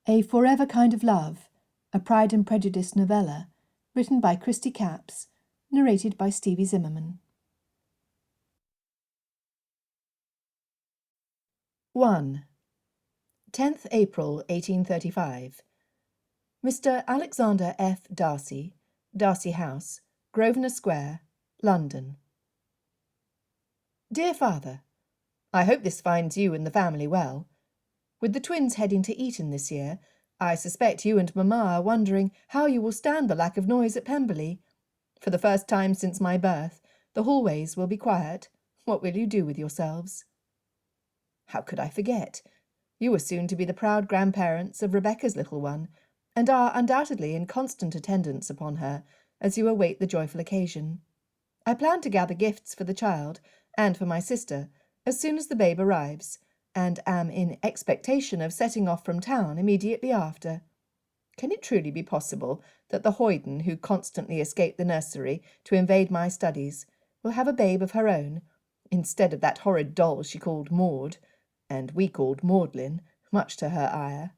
A Forever Kind of Love, a Pride and Prejudice novella, written by Christy Capps, narrated by Stevie Zimmerman. 1. 10th April 1835. Mr. Alexander F. Darcy, Darcy House, Grosvenor Square, London. Dear Father, I hope this finds you and the family well. With the twins heading to Eton this year, I suspect you and Mamma are wondering how you will stand the lack of noise at Pemberley. For the first time since my birth, the hallways will be quiet. What will you do with yourselves? How could I forget? You are soon to be the proud grandparents of Rebecca's little one, and are undoubtedly in constant attendance upon her as you await the joyful occasion. I plan to gather gifts for the child and for my sister as soon as the babe arrives, and am in expectation of setting off from town immediately after. Can it truly be possible that the hoyden who constantly escaped the nursery to invade my studies will have a babe of her own, instead of that horrid doll she called Maud, and we called Maudlin, much to her ire?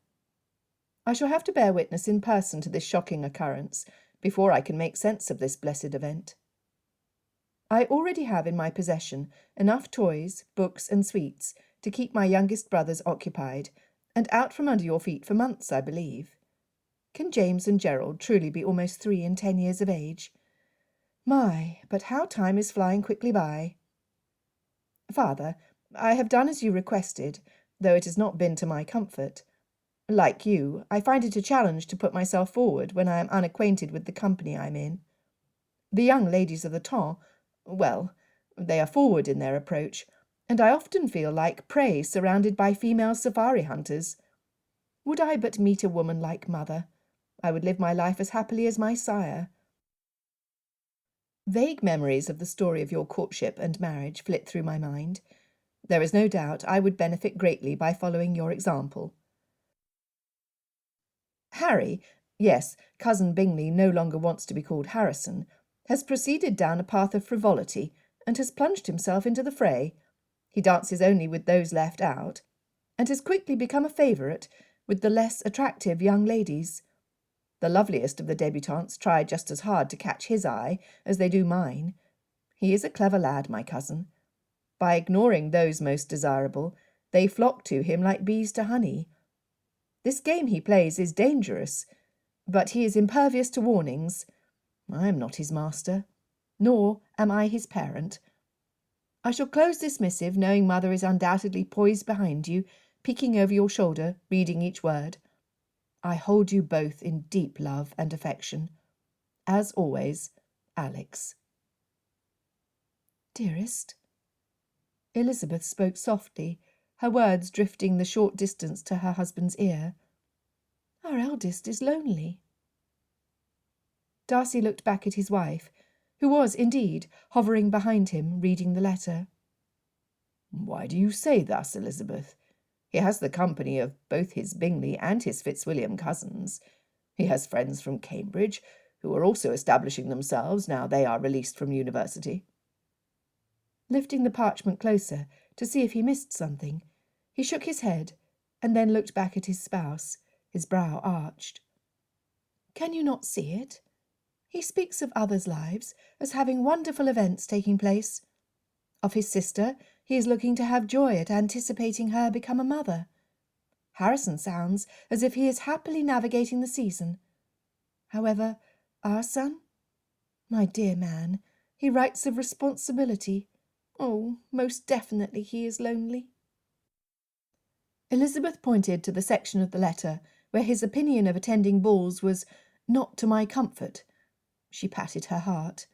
I shall have to bear witness in person to this shocking occurrence before I can make sense of this blessed event. I already have in my possession enough toys, books, and sweets to keep my youngest brothers occupied, and out from under your feet for months, I believe. Can James and Gerald truly be almost 3 and 10 years of age? My, but how time is flying quickly by! Father, I have done as you requested, though it has not been to my comfort. Like you, I find it a challenge to put myself forward when I am unacquainted with the company I am in. The young ladies of the temps, well, they are forward in their approach, and I often feel like prey surrounded by female safari hunters. Would I but meet a woman like mother, I would live my life as happily as my sire. Vague memories of the story of your courtship and marriage flit through my mind. There is no doubt I would benefit greatly by following your example. Harry, yes, cousin Bingley no longer wants to be called Harrison, has proceeded down a path of frivolity, and has plunged himself into the fray. He dances only with those left out, and has quickly become a favourite with the less attractive young ladies. The loveliest of the débutantes try just as hard to catch his eye as they do mine. He is a clever lad, my cousin. By ignoring those most desirable, they flock to him like bees to honey. This game he plays is dangerous, but he is impervious to warnings. I am not his master, nor am I his parent. I shall close this missive knowing Mother is undoubtedly poised behind you, peeking over your shoulder, reading each word. I hold you both in deep love and affection. As always, Alex. Dearest. Elizabeth spoke softly, her words drifting the short distance to her husband's ear. Our eldest is lonely. Darcy looked back at his wife, who was, indeed, hovering behind him, reading the letter. Why do you say thus, Elizabeth? He has the company of both his Bingley and his Fitzwilliam cousins. He has friends from Cambridge, who are also establishing themselves now they are released from university. Lifting the parchment closer to see if he missed something, he shook his head, and then looked back at his spouse, his brow arched. Can you not see it? He speaks of others' lives as having wonderful events taking place. Of his sister, he is looking to have joy at anticipating her become a mother. Harrison sounds as if he is happily navigating the season. However, our son? My dear man, he writes of responsibility. Oh, most definitely he is lonely. Elizabeth pointed to the section of the letter where his opinion of attending balls was not to my comfort. She patted her heart.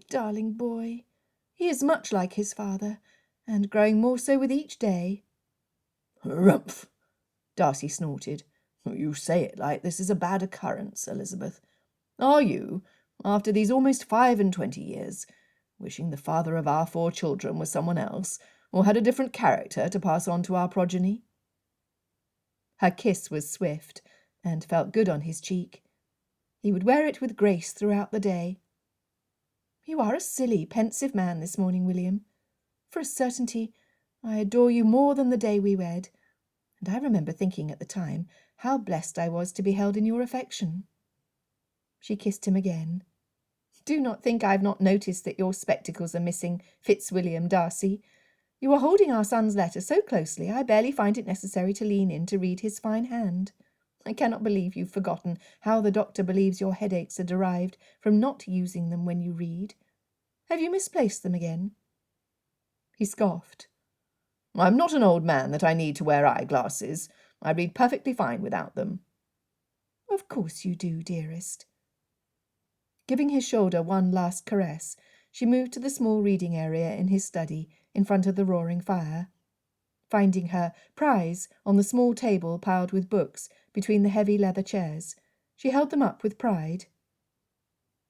Darling boy, he is much like his father, and growing more so with each day. Rumph! Darcy snorted. You say it like this is a bad occurrence, Elizabeth. Are you, after these almost 25 years, wishing the father of our 4 children was someone else, or had a different character to pass on to our progeny? Her kiss was swift, and felt good on his cheek. He would wear it with grace throughout the day. You are a silly, pensive man this morning, William. For a certainty, I adore you more than the day we wed, and I remember thinking at the time how blessed I was to be held in your affection." She kissed him again. "Do not think I have not noticed that your spectacles are missing, Fitzwilliam Darcy. You are holding our son's letter so closely I barely find it necessary to lean in to read his fine hand. I cannot believe you've forgotten how the doctor believes your headaches are derived from not using them when you read. Have you misplaced them again?" He scoffed. "I'm not an old man that I need to wear eyeglasses. I read perfectly fine without them." "Of course you do, dearest." Giving his shoulder one last caress, she moved to the small reading area in his study in front of the roaring fire. Finding her prize on the small table piled with books between the heavy leather chairs, she held them up with pride.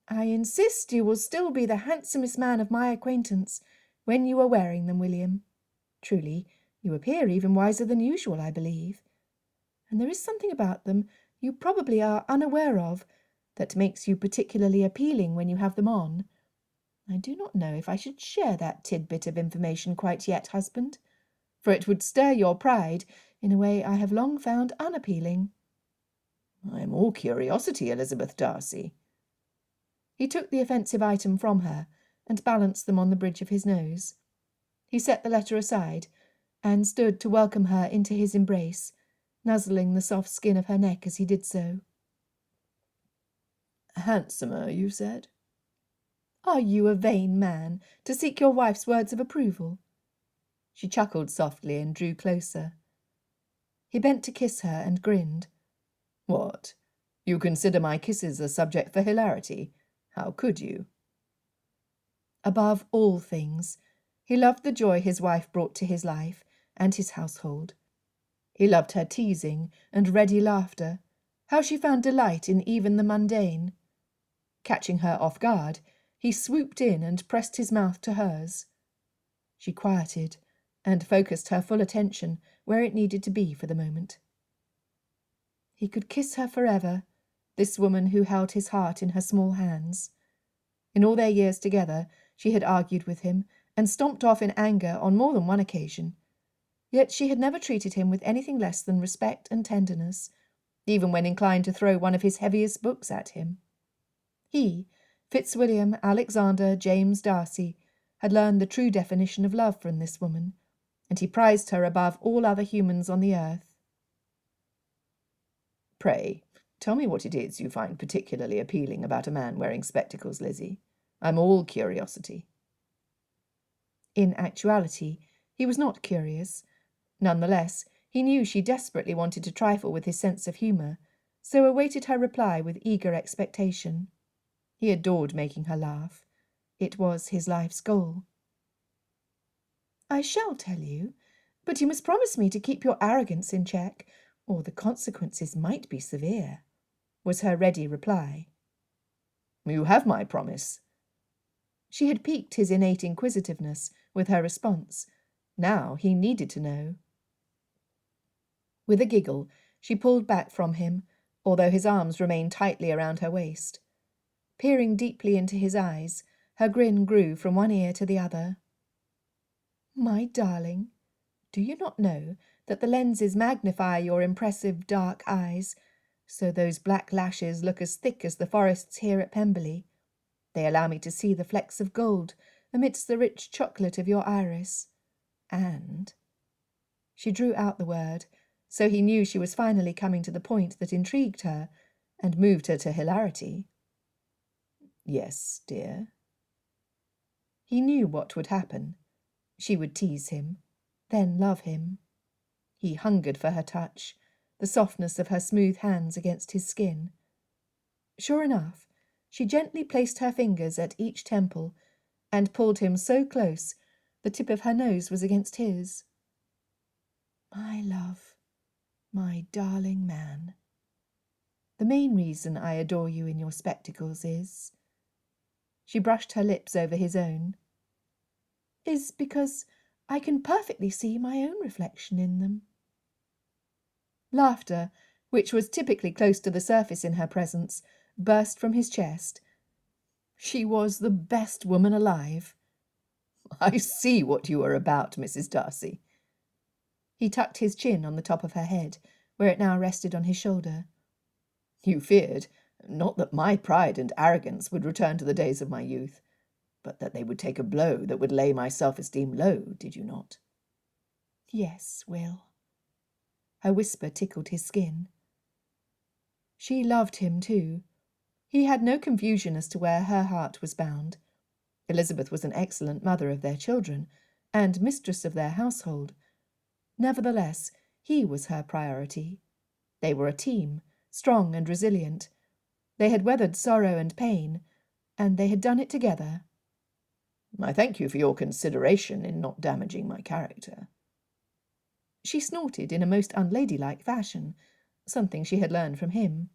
"I insist you will still be the handsomest man of my acquaintance when you are wearing them, William. Truly, you appear even wiser than usual, I believe. And there is something about them you probably are unaware of that makes you particularly appealing when you have them on. I do not know if I should share that tidbit of information quite yet, husband, for it would stir your pride in a way I have long found unappealing." "I am all curiosity, Elizabeth Darcy." He took the offensive item from her and balanced them on the bridge of his nose. He set the letter aside and stood to welcome her into his embrace, nuzzling the soft skin of her neck as he did so. "Handsomer, you said?" "Are you a vain man to seek your wife's words of approval?" She chuckled softly and drew closer. He bent to kiss her and grinned. "What? You consider my kisses a subject for hilarity? How could you?" Above all things, he loved the joy his wife brought to his life and his household. He loved her teasing and ready laughter, how she found delight in even the mundane. Catching her off guard, he swooped in and pressed his mouth to hers. She quieted and focused her full attention where it needed to be for the moment. He could kiss her forever, this woman who held his heart in her small hands. In all their years together, she had argued with him and stomped off in anger on more than one occasion. Yet she had never treated him with anything less than respect and tenderness, even when inclined to throw one of his heaviest books at him. He, Fitzwilliam Alexander James Darcy, had learned the true definition of love from this woman, and he prized her above all other humans on the earth. "Pray, tell me what it is you find particularly appealing about a man wearing spectacles, Lizzie. I'm all curiosity." In actuality, he was not curious. Nonetheless, he knew she desperately wanted to trifle with his sense of humour, so awaited her reply with eager expectation. He adored making her laugh. It was his life's goal. "I shall tell you, but you must promise me to keep your arrogance in check, or the consequences might be severe," was her ready reply. "You have my promise." She had piqued his innate inquisitiveness with her response. Now he needed to know. With a giggle, she pulled back from him, although his arms remained tightly around her waist. Peering deeply into his eyes, her grin grew from one ear to the other. "My darling, do you not know that the lenses magnify your impressive dark eyes, so those black lashes look as thick as the forests here at Pemberley? They allow me to see the flecks of gold amidst the rich chocolate of your iris. And—" She drew out the word, so he knew she was finally coming to the point that intrigued her and moved her to hilarity. "Yes, dear." He knew what would happen. She would tease him, then love him. He hungered for her touch, the softness of her smooth hands against his skin. Sure enough, she gently placed her fingers at each temple and pulled him so close the tip of her nose was against his. "My love, my darling man, the main reason I adore you in your spectacles is—" She brushed her lips over his own. "Is because I can perfectly see my own reflection in them." Laughter, which was typically close to the surface in her presence, burst from his chest. She was the best woman alive. "I see what you are about, Mrs. Darcy." He tucked his chin on the top of her head, where it now rested on his shoulder. "You feared, not that my pride and arrogance would return to the days of my youth, but that they would take a blow that would lay my self-esteem low, did you not?" "Yes, Will." Her whisper tickled his skin. She loved him too. He had no confusion as to where her heart was bound. Elizabeth was an excellent mother of their children, and mistress of their household. Nevertheless, he was her priority. They were a team, strong and resilient. They had weathered sorrow and pain, and they had done it together. "I thank you for your consideration in not damaging my character." She snorted in a most unladylike fashion, something she had learned from him.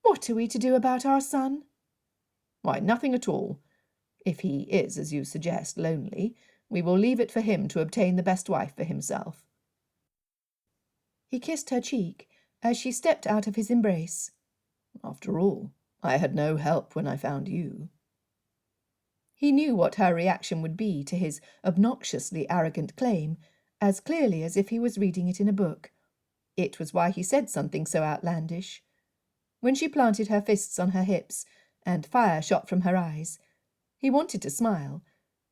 "What are we to do about our son?" "Why, nothing at all. If he is, as you suggest, lonely, we will leave it for him to obtain the best wife for himself." He kissed her cheek as she stepped out of his embrace. "After all, I had no help when I found you." He knew what her reaction would be to his obnoxiously arrogant claim, as clearly as if he was reading it in a book. It was why he said something so outlandish. When she planted her fists on her hips, and fire shot from her eyes, he wanted to smile,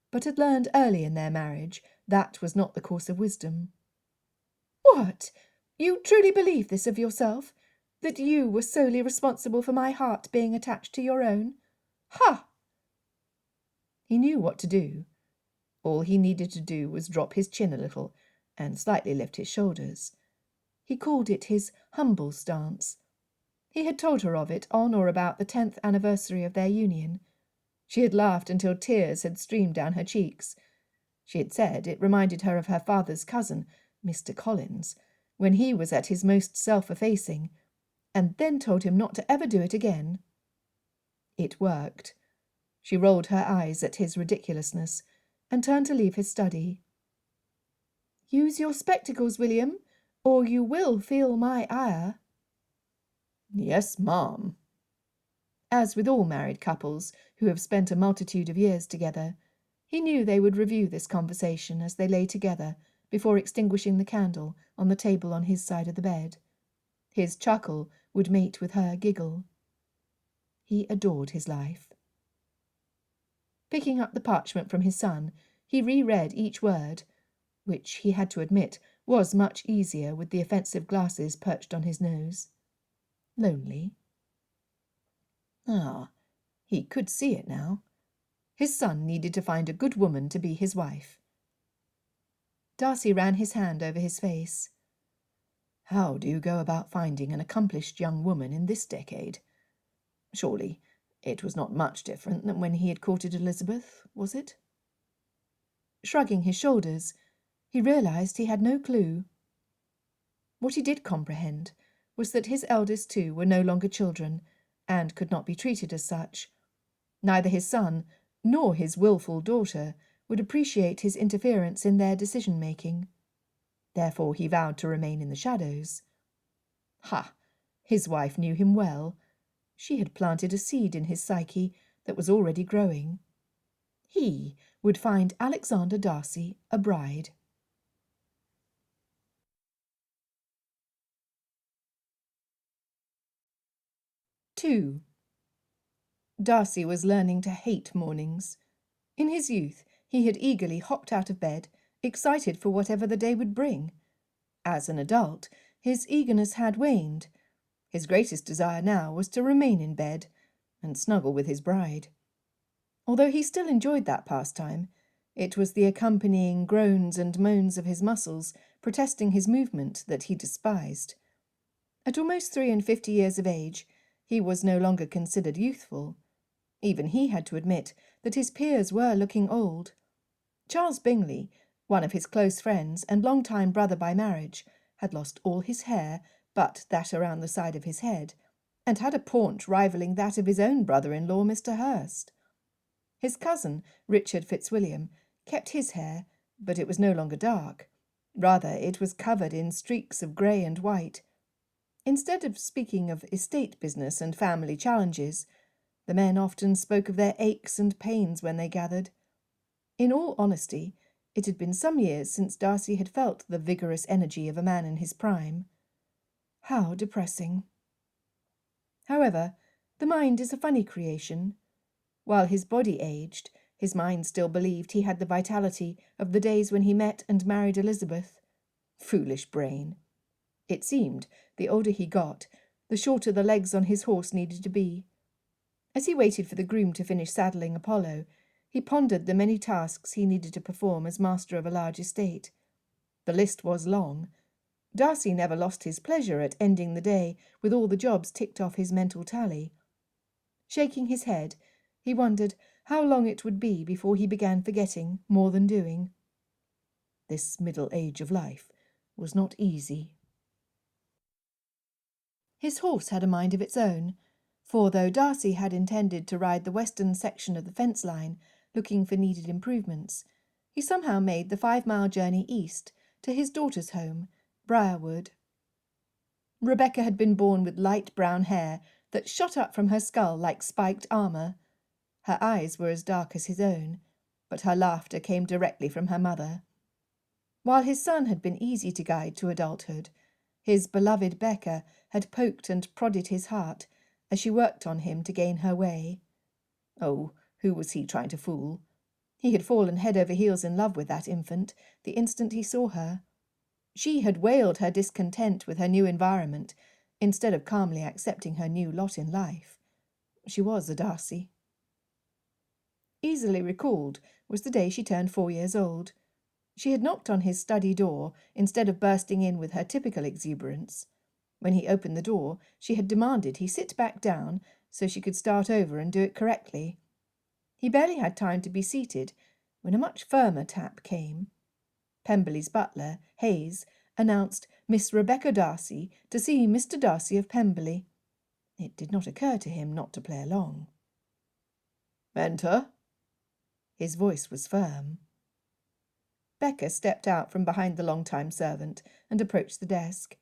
but had learned early in their marriage that was not the course of wisdom. "What? You truly believe this of yourself? That you were solely responsible for my heart being attached to your own? Ha!" He knew what to do. All he needed to do was drop his chin a little and slightly lift his shoulders. He called it his humble stance. He had told her of it on or about the 10th anniversary of their union. She had laughed until tears had streamed down her cheeks. She had said it reminded her of her father's cousin, Mr. Collins, when he was at his most self-effacing, and then told him not to ever do it again. It worked. She rolled her eyes at his ridiculousness and turned to leave his study. "Use your spectacles, William, or you will feel my ire." "Yes, ma'am." As with all married couples who have spent a multitude of years together, he knew they would review this conversation as they lay together before extinguishing the candle on the table on his side of the bed. His chuckle would mate with her giggle. He adored his life. Picking up the parchment from his son, he reread each word, which he had to admit was much easier with the offensive glasses perched on his nose. Lonely. Ah, he could see it now. His son needed to find a good woman to be his wife. Darcy ran his hand over his face. "How do you go about finding an accomplished young woman in this decade? Surely it was not much different than when he had courted Elizabeth, was it?" Shrugging his shoulders, he realized he had no clue. What he did comprehend was that his eldest two were no longer children, and could not be treated as such. Neither his son nor his wilful daughter would appreciate his interference in their decision-making. Therefore he vowed to remain in the shadows. Ha! His wife knew him well. She had planted a seed in his psyche that was already growing. He would find Alexander Darcy a bride. Two. Darcy was learning to hate mornings. In his youth he had eagerly hopped out of bed, excited for whatever the day would bring. As an adult, his eagerness had waned. His greatest desire now was to remain in bed and snuggle with his bride. Although he still enjoyed that pastime, it was the accompanying groans and moans of his muscles protesting his movement that he despised. At almost 53 years of age, he was no longer considered youthful. Even he had to admit that his peers were looking old. Charles Bingley, one of his close friends and long-time brother by marriage, had lost all his hair but that around the side of his head, and had a paunch rivalling that of his own brother-in-law, Mr. Hurst. His cousin, Richard Fitzwilliam, kept his hair, but it was no longer dark. Rather, it was covered in streaks of grey and white. Instead of speaking of estate business and family challenges, the men often spoke of their aches and pains when they gathered. In all honesty, it had been some years since Darcy had felt the vigorous energy of a man in his prime. How depressing. However, the mind is a funny creation. While his body aged, his mind still believed he had the vitality of the days when he met and married Elizabeth. Foolish brain. It seemed, the older he got, the shorter the legs on his horse needed to be. As he waited for the groom to finish saddling Apollo, he pondered the many tasks he needed to perform as master of a large estate. The list was long. Darcy never lost his pleasure at ending the day with all the jobs ticked off his mental tally. Shaking his head, he wondered how long it would be before he began forgetting more than doing. This middle age of life was not easy. His horse had a mind of its own, for though Darcy had intended to ride the western section of the fence line, looking for needed improvements, he somehow made the 5-mile journey east to his daughter's home, Briarwood. Rebecca had been born with light brown hair that shot up from her skull like spiked armour. Her eyes were as dark as his own, but her laughter came directly from her mother. While his son had been easy to guide to adulthood, his beloved Becca had poked and prodded his heart as she worked on him to gain her way. Oh, who was he trying to fool? He had fallen head over heels in love with that infant the instant he saw her. She had wailed her discontent with her new environment, instead of calmly accepting her new lot in life. She was a Darcy. Easily recalled was the day she turned 4 years old. She had knocked on his study door instead of bursting in with her typical exuberance. When he opened the door, she had demanded he sit back down so she could start over and do it correctly. He barely had time to be seated when a much firmer tap came. Pemberley's butler, Hayes, announced Miss Rebecca Darcy to see Mr. Darcy of Pemberley. It did not occur to him not to play along. "Enter." His voice was firm. Becca stepped out from behind the long-time servant and approached the desk.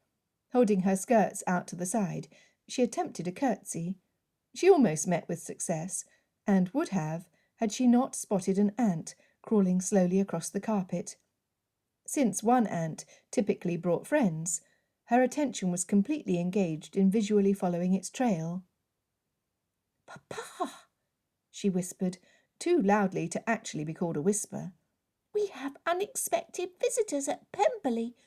Holding her skirts out to the side, she attempted a curtsy. She almost met with success, and would have, had she not spotted an ant crawling slowly across the carpet. Since one ant typically brought friends, her attention was completely engaged in visually following its trail. "Papa," she whispered, too loudly to actually be called a whisper. "We have unexpected visitors at Pemberley.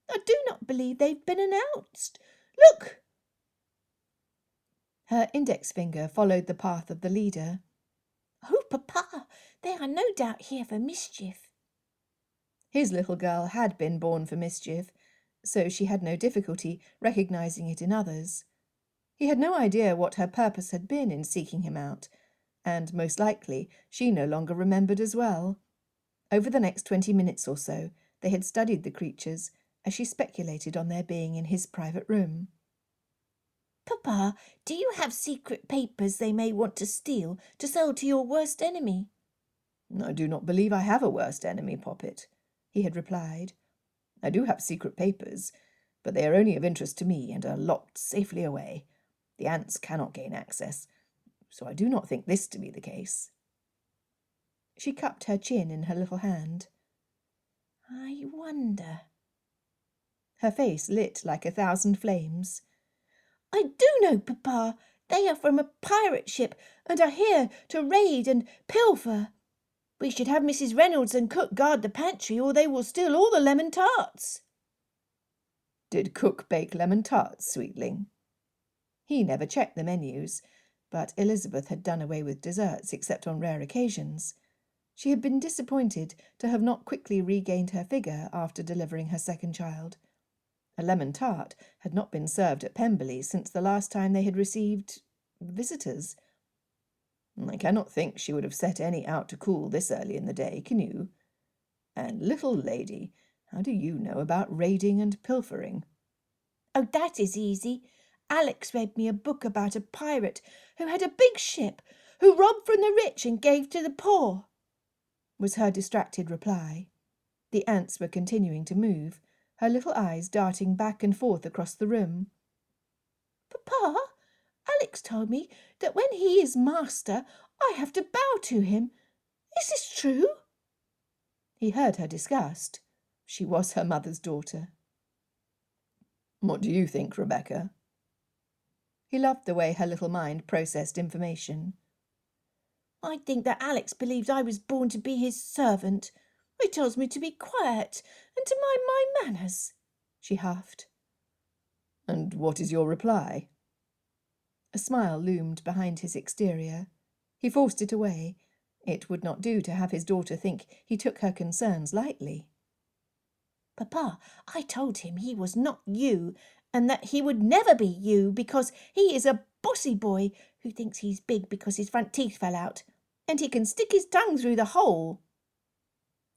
I do not believe they've been announced. Look!" Her index finger followed the path of the leader. "Oh, Papa, they are no doubt here for mischief." His little girl had been born for mischief, so she had no difficulty recognizing it in others. He had no idea what her purpose had been in seeking him out, and most likely she no longer remembered as well. Over the next 20 minutes or so, they had studied the creatures, as she speculated on their being in his private room. "Papa, do you have secret papers they may want to steal to sell to your worst enemy?" "I do not believe I have a worst enemy, Poppet," he had replied. "I do have secret papers, but they are only of interest to me and are locked safely away. The ants cannot gain access, so I do not think this to be the case." She cupped her chin in her little hand. "I wonder." Her face lit like 1,000 flames. "I do know, Papa. They are from a pirate ship and are here to raid and pilfer. We should have Mrs. Reynolds and cook guard the pantry, or they will steal all the lemon tarts." "Did cook bake lemon tarts, sweetling?" He never checked the menus, but Elizabeth had done away with desserts except on rare occasions. She had been disappointed to have not quickly regained her figure after delivering her second child. A lemon tart had not been served at Pemberley since the last time they had received visitors. "I cannot think she would have set any out to cool this early in the day, can you? And, little lady, how do you know about raiding and pilfering?" "Oh, that is easy. Alex read me a book about a pirate who had a big ship, who robbed from the rich and gave to the poor," was her distracted reply. The ants were continuing to move, her little eyes darting back and forth across the room. "Papa, Alex told me that when he is master, I have to bow to him. Is this true?" He heard her disgust. She was her mother's daughter. What do you think, Rebecca? He loved the way her little mind processed information. I think that Alex believes I was born to be his servant. He tells me to be quiet and to mind my manners, she huffed. And what is your reply? A smile loomed behind his exterior. He forced it away. It would not do to have his daughter think he took her concerns lightly. Papa, I told him he was not you, and that he would never be you, because he is a bossy boy who thinks he's big because his front teeth fell out, and he can stick his tongue through the hole.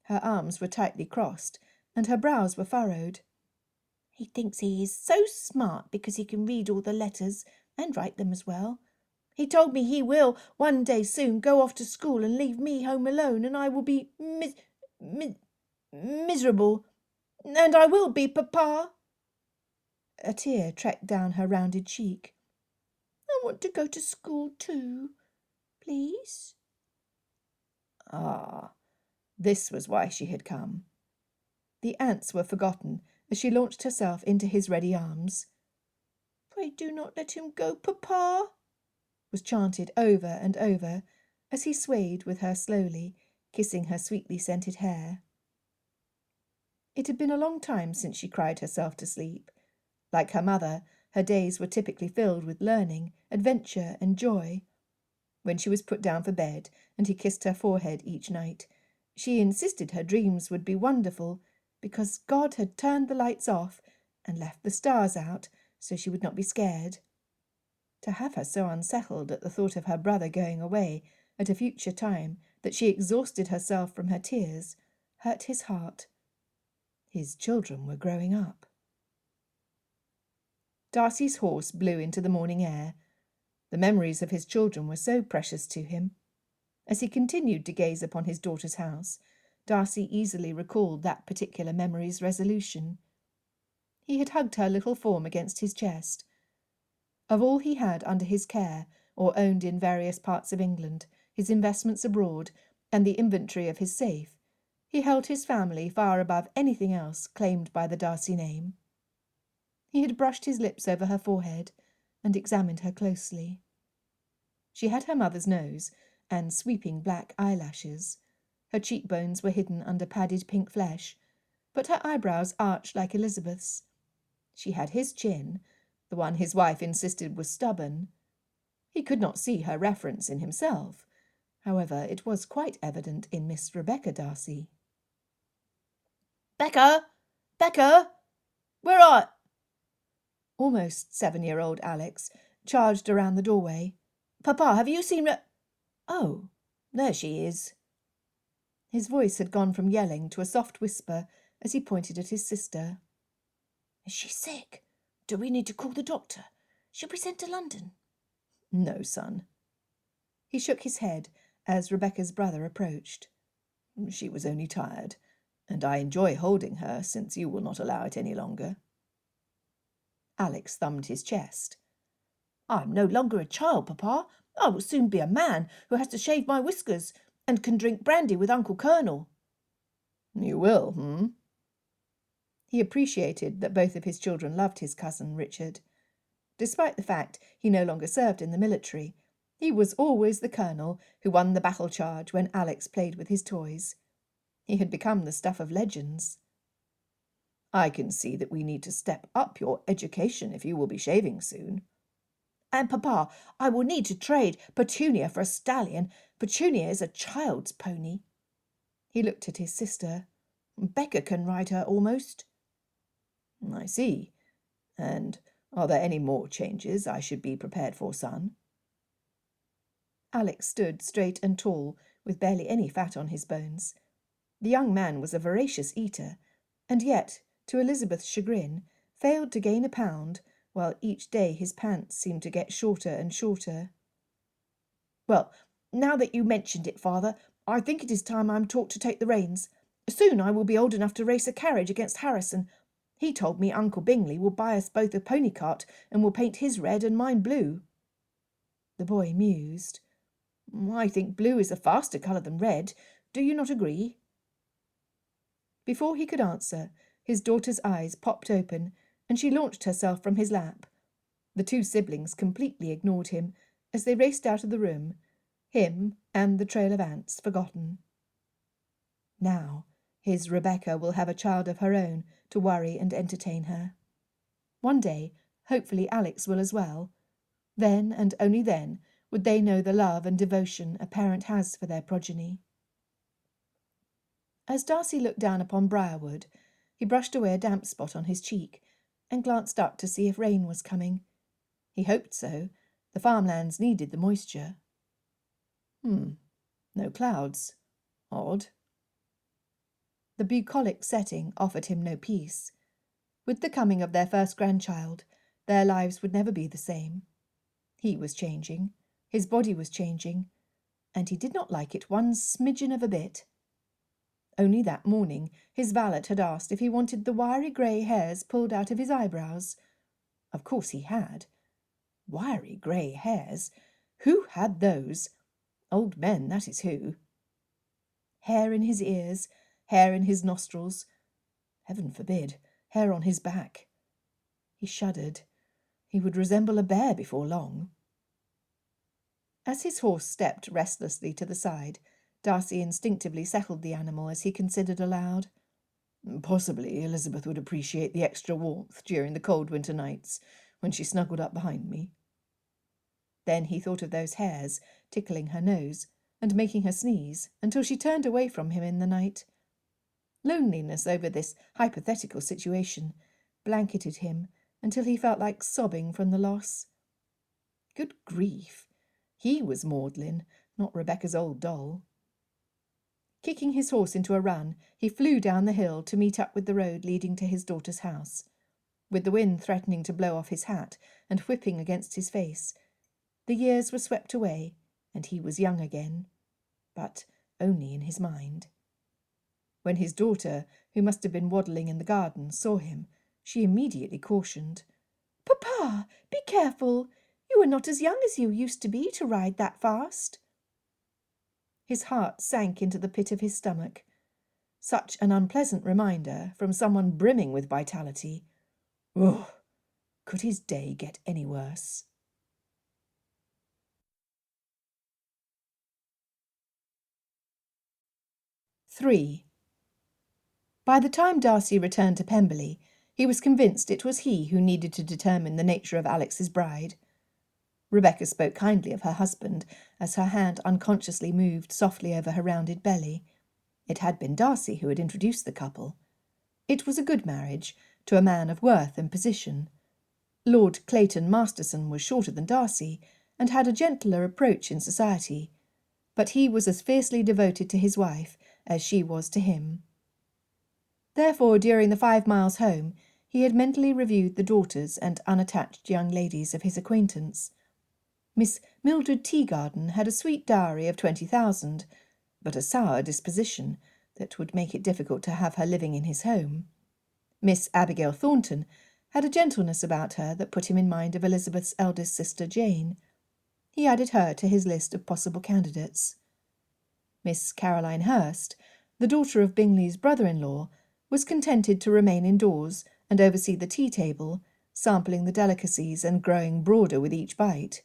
Her arms were tightly crossed, and her brows were furrowed. He thinks he is so smart because he can read all the letters and write them as well. He told me he will, one day soon, go off to school and leave me home alone, and I will be miserable. And I will be, Papa. A tear tracked down her rounded cheek. I want to go to school too, please. Ah, this was why she had come. The ants were forgotten as she launched herself into his ready arms. Pray do not let him go, Papa, was chanted over and over as he swayed with her slowly, kissing her sweetly scented hair. It had been a long time since she cried herself to sleep. Like her mother, her days were typically filled with learning, adventure, and joy. When she was put down for bed and he kissed her forehead each night, she insisted her dreams would be wonderful, because God had turned the lights off and left the stars out so she would not be scared. To have her so unsettled at the thought of her brother going away at a future time that she exhausted herself from her tears hurt his heart. His children were growing up. Darcy's horse blew into the morning air. The memories of his children were so precious to him. As he continued to gaze upon his daughter's house, Darcy easily recalled that particular memory's resolution. He had hugged her little form against his chest. Of all he had under his care, or owned in various parts of England, his investments abroad, and the inventory of his safe, he held his family far above anything else claimed by the Darcy name. He had brushed his lips over her forehead and examined her closely. She had her mother's nose and sweeping black eyelashes. Her cheekbones were hidden under padded pink flesh, but her eyebrows arched like Elizabeth's. She had his chin, the one his wife insisted was stubborn. He could not see her reference in himself. However, it was quite evident in Miss Rebecca Darcy. Becca! Becca! Where art? Almost 7-year-old Alex charged around the doorway. Papa, have you seen Oh, there she is. His voice had gone from yelling to a soft whisper as he pointed at his sister. Is she sick? Do we need to call the doctor? Should we send to London? No, son. He shook his head as Rebecca's brother approached. She was only tired, and I enjoy holding her since you will not allow it any longer. Alex thumbed his chest. I'm no longer a child, Papa. I will soon be a man who has to shave my whiskers and can drink brandy with Uncle Colonel. You will, He appreciated that both of his children loved his cousin Richard. Despite the fact he no longer served in the military, he was always the colonel who won the battle charge when Alex played with his toys. He had become the stuff of legends. I can see that we need to step up your education if you will be shaving soon. And, Papa, I will need to trade Petunia for a stallion. Petunia is a child's pony. He looked at his sister. Becca can ride her almost. I see. And are there any more changes I should be prepared for, son? Alex stood straight and tall, with barely any fat on his bones. The young man was a voracious eater, and yet, to Elizabeth's chagrin, failed to gain a pound, while each day his pants seemed to get shorter and shorter. Well, now that you mentioned it, Father, I think it is time I'm taught to take the reins. Soon I will be old enough to race a carriage against Harrison. He told me Uncle Bingley will buy us both a pony cart and will paint his red and mine blue. The boy mused. I think blue is a faster colour than red. Do you not agree? Before he could answer, his daughter's eyes popped open, and she launched herself from his lap. The two siblings completely ignored him as they raced out of the room, him and the trail of ants forgotten. Now his Rebecca will have a child of her own to worry and entertain her. One day, hopefully, Alex will as well. Then, and only then, would they know the love and devotion a parent has for their progeny. As Darcy looked down upon Briarwood, he brushed away a damp spot on his cheek and glanced up to see if rain was coming. He hoped so. The farmlands needed the moisture. No clouds. Odd. The bucolic setting offered him no peace. With the coming of their first grandchild, their lives would never be the same. He was changing, his body was changing, and he did not like it one smidgen of a bit. Only that morning his valet had asked if he wanted the wiry grey hairs pulled out of his eyebrows. Of course he had. Wiry grey hairs? Who had those? Old men, that is who. Hair in his ears, hair in his nostrils. Heaven forbid, hair on his back. He shuddered. He would resemble a bear before long. As his horse stepped restlessly to the side, Darcy instinctively settled the animal as he considered aloud. Possibly Elizabeth would appreciate the extra warmth during the cold winter nights when she snuggled up behind me. Then he thought of those hairs tickling her nose and making her sneeze until she turned away from him in the night. Loneliness over this hypothetical situation blanketed him until he felt like sobbing from the loss. Good grief! He was Maudlin, not Rebecca's old doll. Kicking his horse into a run, he flew down the hill to meet up with the road leading to his daughter's house. With the wind threatening to blow off his hat and whipping against his face, the years were swept away, and he was young again, but only in his mind. When his daughter, who must have been waddling in the garden, saw him, she immediately cautioned. "Papa, be careful! You are not as young as you used to be to ride that fast." His heart sank into the pit of his stomach. Such an unpleasant reminder from someone brimming with vitality. Ugh! Could his day get any worse? III. By the time Darcy returned to Pemberley, he was convinced it was he who needed to determine the nature of Alex's bride. Rebecca spoke kindly of her husband as her hand unconsciously moved softly over her rounded belly. It had been Darcy who had introduced the couple. It was a good marriage, to a man of worth and position. Lord Clayton Masterson was shorter than Darcy, and had a gentler approach in society, but he was as fiercely devoted to his wife as she was to him. Therefore, during the 5 miles home, he had mentally reviewed the daughters and unattached young ladies of his acquaintance. Miss Mildred Teagarden had a sweet dowry of 20,000, but a sour disposition that would make it difficult to have her living in his home. Miss Abigail Thornton had a gentleness about her that put him in mind of Elizabeth's eldest sister Jane. He added her to his list of possible candidates. Miss Caroline Hurst, the daughter of Bingley's brother-in-law, was contented to remain indoors and oversee the tea-table, sampling the delicacies and growing broader with each bite.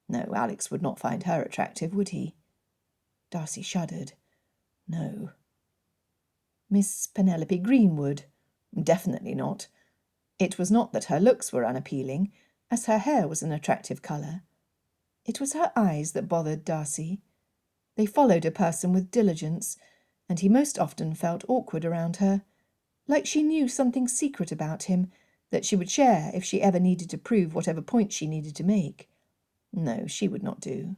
No, Alex would not find her attractive, would he? Darcy shuddered. No. Miss Penelope Greenwood? Definitely not. It was not that her looks were unappealing, as her hair was an attractive colour. It was her eyes that bothered Darcy. They followed a person with diligence, and he most often felt awkward around her, like she knew something secret about him that she would share if she ever needed to prove whatever point she needed to make. No, she would not do.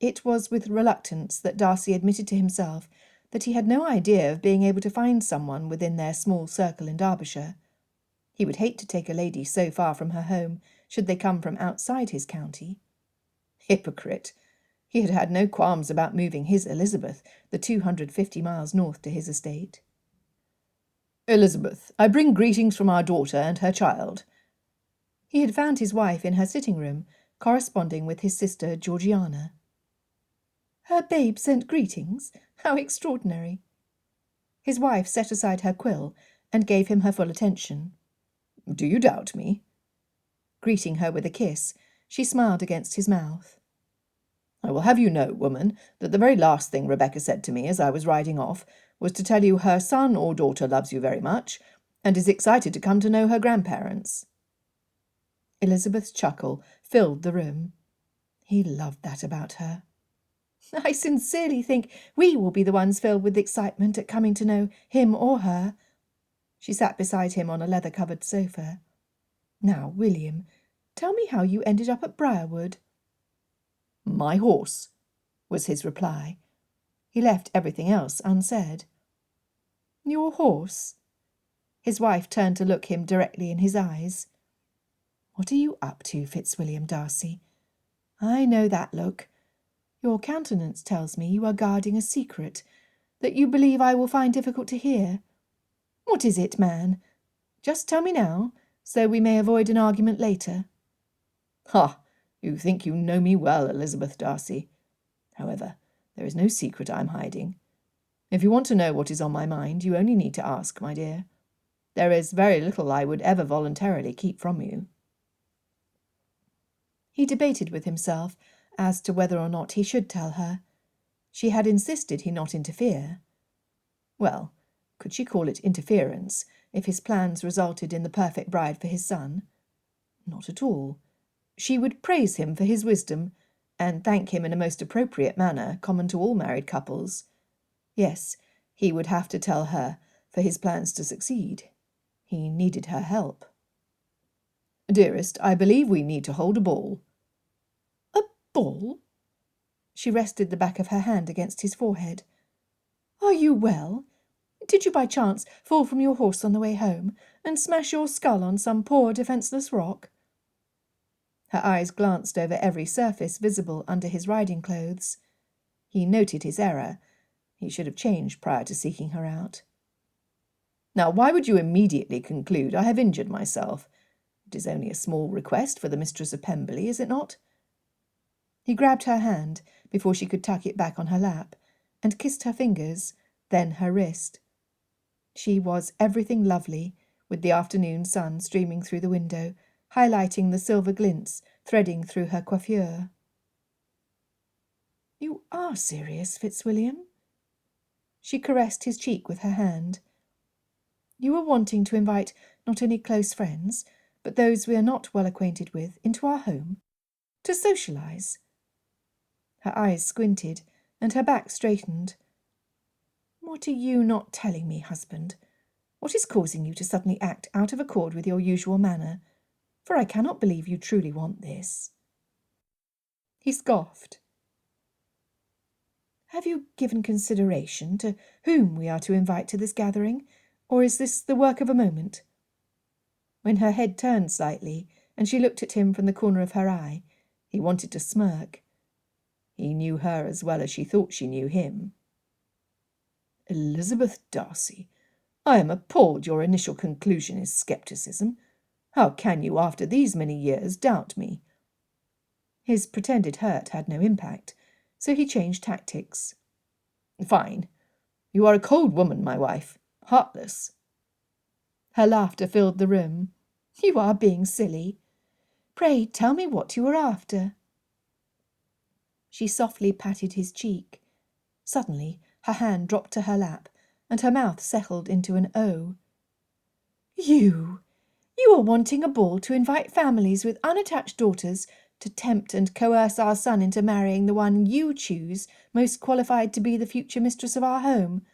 It was with reluctance that Darcy admitted to himself that he had no idea of being able to find someone within their small circle in Derbyshire. He would hate to take a lady so far from her home should they come from outside his county. Hypocrite! He had had no qualms about moving his Elizabeth the 250 miles north to his estate. "Elizabeth, I bring greetings from our daughter and her child." He had found his wife in her sitting-room, corresponding with his sister Georgiana. "Her babe sent greetings? How extraordinary!" His wife set aside her quill and gave him her full attention. Do you doubt me?" Greeting her with a kiss, she smiled against his mouth. "I will have you know, woman, that the very last thing Rebecca said to me as I was riding off was to tell you her son or daughter loves you very much, and is excited to come to know her grandparents." Elizabeth's chuckle filled the room. He loved that about her. "I sincerely think we will be the ones filled with excitement at coming to know him or her." She sat beside him on a leather-covered sofa. "Now, William, tell me how you ended up at Briarwood." "My horse," was his reply. He left everything else unsaid. "Your horse?" His wife turned to look him directly in his eyes. "What are you up to, Fitzwilliam Darcy? I know that look. Your countenance tells me you are guarding a secret that you believe I will find difficult to hear. What is it, man? Just tell me now, so we may avoid an argument later." "Ha! You think you know me well, Elizabeth Darcy. However, there is no secret I am hiding. If you want to know what is on my mind, you only need to ask, my dear. There is very little I would ever voluntarily keep from you." He debated with himself as to whether or not he should tell her. She had insisted he not interfere. Well, could she call it interference if his plans resulted in the perfect bride for his son? Not at all. She would praise him for his wisdom, and thank him in a most appropriate manner common to all married couples. Yes, he would have to tell her for his plans to succeed. He needed her help. "Dearest, I believe we need to hold a ball." "A ball?" She rested the back of her hand against his forehead. "Are you well? Did you by chance fall from your horse on the way home and smash your skull on some poor defenceless rock?" Her eyes glanced over every surface visible under his riding clothes. He noted his error. He should have changed prior to seeking her out. "Now, why would you immediately conclude I have injured myself? It is only a small request for the mistress of Pemberley, is it not?" He grabbed her hand before she could tuck it back on her lap, and kissed her fingers, then her wrist. She was everything lovely, with the afternoon sun streaming through the window, highlighting the silver glints threading through her coiffure. "You are serious, Fitzwilliam?" She caressed his cheek with her hand. "You are wanting to invite not only close friends, but those we are not well acquainted with, into our home? To socialize?" Her eyes squinted, and her back straightened. "What are you not telling me, husband? What is causing you to suddenly act out of accord with your usual manner? For I cannot believe you truly want this." He scoffed. "Have you given consideration to whom we are to invite to this gathering, or is this the work of a moment?" When her head turned slightly, and she looked at him from the corner of her eye, he wanted to smirk. He knew her as well as she thought she knew him. "Elizabeth Darcy, I am appalled your initial conclusion is scepticism. How can you, after these many years, doubt me?" His pretended hurt had no impact, so he changed tactics. "Fine. You are a cold woman, my wife. Heartless." Her laughter filled the room. "You are being silly. Pray tell me what you are after." She softly patted his cheek. Suddenly her hand dropped to her lap, and her mouth settled into an O. You are wanting a ball to invite families with unattached daughters to tempt and coerce our son into marrying the one you choose most qualified to be the future mistress of our home.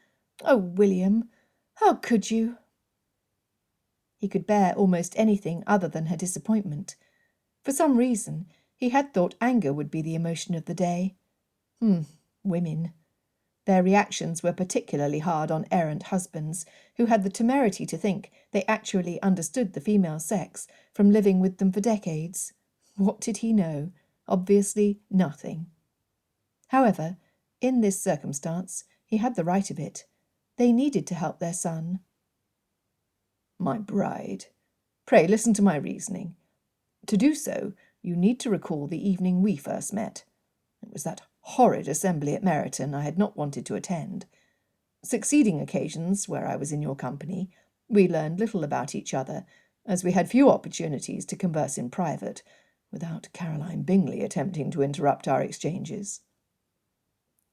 Oh, William, how could you?" He could bear almost anything other than her disappointment. For some reason, he had thought anger would be the emotion of the day. Women. Their reactions were particularly hard on errant husbands who had the temerity to think they actually understood the female sex from living with them for decades. What did he know? Obviously nothing. However, in this circumstance, he had the right of it. They needed to help their son. "My bride, pray listen to my reasoning. To do so, you need to recall the evening we first met. It was that horrid assembly at Meryton I had not wanted to attend. Succeeding occasions, where I was in your company, we learned little about each other, as we had few opportunities to converse in private, without Caroline Bingley attempting to interrupt our exchanges.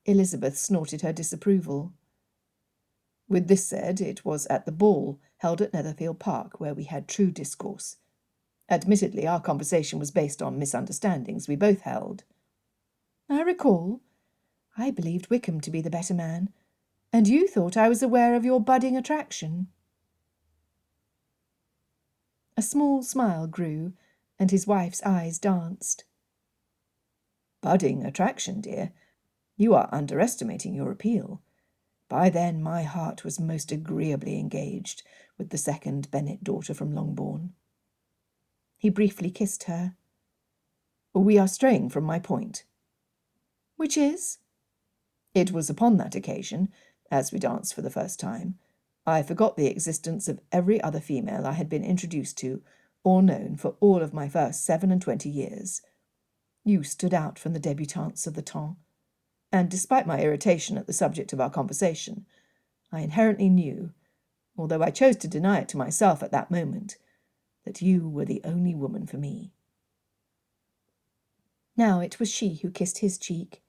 Elizabeth snorted her disapproval. With this said, it was at the ball held at Netherfield Park where we had true discourse. Admittedly, our conversation was based on misunderstandings we both held. I recall. I believed Wickham to be the better man, and you thought I was aware of your budding attraction. A small smile grew, and his wife's eyes danced. Budding attraction, dear? You are underestimating your appeal. By then my heart was most agreeably engaged with the second Bennet daughter from Longbourn. He briefly kissed her. We are straying from my point. Which is? It was upon that occasion, as we danced for the first time, I forgot the existence of every other female I had been introduced to or known for all of my first 27 years. You stood out from the débutantes of the temps, and despite my irritation at the subject of our conversation, I inherently knew, although I chose to deny it to myself at that moment, that you were the only woman for me. Now it was she who kissed his cheek.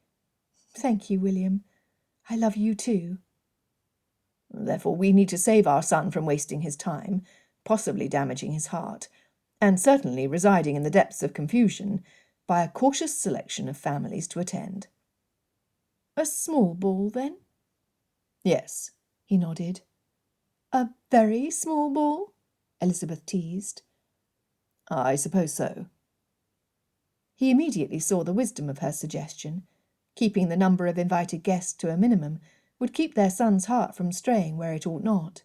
Thank you, William. I love you too. Therefore we need to save our son from wasting his time, possibly damaging his heart, and certainly residing in the depths of confusion, by a cautious selection of families to attend. A small ball, then? Yes, he nodded. A very small ball? Elizabeth teased. I suppose so. He immediately saw the wisdom of her suggestion. Keeping the number of invited guests to a minimum would keep their son's heart from straying where it ought not.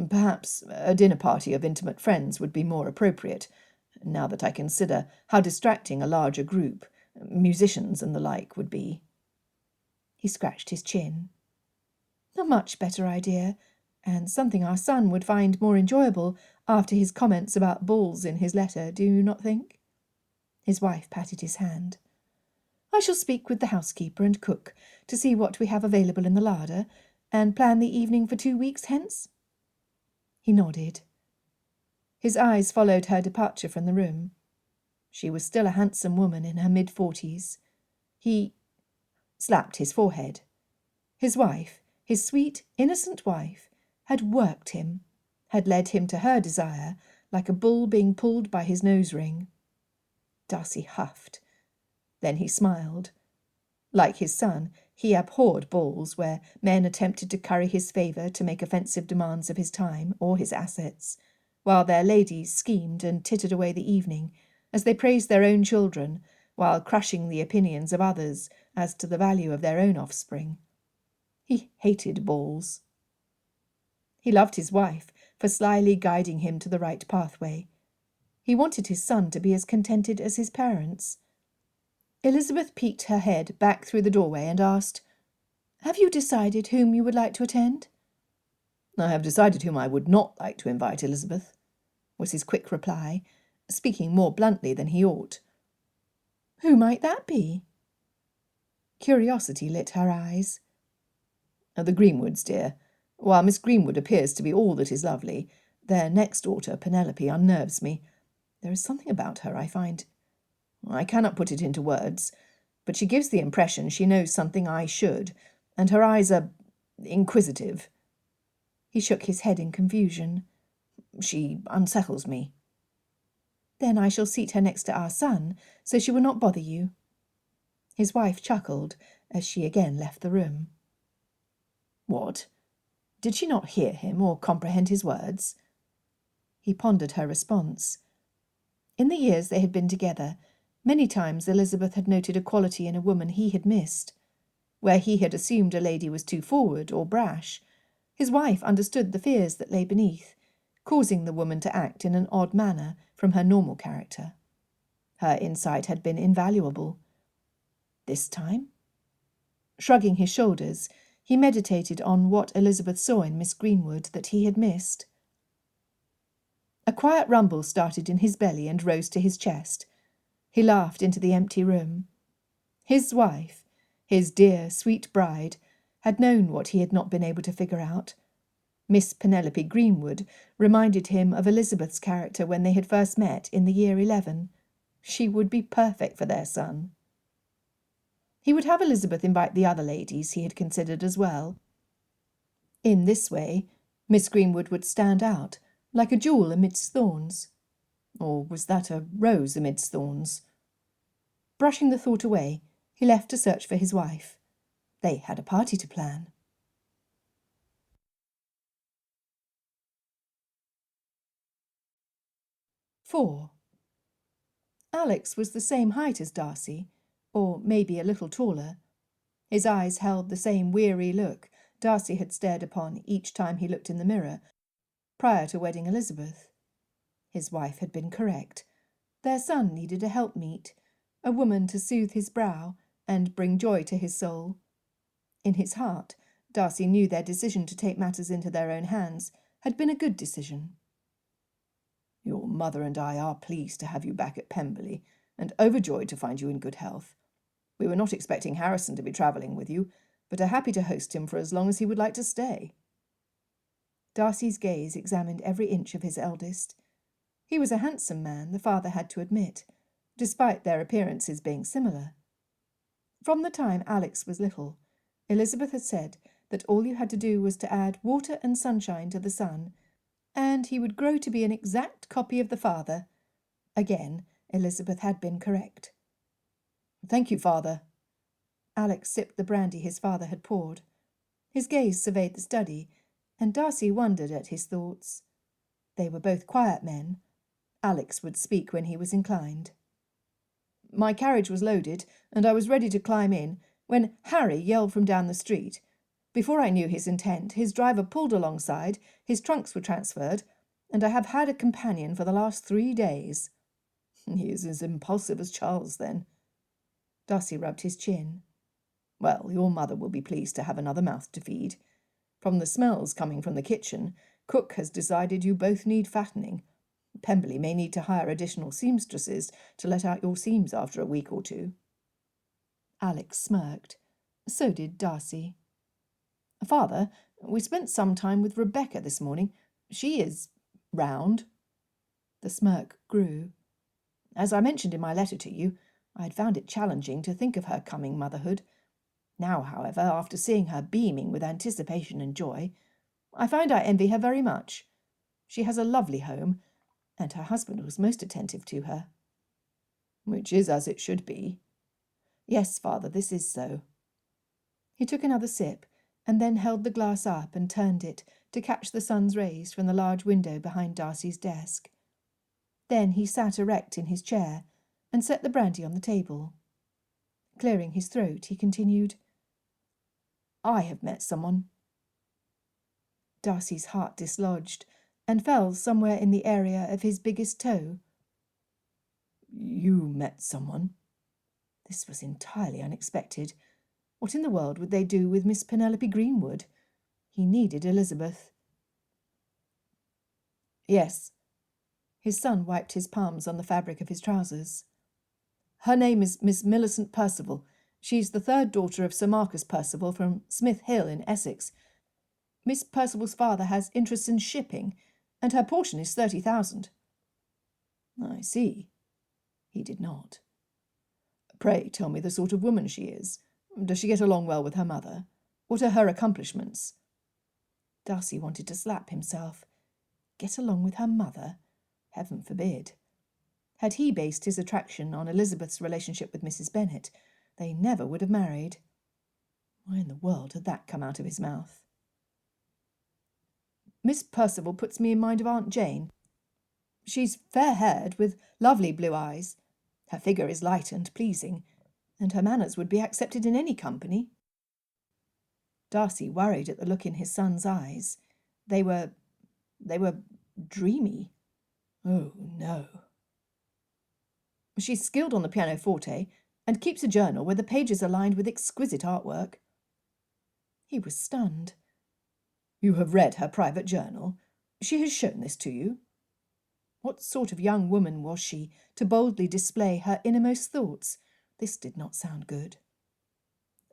Perhaps a dinner party of intimate friends would be more appropriate, now that I consider how distracting a larger group, musicians and the like, would be. He scratched his chin. A much better idea, and something our son would find more enjoyable after his comments about balls in his letter, do you not think? His wife patted his hand. I shall speak with the housekeeper and cook to see what we have available in the larder, and plan the evening for 2 weeks hence. He nodded. His eyes followed her departure from the room. She was still a handsome woman in her mid-40s. He slapped his forehead. His wife, his sweet, innocent wife, had worked him, had led him to her desire, like a bull being pulled by his nose-ring. Darcy huffed. Then he smiled. Like his son, he abhorred balls where men attempted to curry his favour to make offensive demands of his time or his assets, while their ladies schemed and tittered away the evening as they praised their own children while crushing the opinions of others as to the value of their own offspring. He hated balls. He loved his wife for slyly guiding him to the right pathway. He wanted his son to be as contented as his parents. Elizabeth peeked her head back through the doorway and asked, Have you decided whom you would like to attend? I have decided whom I would not like to invite, Elizabeth, was his quick reply, speaking more bluntly than he ought. Who might that be? Curiosity lit her eyes. The Greenwoods, dear. While Miss Greenwood appears to be all that is lovely, their next daughter, Penelope, unnerves me. There is something about her I find... I cannot put it into words, but she gives the impression she knows something I should, and her eyes are inquisitive. He shook his head in confusion. She unsettles me. Then I shall seat her next to our son, so she will not bother you. His wife chuckled as she again left the room. What? Did she not hear him or comprehend his words? He pondered her response. In the years they had been together, many times Elizabeth had noted a quality in a woman he had missed. Where he had assumed a lady was too forward or brash, his wife understood the fears that lay beneath, causing the woman to act in an odd manner from her normal character. Her insight had been invaluable. This time? Shrugging his shoulders, he meditated on what Elizabeth saw in Miss Greenwood that he had missed. A quiet rumble started in his belly and rose to his chest. He laughed into the empty room. His wife, his dear, sweet bride, had known what he had not been able to figure out. Miss Penelope Greenwood reminded him of Elizabeth's character when they had first met in the year 11. She would be perfect for their son. He would have Elizabeth invite the other ladies he had considered as well. In this way, Miss Greenwood would stand out, like a jewel amidst thorns. Or was that a rose amidst thorns? Brushing the thought away, he left to search for his wife. They had a party to plan. "4. Alex was the same height as Darcy, or maybe a little taller. His eyes held the same weary look Darcy had stared upon each time he looked in the mirror prior to wedding Elizabeth. His wife had been correct. Their son needed a helpmeet, a woman to soothe his brow and bring joy to his soul. In his heart, Darcy knew their decision to take matters into their own hands had been a good decision. "Your mother and I are pleased to have you back at Pemberley, and overjoyed to find you in good health. We were not expecting Harrison to be travelling with you, but are happy to host him for as long as he would like to stay." Darcy's gaze examined every inch of his eldest. He was a handsome man, the father had to admit, despite their appearances being similar. From the time Alex was little, Elizabeth had said that all you had to do was to add water and sunshine to the sun, and he would grow to be an exact copy of the father. Again, Elizabeth had been correct. "Thank you, father." Alex sipped the brandy his father had poured. His gaze surveyed the study, and Darcy wondered at his thoughts. They were both quiet men. Alex would speak when he was inclined. "My carriage was loaded, and I was ready to climb in, when Harry yelled from down the street. Before I knew his intent, his driver pulled alongside, his trunks were transferred, and I have had a companion for the last 3 days. He is as impulsive as Charles, then." Darcy rubbed his chin. "Well, your mother will be pleased to have another mouth to feed. From the smells coming from the kitchen, cook has decided you both need fattening. Pemberley may need to hire additional seamstresses to let out your seams after a week or 2. Alex smirked. So did Darcy. "Father, we spent some time with Rebecca this morning. She is round." The smirk grew. "As I mentioned in my letter to you, I had found it challenging to think of her coming motherhood. Now, however, after seeing her beaming with anticipation and joy, I find I envy her very much. She has a lovely home, and her husband was most attentive to her." "Which is as it should be." "Yes, father, this is so." He took another sip, and then held the glass up and turned it to catch the sun's rays from the large window behind Darcy's desk. Then he sat erect in his chair and set the brandy on the table. Clearing his throat, he continued, "I have met someone." Darcy's heart dislodged and fell somewhere in the area of his biggest toe. "You met someone?" This was entirely unexpected. What in the world would they do with Miss Penelope Greenwood? He needed Elizabeth. "Yes." His son wiped his palms on the fabric of his trousers. "Her name is Miss Millicent Percival. She's the 3rd daughter of Sir Marcus Percival from Smith Hill in Essex. Miss Percival's father has interests in shipping, and her portion is 30,000. "I see." He did not. "Pray tell me the sort of woman she is. Does she get along well with her mother? What are her accomplishments?" Darcy wanted to slap himself. Get along with her mother? Heaven forbid. Had he based his attraction on Elizabeth's relationship with Mrs. Bennet, they never would have married. Why in the world had that come out of his mouth? "Miss Percival puts me in mind of Aunt Jane. She's fair-haired, with lovely blue eyes. Her figure is light and pleasing, and her manners would be accepted in any company." Darcy worried at the look in his son's eyes. They were dreamy. Oh, no. "She's skilled on the pianoforte, and keeps a journal where the pages are lined with exquisite artwork." He was stunned. "You have read her private journal? She has shown this to you?" What sort of young woman was she to boldly display her innermost thoughts? This did not sound good.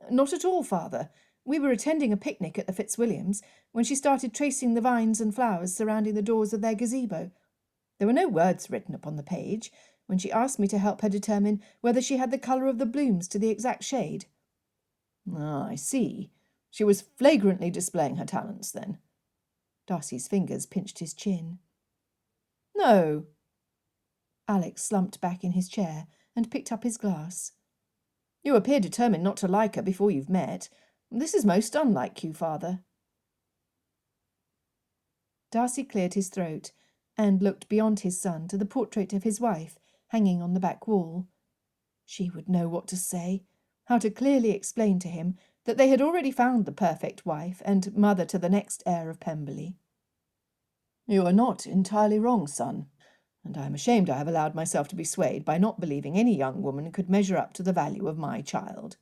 "Not at all, father. We were attending a picnic at the Fitzwilliams when she started tracing the vines and flowers surrounding the doors of their gazebo. There were no words written upon the page when she asked me to help her determine whether she had the colour of the blooms to the exact shade." "Ah, I see. She was flagrantly displaying her talents, then." Darcy's fingers pinched his chin. "No." Alex slumped back in his chair and picked up his glass. "You appear determined not to like her before you've met. This is most unlike you, father." Darcy cleared his throat and looked beyond his son to the portrait of his wife hanging on the back wall. She would know what to say, how to clearly explain to him that they had already found the perfect wife and mother to the next heir of Pemberley. "You are not entirely wrong, son, and I am ashamed I have allowed myself to be swayed by not believing any young woman could measure up to the value of my child."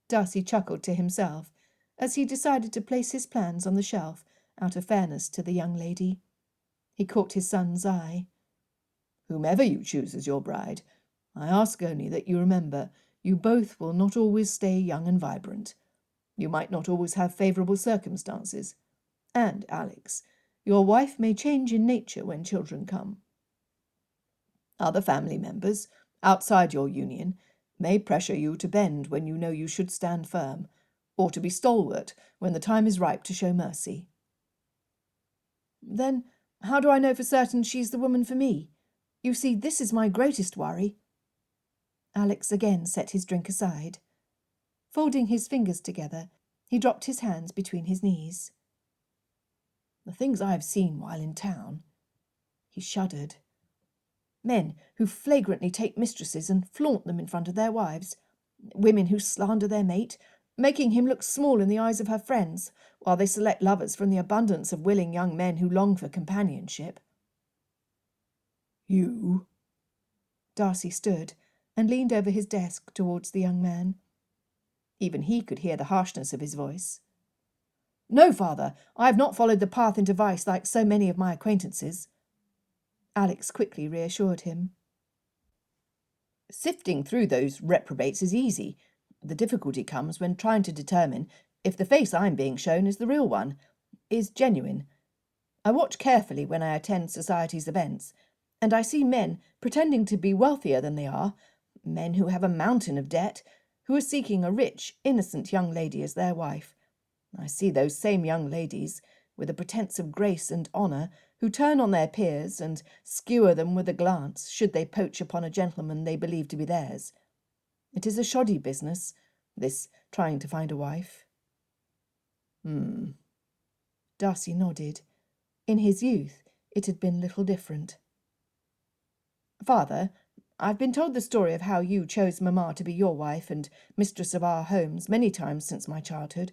Darcy chuckled to himself as he decided to place his plans on the shelf out of fairness to the young lady. He caught his son's eye. "Whomever you choose as your bride, I ask only that you remember you both will not always stay young and vibrant. You might not always have favourable circumstances. And, Alex, your wife may change in nature when children come. Other family members, outside your union, may pressure you to bend when you know you should stand firm, or to be stalwart when the time is ripe to show mercy." "Then how do I know for certain she's the woman for me? You see, this is my greatest worry." Alex again set his drink aside. Folding his fingers together, he dropped his hands between his knees. "The things I have seen while in town." He shuddered. Men who flagrantly take mistresses and flaunt them in front of their wives. Women who slander their mate, making him look small in the eyes of her friends, while they select lovers from the abundance of willing young men who long for companionship. "You?" Darcy stood and leaned over his desk towards the young man. Even he could hear the harshness of his voice. "No, father, I have not followed the path into vice like so many of my acquaintances." Alex quickly reassured him. "Sifting through those reprobates is easy. The difficulty comes when trying to determine if the face I'm being shown is the real one, is genuine. I watch carefully when I attend society's events, and I see men pretending to be wealthier than they are, men who have a mountain of debt, who are seeking a rich, innocent young lady as their wife. I see those same young ladies, with a pretence of grace and honour, who turn on their peers and skewer them with a glance should they poach upon a gentleman they believe to be theirs. It is a shoddy business, this trying to find a wife." Darcy nodded. In his youth it had been little different. "Father, I've been told the story of how you chose Mamma to be your wife and mistress of our homes many times since my childhood.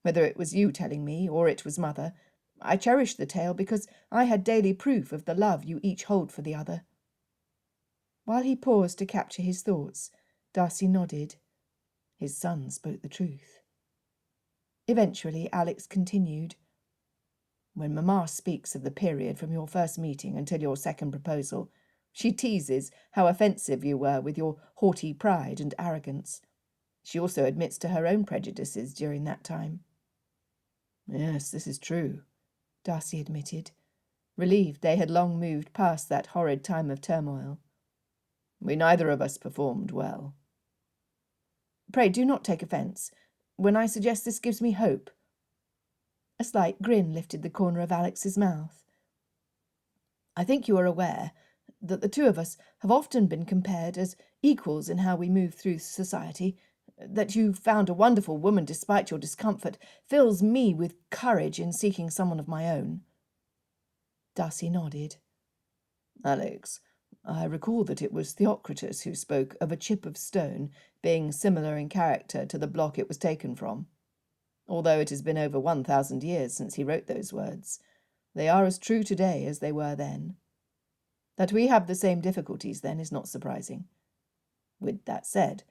Whether it was you telling me, or it was Mother, I cherished the tale because I had daily proof of the love you each hold for the other." While he paused to capture his thoughts, Darcy nodded. His son spoke the truth. Eventually Alex continued. "When Mamma speaks of the period from your first meeting until your second proposal, she teases how offensive you were with your haughty pride and arrogance. She also admits to her own prejudices during that time." "Yes, this is true," Darcy admitted, relieved they had long moved past that horrid time of turmoil. "We neither of us performed well." "Pray do not take offence when I suggest this gives me hope." A slight grin lifted the corner of Alex's mouth. "I think you are aware that the two of us have often been compared as equals in how we move through society. That you found a wonderful woman despite your discomfort fills me with courage in seeking someone of my own." Darcy nodded. "Alex, I recall that it was Theocritus who spoke of a chip of stone being similar in character to the block it was taken from. Although it has been over 1,000 years since he wrote those words, they are as true today as they were then. That we have the same difficulties then is not surprising. With that said,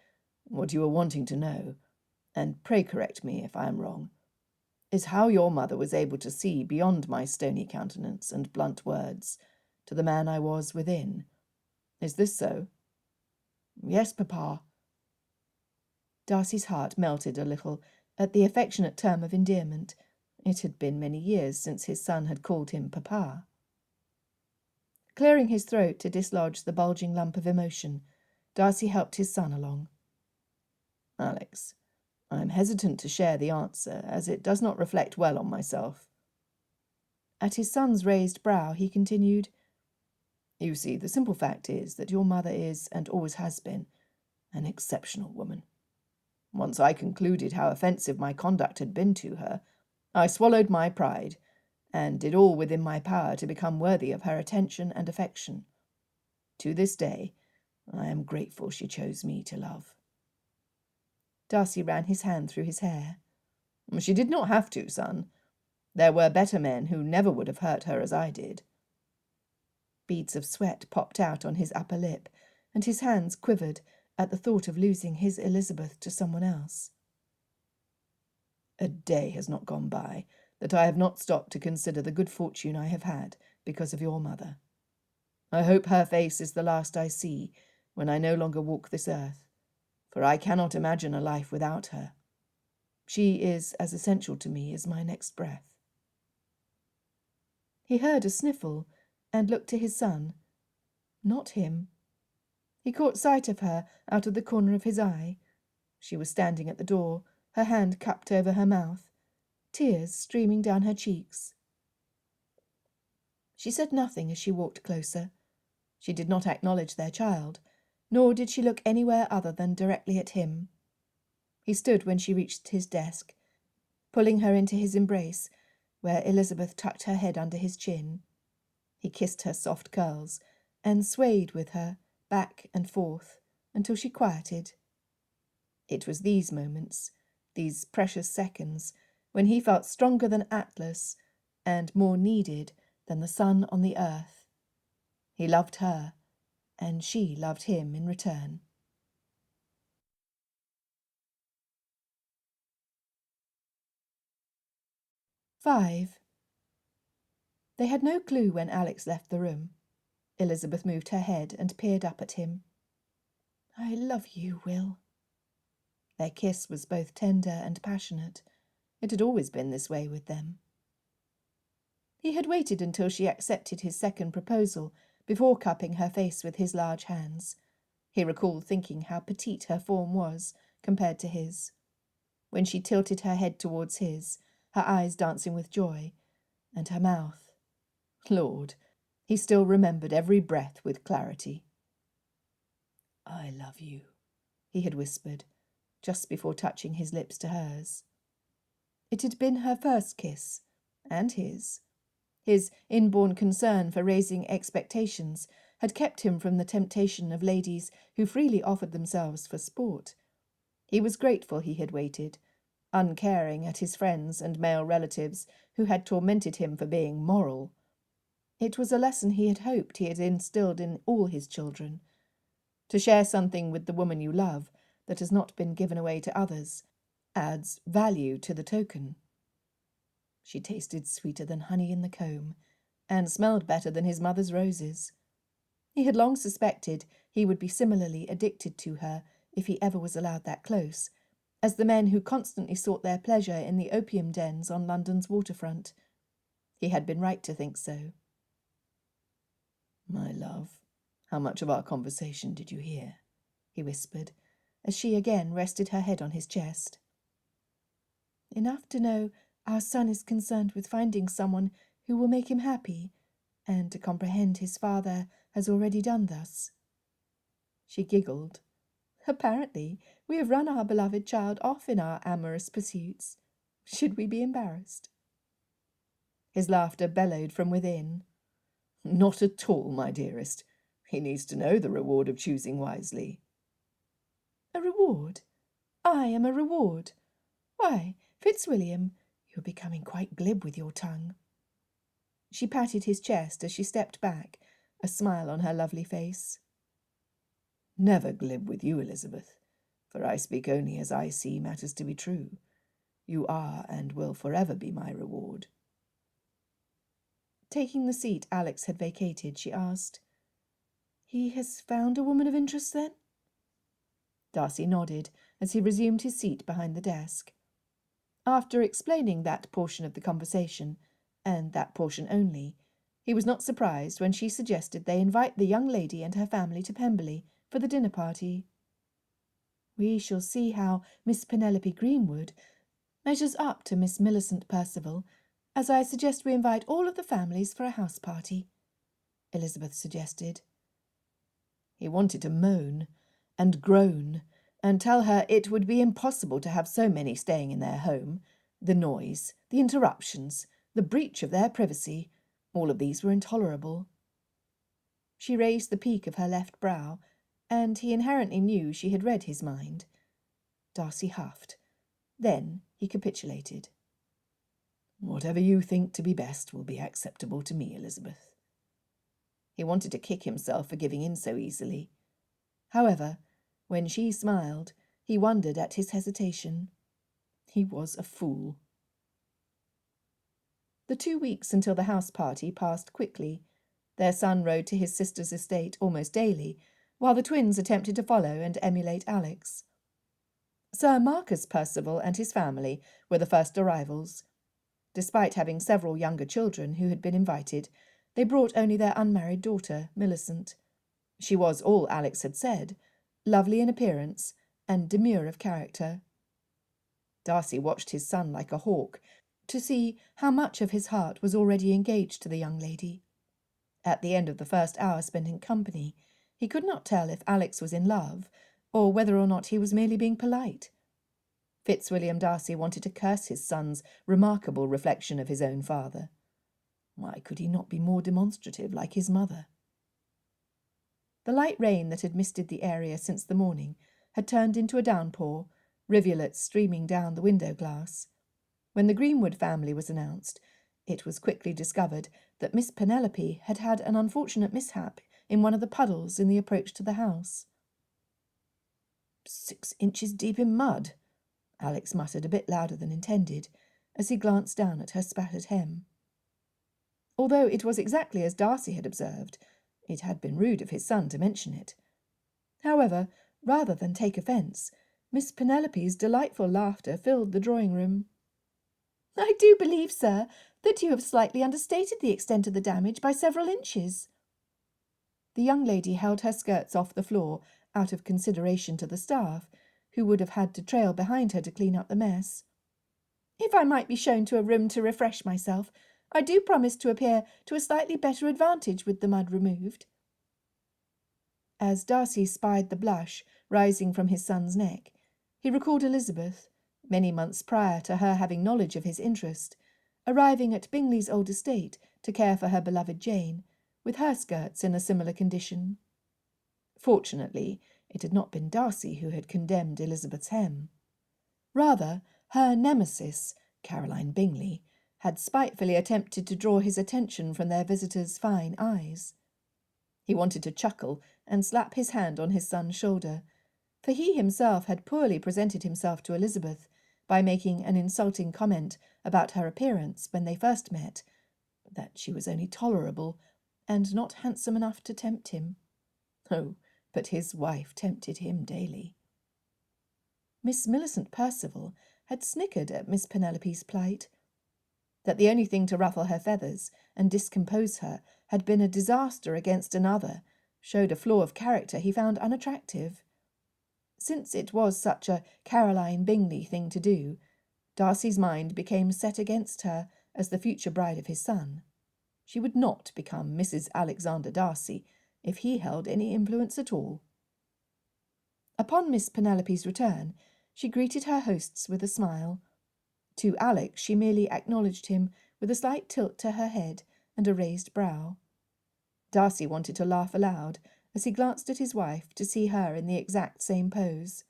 what you are wanting to know, and pray correct me if I am wrong, is how your mother was able to see beyond my stony countenance and blunt words to the man I was within. Is this so?" "Yes, Papa." Darcy's heart melted a little at the affectionate term of endearment. It had been many years since his son had called him papa. Clearing his throat to dislodge the bulging lump of emotion, Darcy helped his son along. Alex, I am hesitant to share the answer, as it does not reflect well on myself. At his son's raised brow, he continued, You see, the simple fact is that your mother is, and always has been, an exceptional woman. Once I concluded how offensive my conduct had been to her, I swallowed my pride, and did all within my power to become worthy of her attention and affection. To this day, I am grateful she chose me to love. Darcy ran his hand through his hair. She did not have to, son. There were better men who never would have hurt her as I did. Beads of sweat popped out on his upper lip, and his hands quivered at the thought of losing his Elizabeth to someone else. A day has not gone by that I have not stopped to consider the good fortune I have had because of your mother. I hope her face is the last I see when I no longer walk this earth, for I cannot imagine a life without her. She is as essential to me as my next breath. He heard a sniffle and looked to his son. Not him. He caught sight of her out of the corner of his eye. She was standing at the door, her hand cupped over her mouth, tears streaming down her cheeks. She said nothing as she walked closer. She did not acknowledge their child, nor did she look anywhere other than directly at him. He stood when she reached his desk, pulling her into his embrace, where Elizabeth tucked her head under his chin. He kissed her soft curls, and swayed with her, back and forth, until she quieted. It was these moments, these precious seconds, when he felt stronger than Atlas, and more needed than the sun on the earth. He loved her, and she loved him in return. Five. They had no clue when Alex left the room. Elizabeth moved her head and peered up at him. I love you, Will. Their kiss was both tender and passionate. It had always been this way with them. He had waited until she accepted his second proposal before cupping her face with his large hands. He recalled thinking how petite her form was compared to his. When she tilted her head towards his, her eyes dancing with joy, and her mouth. Lord, he still remembered every breath with clarity. I love you, he had whispered, just before touching his lips to hers. It had been her first kiss, and his. His inborn concern for raising expectations had kept him from the temptation of ladies who freely offered themselves for sport. He was grateful he had waited, uncaring at his friends and male relatives who had tormented him for being moral. It was a lesson he had hoped he had instilled in all his children. To share something with the woman you love that has not been given away to others adds value to the token. She tasted sweeter than honey in the comb, and smelled better than his mother's roses. He had long suspected he would be similarly addicted to her if he ever was allowed that close, as the men who constantly sought their pleasure in the opium dens on London's waterfront. He had been right to think so. My love, how much of our conversation did you hear? He whispered, as she again rested her head on his chest. Enough to know our son is concerned with finding someone who will make him happy, and to comprehend his father has already done thus. She giggled. Apparently, we have run our beloved child off in our amorous pursuits. Should we be embarrassed? His laughter bellowed from within. Not at all, my dearest. He needs to know the reward of choosing wisely. A reward? I am a reward? Why, Fitzwilliam, you're becoming quite glib with your tongue. She patted his chest as she stepped back, a smile on her lovely face. Never glib with you, Elizabeth, for I speak only as I see matters to be true. You are and will forever be my reward. Taking the seat Alex had vacated, she asked, He has found a woman of interest, then? Darcy nodded as he resumed his seat behind the desk. After explaining that portion of the conversation, and that portion only, he was not surprised when she suggested they invite the young lady and her family to Pemberley for the dinner party. "We shall see how Miss Penelope Greenwood measures up to Miss Millicent Percival, as I suggest we invite all of the families for a house party," Elizabeth suggested. He wanted to moan and groan and tell her it would be impossible to have so many staying in their home. The noise, the interruptions, the breach of their privacy, all of these were intolerable. She raised the peak of her left brow, and he inherently knew she had read his mind. Darcy huffed. Then he capitulated. "Whatever you think to be best will be acceptable to me, Elizabeth." He wanted to kick himself for giving in so easily. However, when she smiled, he wondered at his hesitation. He was a fool. The 2 weeks until the house party passed quickly. Their son rode to his sister's estate almost daily, while the twins attempted to follow and emulate Alex. Sir Marcus Percival and his family were the first arrivals. Despite having several younger children who had been invited, they brought only their unmarried daughter, Millicent. She was all Alex had said, lovely in appearance and demure of character. Darcy watched his son like a hawk, to see how much of his heart was already engaged to the young lady. At the end of the first hour spent in company, he could not tell if Alex was in love, or whether or not he was merely being polite. Fitzwilliam Darcy wanted to curse his son's remarkable reflection of his own father. Why could he not be more demonstrative like his mother? The light rain that had misted the area since the morning had turned into a downpour, rivulets streaming down the window glass. When the Greenwood family was announced, it was quickly discovered that Miss Penelope had had an unfortunate mishap in one of the puddles in the approach to the house. 6 inches deep in mud, Alex muttered a bit louder than intended, as he glanced down at her spattered hem. Although it was exactly as Darcy had observed, it had been rude of his son to mention it. However, rather than take offence, Miss Penelope's delightful laughter filled the drawing-room. "I do believe, sir, that you have slightly understated the extent of the damage by several inches." The young lady held her skirts off the floor out of consideration to the staff, who would have had to trail behind her to clean up the mess. "If I might be shown to a room to refresh myself, I do promise to appear to a slightly better advantage with the mud removed." As Darcy spied the blush rising from his son's neck, he recalled Elizabeth, many months prior to her having knowledge of his interest, arriving at Bingley's old estate to care for her beloved Jane, with her skirts in a similar condition. Fortunately, it had not been Darcy who had condemned Elizabeth's hem. Rather, her nemesis, Caroline Bingley, had spitefully attempted to draw his attention from their visitor's fine eyes. He wanted to chuckle and slap his hand on his son's shoulder, for he himself had poorly presented himself to Elizabeth by making an insulting comment about her appearance when they first met, that she was only tolerable and not handsome enough to tempt him. Oh, but his wife tempted him daily. Miss Millicent Percival had snickered at Miss Penelope's plight. That the only thing to ruffle her feathers and discompose her had been a disaster against another showed a flaw of character he found unattractive. Since it was such a Caroline Bingley thing to do, Darcy's mind became set against her as the future bride of his son. She would not become Mrs. Alexander Darcy if he held any influence at all. Upon Miss Penelope's return, she greeted her hosts with a smile. To Alex she merely acknowledged him with a slight tilt to her head and a raised brow. Darcy wanted to laugh aloud as he glanced at his wife to see her in the exact same pose.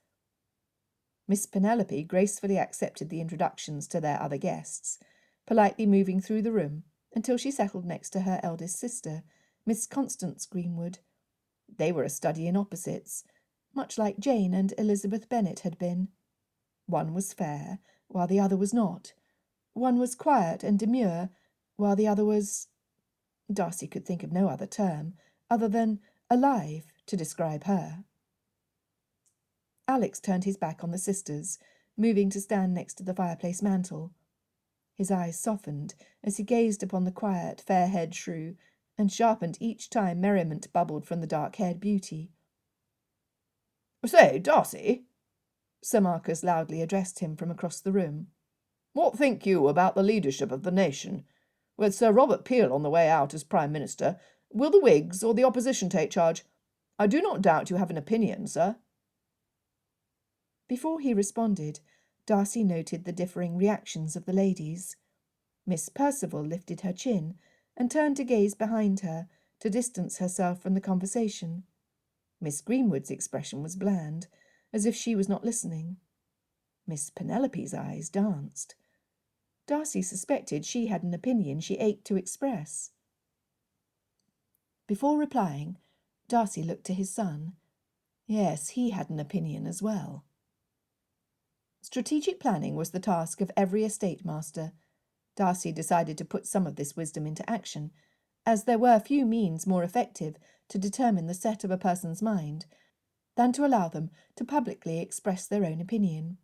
Miss Penelope gracefully accepted the introductions to their other guests, politely moving through the room until she settled next to her eldest sister, Miss Constance Greenwood. They were a study in opposites, much like Jane and Elizabeth Bennet had been. One was fair, while the other was not. One was quiet and demure, while the other was— Darcy could think of no other term other than alive to describe her. Alex turned his back on the sisters, moving to stand next to the fireplace mantel. His eyes softened as he gazed upon the quiet, fair-haired shrew, and sharpened each time merriment bubbled from the dark-haired beauty. "Say, Darcy," Sir Marcus loudly addressed him from across the room, "what think you about the leadership of the nation? With Sir Robert Peel on the way out as Prime Minister, will the Whigs or the Opposition take charge? I do not doubt you have an opinion, sir." Before he responded, Darcy noted the differing reactions of the ladies. Miss Percival lifted her chin and turned to gaze behind her to distance herself from the conversation. Miss Greenwood's expression was bland, as if she was not listening. Miss Penelope's eyes danced. Darcy suspected she had an opinion she ached to express. Before replying, Darcy looked to his son. Yes, he had an opinion as well. Strategic planning was the task of every estate master. Darcy decided to put some of this wisdom into action, as there were few means more effective to determine the set of a person's mind than to allow them to publicly express their own opinion.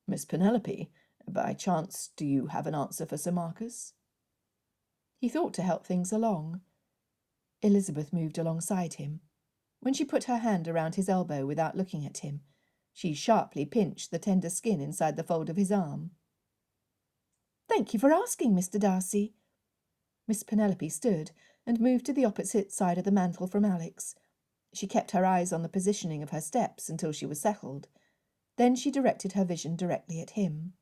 "Miss Penelope, by chance do you have an answer for Sir Marcus?" He thought to help things along. Elizabeth moved alongside him. When she put her hand around his elbow without looking at him, she sharply pinched the tender skin inside the fold of his arm. "Thank you for asking, Mr. Darcy." Miss Penelope stood and moved to the opposite side of the mantel from Alex. She kept her eyes on the positioning of her steps until she was settled. Then she directed her vision directly at him.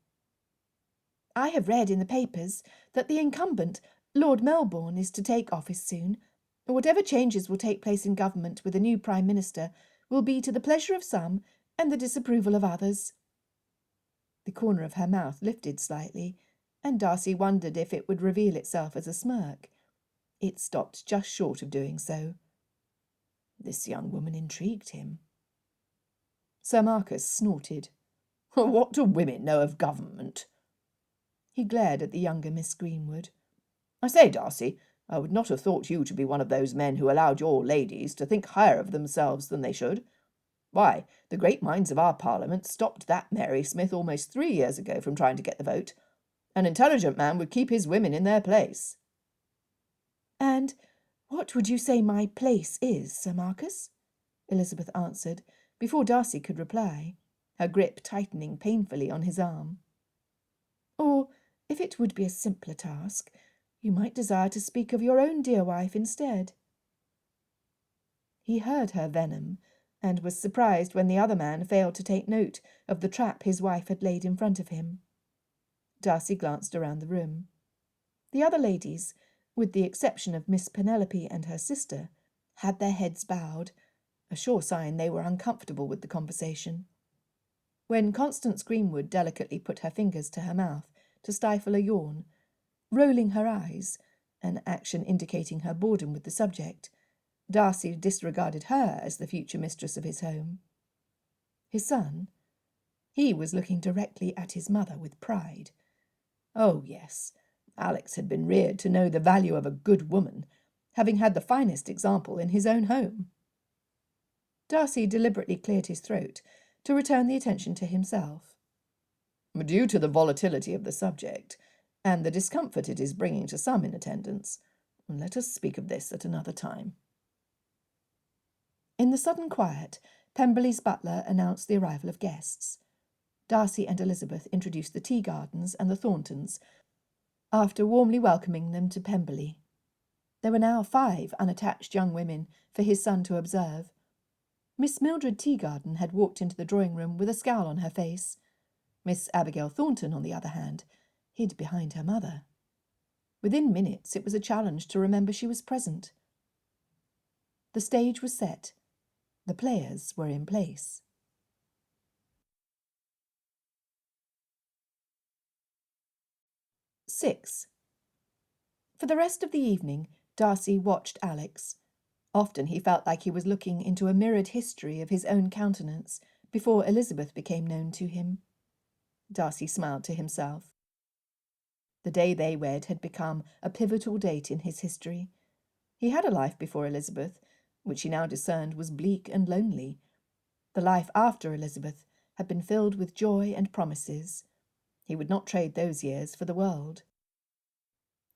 "I have read in the papers that the incumbent, Lord Melbourne, is to take office soon. Whatever changes will take place in government with a new Prime Minister will be to the pleasure of some and the disapproval of others." The corner of her mouth lifted slightly, and Darcy wondered if it would reveal itself as a smirk. It stopped just short of doing so. This young woman intrigued him. Sir Marcus snorted. "What do women know of government?" He glared at the younger Miss Greenwood. "I say, Darcy, I would not have thought you to be one of those men who allowed your ladies to think higher of themselves than they should. Why, the great minds of our Parliament stopped that Mary Smith almost 3 years ago from trying to get the vote. An intelligent man would keep his women in their place." "And what would you say my place is, Sir Marcus?" Elizabeth answered, before Darcy could reply, her grip tightening painfully on his arm. "Or, if it would be a simpler task, you might desire to speak of your own dear wife instead." He heard her venom, and was surprised when the other man failed to take note of the trap his wife had laid in front of him. Darcy glanced around the room. The other ladies, with the exception of Miss Penelope and her sister, had their heads bowed, a sure sign they were uncomfortable with the conversation. When Constance Greenwood delicately put her fingers to her mouth to stifle a yawn, rolling her eyes, an action indicating her boredom with the subject, Darcy disregarded her as the future mistress of his home. His son? He was looking directly at his mother with pride. Oh, yes, Alex had been reared to know the value of a good woman, having had the finest example in his own home. Darcy deliberately cleared his throat to return the attention to himself. "Due to the volatility of the subject, and the discomfort it is bringing to some in attendance, let us speak of this at another time." In the sudden quiet, Pemberley's butler announced the arrival of guests. Darcy and Elizabeth introduced the Teagardens and the Thorntons, after warmly welcoming them to Pemberley. There were now 5 unattached young women for his son to observe. Miss Mildred Teagarden had walked into the drawing-room with a scowl on her face. Miss Abigail Thornton, on the other hand, hid behind her mother. Within minutes it was a challenge to remember she was present. The stage was set. The players were in place. "6. For the rest of the evening, Darcy watched Alex. Often he felt like he was looking into a mirrored history of his own countenance before Elizabeth became known to him. Darcy smiled to himself. The day they wed had become a pivotal date in his history. He had a life before Elizabeth, which he now discerned was bleak and lonely. The life after Elizabeth had been filled with joy and promises. He would not trade those years for the world.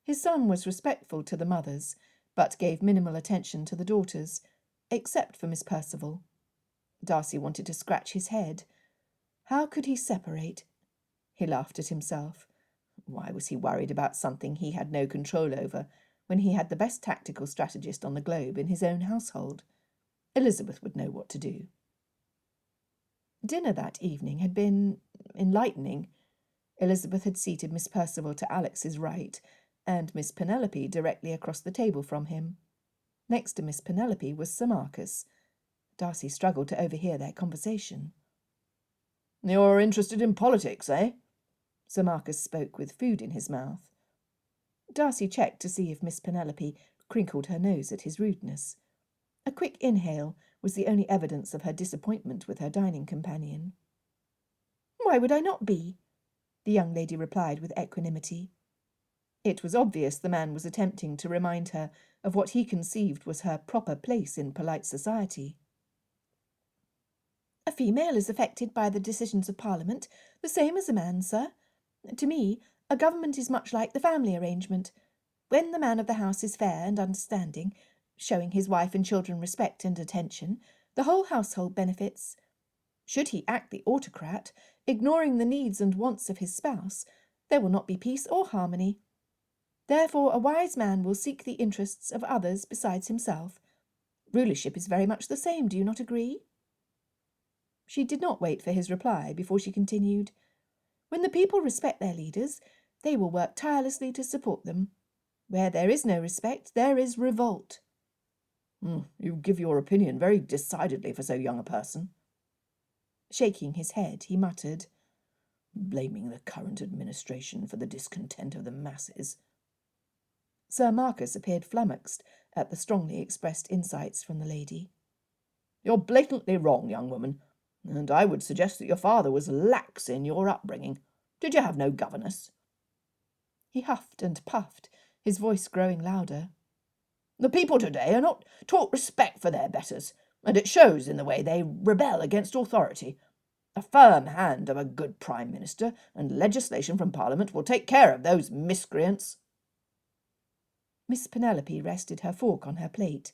His son was respectful to the mothers, but gave minimal attention to the daughters, except for Miss Percival. Darcy wanted to scratch his head. How could he separate? He laughed at himself. Why was he worried about something he had no control over, when he had the best tactical strategist on the globe in his own household? Elizabeth would know what to do. Dinner that evening had been enlightening. Elizabeth had seated Miss Percival to Alex's right, and Miss Penelope directly across the table from him. Next to Miss Penelope was Sir Marcus. Darcy struggled to overhear their conversation. "You're interested in politics, eh?" Sir Marcus spoke with food in his mouth. Darcy checked to see if Miss Penelope crinkled her nose at his rudeness. A quick inhale was the only evidence of her disappointment with her dining companion. "Why would I not be?" the young lady replied with equanimity. It was obvious the man was attempting to remind her of what he conceived was her proper place in polite society. "A female is affected by the decisions of Parliament, the same as a man, sir. To me, a government is much like the family arrangement. When the man of the house is fair and understanding, showing his wife and children respect and attention, the whole household benefits. Should he act the autocrat, ignoring the needs and wants of his spouse, there will not be peace or harmony. Therefore, a wise man will seek the interests of others besides himself. Rulership is very much the same, do you not agree?" She did not wait for his reply before she continued. "When the people respect their leaders, they will work tirelessly to support them. Where there is no respect, there is revolt." "You give your opinion very decidedly for so young a person." Shaking his head, he muttered, "Blaming the current administration for the discontent of the masses." Sir Marcus appeared flummoxed at the strongly expressed insights from the lady. "You're blatantly wrong, young woman, and I would suggest that your father was lax in your upbringing. Did you have no governess?" He huffed and puffed, his voice growing louder. "The people today are not taught respect for their betters, and it shows in the way they rebel against authority. A firm hand of a good Prime Minister and legislation from Parliament will take care of those miscreants." Miss Penelope rested her fork on her plate.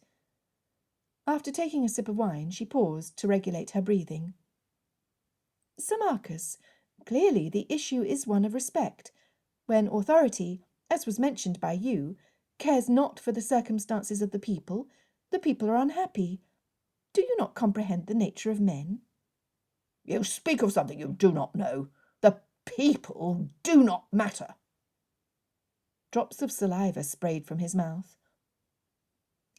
After taking a sip of wine, she paused to regulate her breathing. "Sir Marcus, clearly the issue is one of respect. When authority, as was mentioned by you, cares not for the circumstances of the people are unhappy. Do you not comprehend the nature of men?" "You speak of something you do not know. The people do not matter." Drops of saliva sprayed from his mouth.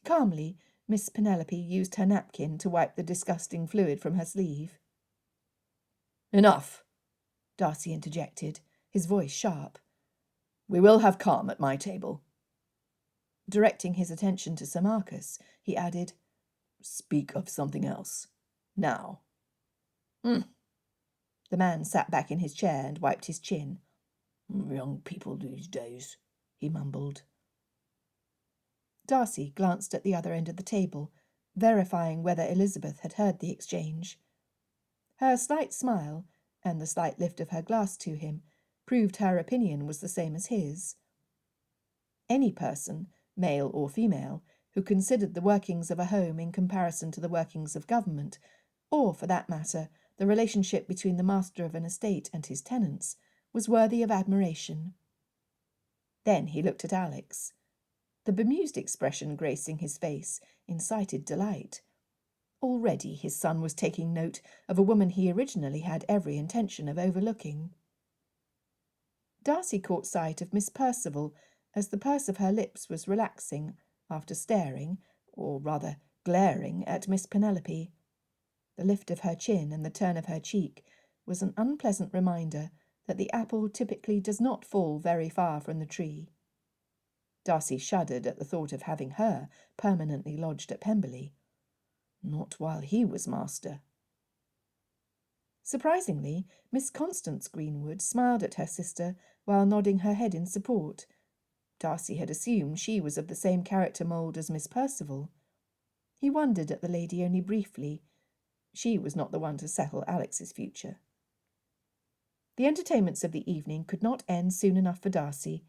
Calmly, Miss Penelope used her napkin to wipe the disgusting fluid from her sleeve. "Enough," Darcy interjected, his voice sharp. "We will have calm at my table." Directing his attention to Sir Marcus, he added, "Speak of something else. Now." The man sat back in his chair and wiped his chin. "Young people these days," he mumbled. Darcy glanced at the other end of the table, verifying whether Elizabeth had heard the exchange. Her slight smile, and the slight lift of her glass to him, proved her opinion was the same as his. Any person, male or female, who considered the workings of a home in comparison to the workings of government, or, for that matter, the relationship between the master of an estate and his tenants, was worthy of admiration. Then he looked at Alex. The bemused expression gracing his face incited delight. Already his son was taking note of a woman he originally had every intention of overlooking. Darcy caught sight of Miss Percival as the purse of her lips was relaxing after staring, or rather glaring, at Miss Penelope. The lift of her chin and the turn of her cheek was an unpleasant reminder that the apple typically does not fall very far from the tree. Darcy shuddered at the thought of having her permanently lodged at Pemberley. Not while he was master. Surprisingly, Miss Constance Greenwood smiled at her sister while nodding her head in support. Darcy had assumed she was of the same character mould as Miss Percival. He wondered at the lady only briefly. She was not the one to settle Alex's future. The entertainments of the evening could not end soon enough for Darcy.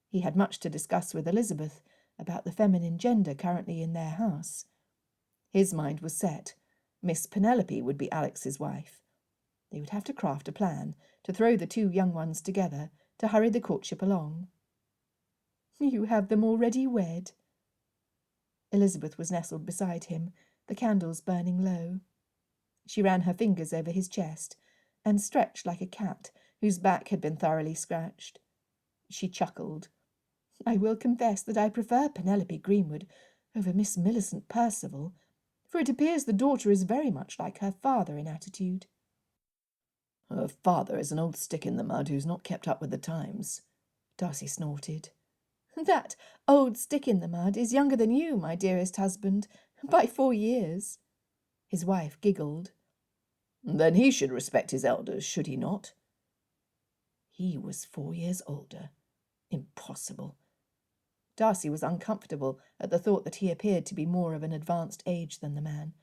He had much to discuss with Elizabeth about the feminine gender currently in their house. His mind was set. Miss Penelope would be Alex's wife. They would have to craft a plan to throw the two young ones together to hurry the courtship along. "You have them already wed." Elizabeth was nestled beside him, the candles burning low. She ran her fingers over his chest and stretched like a cat whose back had been thoroughly scratched. She chuckled. "I will confess that I prefer Penelope Greenwood over Miss Millicent Percival, for it appears the daughter is very much like her father in attitude." "Her father is an old stick-in-the-mud who's not kept up with the times," Darcy snorted. "That old stick-in-the-mud is younger than you, my dearest husband, by 4 years." His wife giggled. "Then he should respect his elders, should he not?" He was 4 years older. Impossible. Darcy was uncomfortable at the thought that he appeared to be more of an advanced age than the man.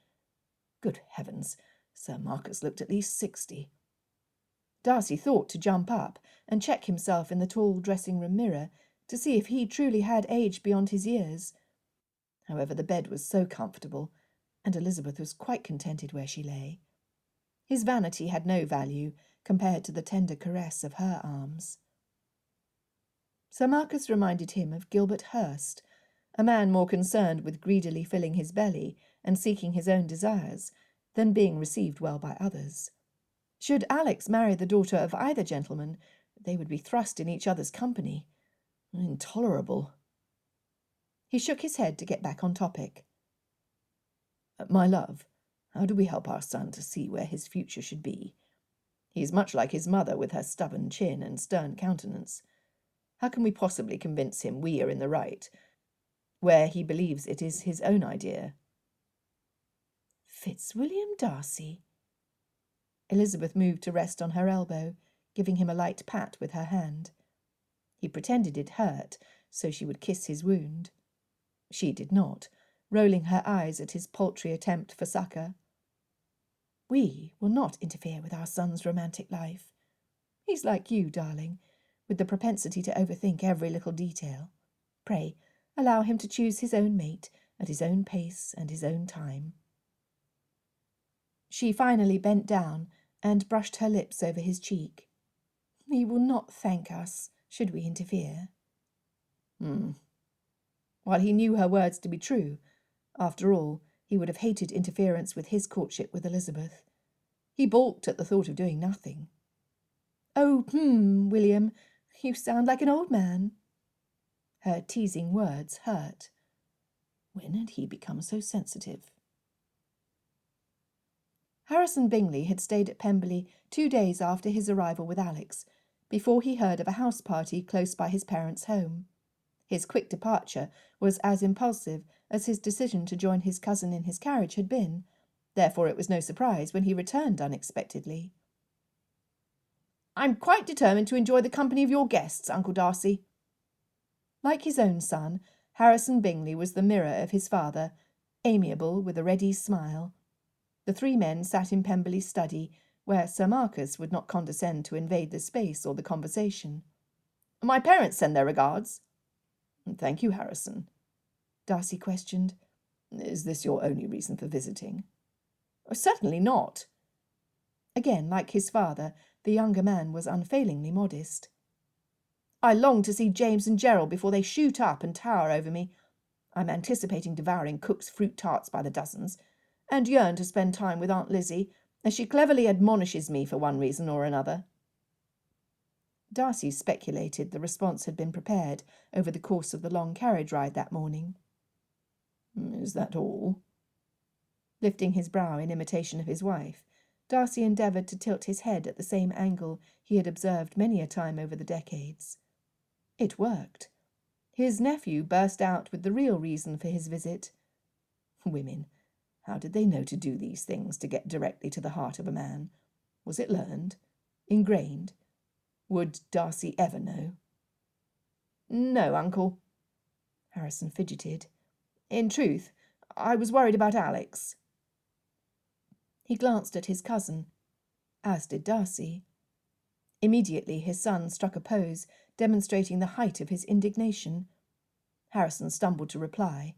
Good heavens, Sir Marcus looked at least 60. Darcy thought to jump up and check himself in the tall dressing-room mirror to see if he truly had aged beyond his years. However, the bed was so comfortable, and Elizabeth was quite contented where she lay. His vanity had no value compared to the tender caress of her arms. Sir Marcus reminded him of Gilbert Hurst, a man more concerned with greedily filling his belly and seeking his own desires than being received well by others. Should Alex marry the daughter of either gentleman, they would be thrust in each other's company. Intolerable. He shook his head to get back on topic. "My love, how do we help our son to see where his future should be? He is much like his mother with her stubborn chin and stern countenance. How can we possibly convince him we are in the right, where he believes it is his own idea?" "Fitzwilliam Darcy." Elizabeth moved to rest on her elbow, giving him a light pat with her hand. He pretended it hurt, so she would kiss his wound. She did not, rolling her eyes at his paltry attempt for succour. "We will not interfere with our son's romantic life. He's like you, darling, with the propensity to overthink every little detail. Pray, allow him to choose his own mate at his own pace and his own time." She finally bent down and brushed her lips over his cheek. "He will not thank us, should we interfere." While he knew her words to be true, after all, he would have hated interference with his courtship with Elizabeth. He balked at the thought of doing nothing. "Oh, William, you sound like an old man." Her teasing words hurt. When had he become so sensitive? Harrison Bingley had stayed at Pemberley 2 days after his arrival with Alex, before he heard of a house party close by his parents' home. His quick departure was as impulsive as his decision to join his cousin in his carriage had been, therefore it was no surprise when he returned unexpectedly. "I'm quite determined to enjoy the company of your guests, Uncle Darcy." Like his own son, Harrison Bingley was the mirror of his father, amiable with a ready smile. The 3 men sat in Pemberley's study, where Sir Marcus would not condescend to invade the space or the conversation. "My parents send their regards." "Thank you, Harrison." Darcy questioned. "Is this your only reason for visiting?" "Certainly not." Again, like his father, the younger man was unfailingly modest. "I long to see James and Gerald before they shoot up and tower over me. I'm anticipating devouring Cook's fruit tarts by the dozens, and yearn to spend time with Aunt Lizzie, as she cleverly admonishes me for one reason or another." Darcy speculated the response had been prepared over the course of the long carriage ride that morning. "Is that all?" Lifting his brow in imitation of his wife, Darcy endeavoured to tilt his head at the same angle he had observed many a time over the decades. It worked. His nephew burst out with the real reason for his visit. Women, how did they know to do these things to get directly to the heart of a man? Was it learned? Ingrained? Would Darcy ever know? "No, Uncle." Harrison fidgeted. "In truth, I was worried about Alex." He glanced at his cousin, as did Darcy. Immediately his son struck a pose, demonstrating the height of his indignation. Harrison stumbled to reply.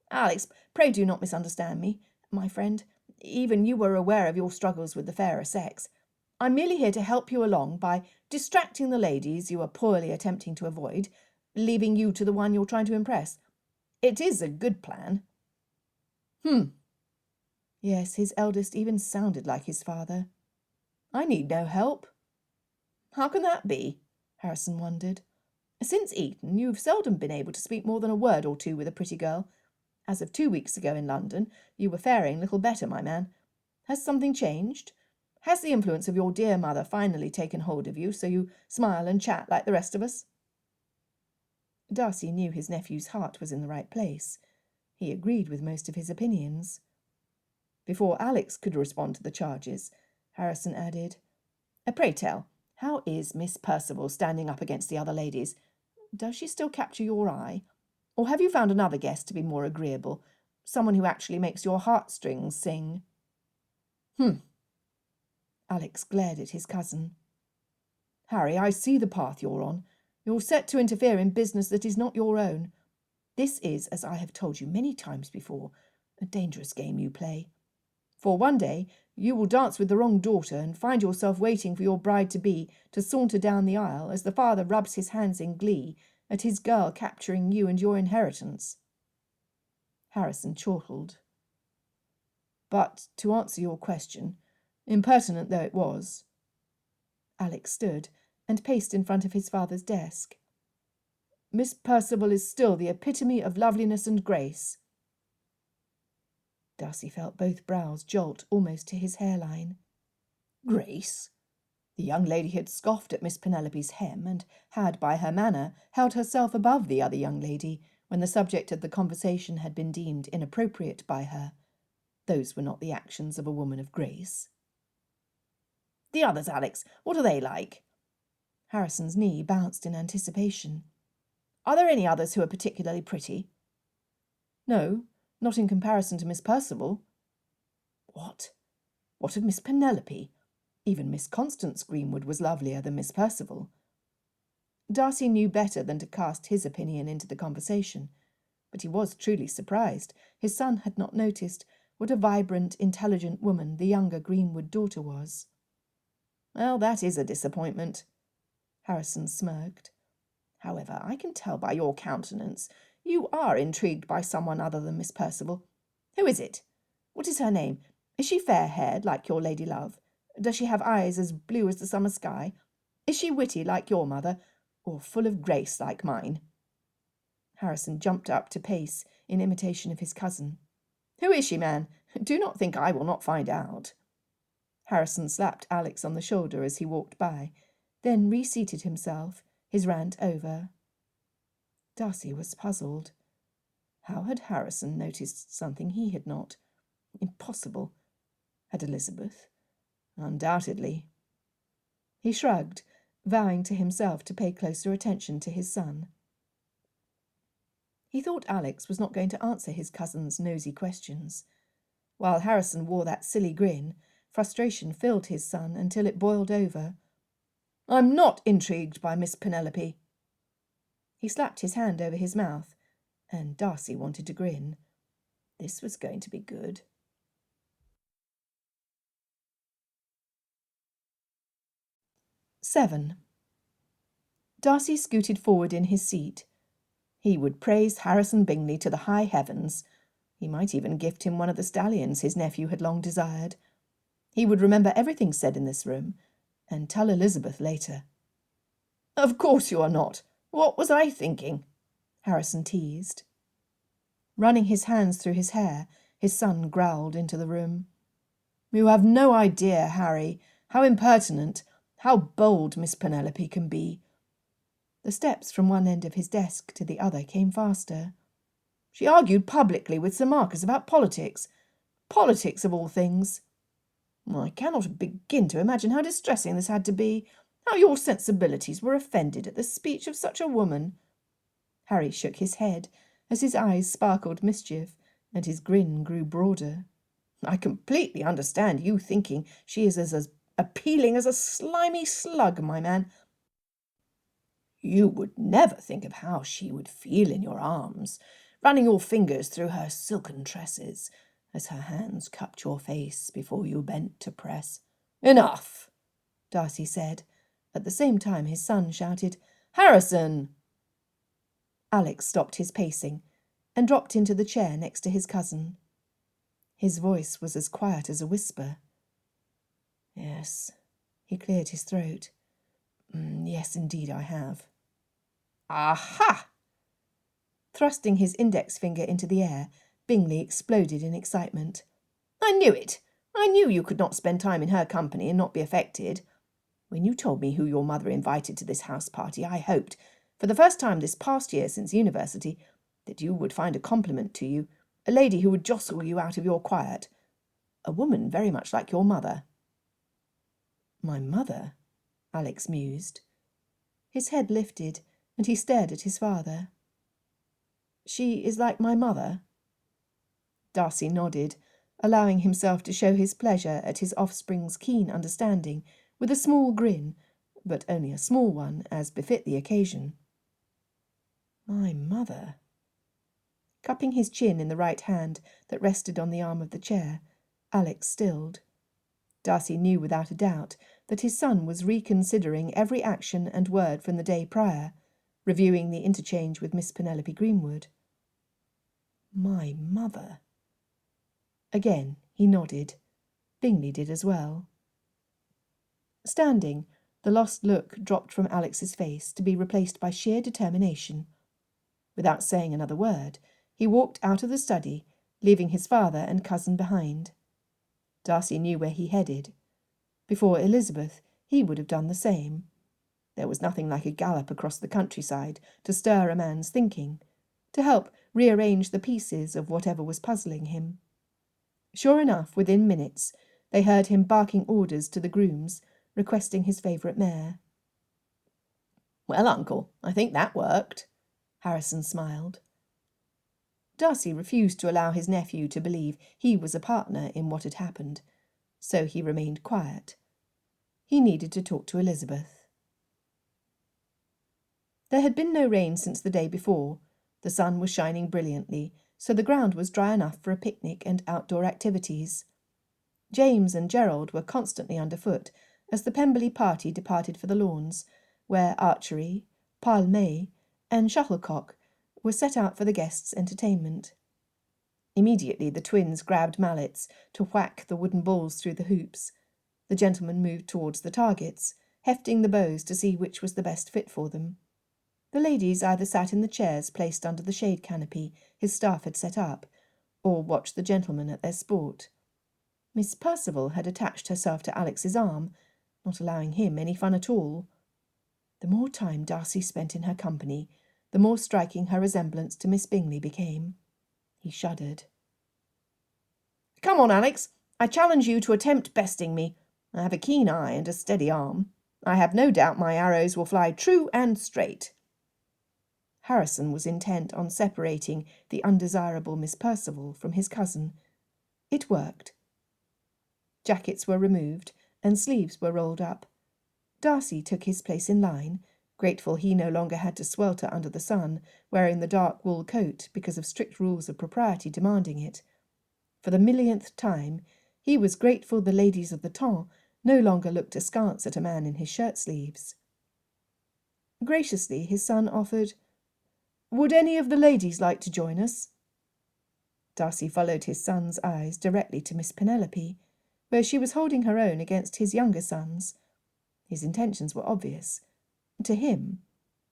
"Alex, pray do not misunderstand me, my friend. Even you were aware of your struggles with the fairer sex. I'm merely here to help you along by distracting the ladies you are poorly attempting to avoid, leaving you to the one you're trying to impress. It is a good plan." Yes, his eldest even sounded like his father. "I need no help." "How can that be?" Harrison wondered. "Since Eton, you've seldom been able to speak more than a word or two with a pretty girl. As of 2 weeks ago in London, you were faring little better, my man. Has something changed? Has the influence of your dear mother finally taken hold of you, so you smile and chat like the rest of us?" Darcy knew his nephew's heart was in the right place. He agreed with most of his opinions. Before Alex could respond to the charges, Harrison added, "Pray tell, how is Miss Percival standing up against the other ladies? Does she still capture your eye? Or have you found another guest to be more agreeable, someone who actually makes your heartstrings sing?" Alex glared at his cousin. "Harry, I see the path you're on. You're set to interfere in business that is not your own. This is, as I have told you many times before, a dangerous game you play. For one day you will dance with the wrong daughter and find yourself waiting for your bride-to-be to saunter down the aisle as the father rubs his hands in glee at his girl capturing you and your inheritance." Harrison chortled. "But to answer your question, impertinent though it was—" Alex stood and paced in front of his father's desk. "Miss Percival is still the epitome of loveliness and grace." Darcy felt both brows jolt almost to his hairline. Grace? The young lady had scoffed at Miss Penelope's hem, and had, by her manner, held herself above the other young lady when the subject of the conversation had been deemed inappropriate by her. Those were not the actions of a woman of grace. "The others, Alex, what are they like?" Harrison's knee bounced in anticipation. "Are there any others who are particularly pretty?" "No, not in comparison to Miss Percival." "What? What of Miss Penelope? Even Miss Constance Greenwood was lovelier than Miss Percival." Darcy knew better than to cast his opinion into the conversation, but he was truly surprised his son had not noticed what a vibrant, intelligent woman the younger Greenwood daughter was. "Well, that is a disappointment." Harrison smirked. "However, I can tell by your countenance you are intrigued by someone other than Miss Percival. Who is it? What is her name? Is she fair-haired, like your lady love? Does she have eyes as blue as the summer sky? Is she witty, like your mother, or full of grace, like mine?" Harrison jumped up to pace, in imitation of his cousin. "Who is she, man? Do not think I will not find out." Harrison slapped Alex on the shoulder as he walked by, then reseated himself, his rant over. Darcy was puzzled. How had Harrison noticed something he had not? Impossible. Had Elizabeth? Undoubtedly. He shrugged, vowing to himself to pay closer attention to his son. He thought Alex was not going to answer his cousin's nosy questions. While Harrison wore that silly grin, frustration filled his son until it boiled over. "I'm not intrigued by Miss Penelope." He slapped his hand over his mouth, and Darcy wanted to grin. This was going to be good. 7. Darcy scooted forward in his seat. He would praise Harrison Bingley to the high heavens. He might even gift him one of the stallions his nephew had long desired. He would remember everything said in this room, and tell Elizabeth later. "Of course you are not. What was I thinking?" Harrison teased. Running his hands through his hair, his son growled into the room. "You have no idea, Harry, how impertinent, how bold Miss Penelope can be." The steps from one end of his desk to the other came faster. "She argued publicly with Sir Marcus about politics. Politics, of all things. I cannot begin to imagine how distressing this had to be, how your sensibilities were offended at the speech of such a woman." Harry shook his head as his eyes sparkled mischief and his grin grew broader. I completely understand you thinking she is as appealing as a slimy slug, my man. You would never think of how she would feel in your arms, running your fingers through her silken tresses, as her hands cupped your face before you bent to press. Enough, Darcy said. At the same time his son shouted, Harrison! Alex stopped his pacing and dropped into the chair next to his cousin. His voice was as quiet as a whisper. Yes, he cleared his throat. Yes, indeed I have. Aha! Thrusting his index finger into the air, Bingley exploded in excitement. I knew it! I knew you could not spend time in her company and not be affected. When you told me who your mother invited to this house party, I hoped, for the first time this past year since university, that you would find a compliment to you, a lady who would jostle you out of your quiet, a woman very much like your mother. My mother? Alex mused. His head lifted, and he stared at his father. She is like my mother? Darcy nodded, allowing himself to show his pleasure at his offspring's keen understanding, with a small grin, but only a small one, as befit the occasion. My mother. Cupping his chin in the right hand that rested on the arm of the chair, Alex stilled. Darcy knew without a doubt that his son was reconsidering every action and word from the day prior, reviewing the interchange with Miss Penelope Greenwood. My mother. Again he nodded. Bingley did as well. Standing, the lost look dropped from Alex's face to be replaced by sheer determination. Without saying another word, he walked out of the study, leaving his father and cousin behind. Darcy knew where he headed. Before Elizabeth, he would have done the same. There was nothing like a gallop across the countryside to stir a man's thinking, to help rearrange the pieces of whatever was puzzling him. Sure enough, within minutes, they heard him barking orders to the grooms, requesting his favourite mare. Well, uncle, I think that worked. Harrison smiled. Darcy refused to allow his nephew to believe he was a partner in what had happened, so he remained quiet. He needed to talk to Elizabeth. There had been no rain since the day before. The sun was shining brilliantly, so the ground was dry enough for a picnic and outdoor activities. James and Gerald were constantly underfoot as the Pemberley party departed for the lawns, where archery, palmet, and shuttlecock were set out for the guests' entertainment. Immediately the twins grabbed mallets to whack the wooden balls through the hoops. The gentlemen moved towards the targets, hefting the bows to see which was the best fit for them. The ladies either sat in the chairs placed under the shade canopy his staff had set up, or watched the gentlemen at their sport. Miss Percival had attached herself to Alex's arm, not allowing him any fun at all. The more time Darcy spent in her company, the more striking her resemblance to Miss Bingley became. He shuddered. Come on, Alex. I challenge you to attempt besting me. I have a keen eye and a steady arm. I have no doubt my arrows will fly true and straight. Harrison was intent on separating the undesirable Miss Percival from his cousin. It worked. Jackets were removed, and sleeves were rolled up. Darcy took his place in line, grateful he no longer had to swelter under the sun, wearing the dark wool coat because of strict rules of propriety demanding it. For the millionth time, he was grateful the ladies of the temps no longer looked askance at a man in his shirt-sleeves. Graciously his son offered, Would any of the ladies like to join us? Darcy followed his son's eyes directly to Miss Penelope, where she was holding her own against his younger sons. His intentions were obvious. To him,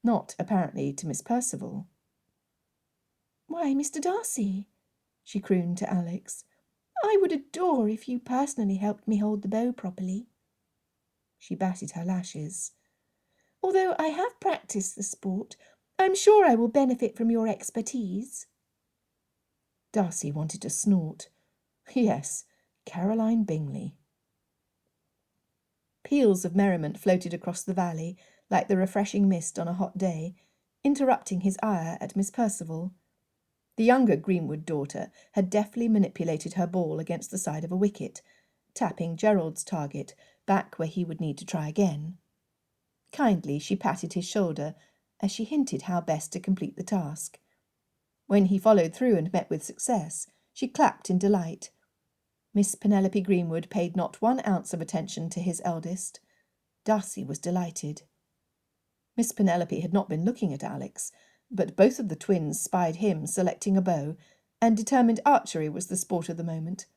not, apparently, to Miss Percival. Why, Mr. Darcy, she crooned to Alex, I would adore if you personally helped me hold the bow properly. She batted her lashes. Although I have practised the sport, I'm sure I will benefit from your expertise. Darcy wanted to snort. Yes, Caroline Bingley. Peals of merriment floated across the valley like the refreshing mist on a hot day, interrupting his ire at Miss Percival. The younger Greenwood daughter had deftly manipulated her ball against the side of a wicket, tapping Gerald's target back where he would need to try again. Kindly she patted his shoulder as she hinted how best to complete the task. When he followed through and met with success, she clapped in delight. Miss Penelope Greenwood paid not 1 ounce of attention to his eldest. Darcy was delighted. Miss Penelope had not been looking at Alex, but both of the twins spied him selecting a bow, and determined archery was the sport of the moment.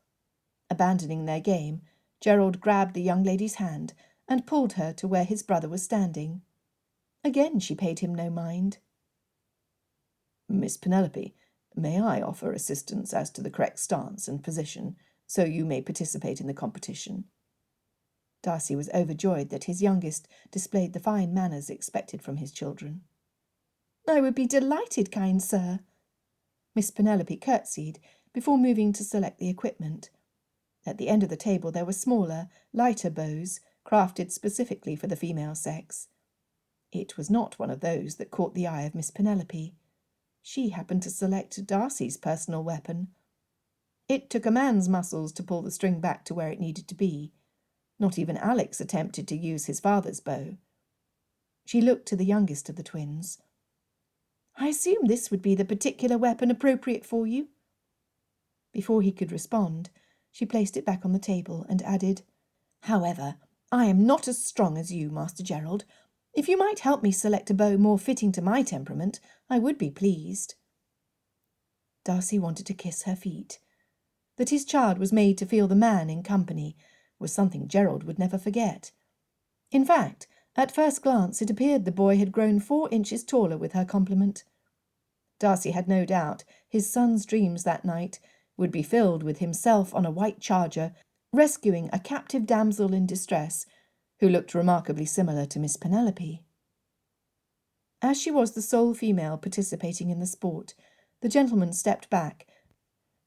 Abandoning their game, Gerald grabbed the young lady's hand and pulled her to where his brother was standing. Again she paid him no mind. Miss Penelope, may I offer assistance as to the correct stance and position, so you may participate in the competition? Darcy was overjoyed that his youngest displayed the fine manners expected from his children. I would be delighted, kind sir. Miss Penelope curtsied before moving to select the equipment. At the end of the table there were smaller, lighter bows, crafted specifically for the female sex. It was not one of those that caught the eye of Miss Penelope. She happened to select Darcy's personal weapon. It took a man's muscles to pull the string back to where it needed to be. Not even Alex attempted to use his father's bow. She looked to the youngest of the twins. I assume this would be the particular weapon appropriate for you. Before he could respond, she placed it back on the table and added, However, I am not as strong as you, Master Gerald. If you might help me select a bow more fitting to my temperament, I would be pleased. Darcy wanted to kiss her feet. That his child was made to feel the man in company was something Gerald would never forget. In fact, at first glance it appeared the boy had grown 4 inches taller with her compliment. Darcy had no doubt his son's dreams that night would be filled with himself on a white charger, rescuing a captive damsel in distress, who looked remarkably similar to Miss Penelope. As she was the sole female participating in the sport, the gentleman stepped back,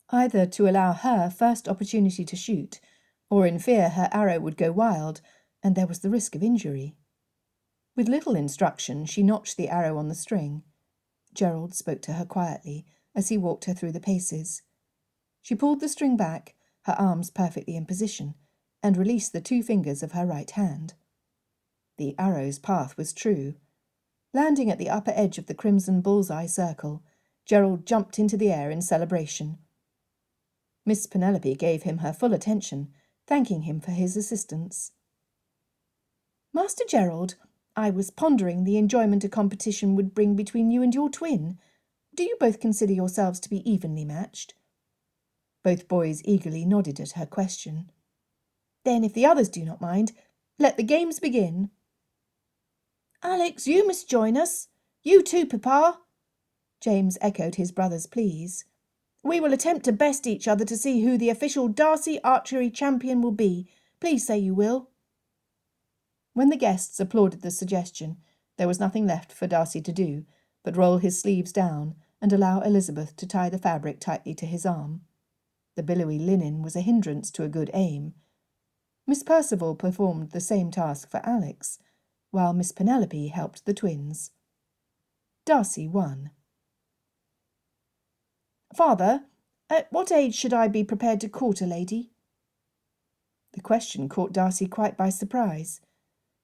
either to allow her first opportunity to shoot, or in fear her arrow would go wild, and there was the risk of injury. With little instruction, she notched the arrow on the string. Gerald spoke to her quietly as he walked her through the paces. She pulled the string back, her arms perfectly in position, and released the 2 fingers of her right hand. The arrow's path was true. Landing at the upper edge of the crimson bull's-eye circle, Gerald jumped into the air in celebration. Miss Penelope gave him her full attention, thanking him for his assistance. Master Gerald, I was pondering the enjoyment a competition would bring between you and your twin. Do you both consider yourselves to be evenly matched? Both boys eagerly nodded at her question. Then, if the others do not mind, let the games begin. Alex, you must join us. You too, Papa. James echoed his brother's pleas. We will attempt to best each other to see who the official Darcy archery champion will be. Please say you will. When the guests applauded the suggestion, there was nothing left for Darcy to do but roll his sleeves down and allow Elizabeth to tie the fabric tightly to his arm. The billowy linen was a hindrance to a good aim. Miss Percival performed the same task for Alex, while Miss Penelope helped the twins. Darcy won. Father, at what age should I be prepared to court a lady? The question caught Darcy quite by surprise.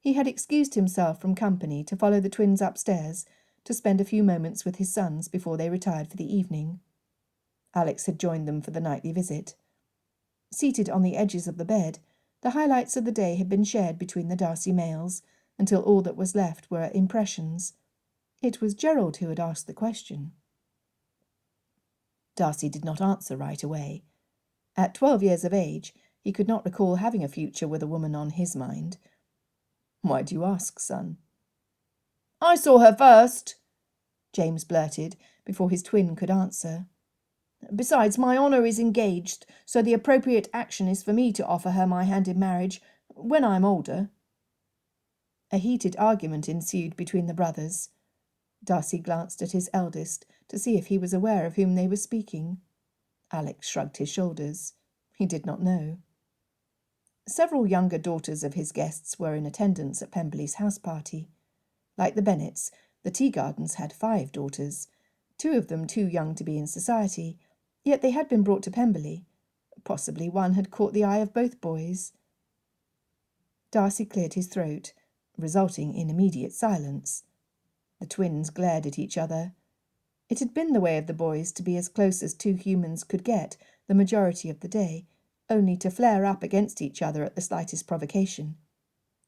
He had excused himself from company to follow the twins upstairs to spend a few moments with his sons before they retired for the evening. Alex had joined them for the nightly visit. Seated on the edges of the bed, the highlights of the day had been shared between the Darcy males, until all that was left were impressions. It was Gerald who had asked the question. Darcy did not answer right away. At 12 years of age, he could not recall having a future with a woman on his mind. Why do you ask, son? I saw her first, James blurted, before his twin could answer. Besides, my honour is engaged, so the appropriate action is for me to offer her my hand in marriage when I am older. A heated argument ensued between the brothers. Darcy glanced at his eldest to see if he was aware of whom they were speaking. Alex shrugged his shoulders. He did not know. Several younger daughters of his guests were in attendance at Pemberley's house party. Like the Bennets, the Teagardens had 5 daughters, 2 of them too young to be in society, yet they had been brought to Pemberley. Possibly one had caught the eye of both boys. Darcy cleared his throat, resulting in immediate silence. The twins glared at each other. It had been the way of the boys to be as close as 2 humans could get the majority of the day, only to flare up against each other at the slightest provocation.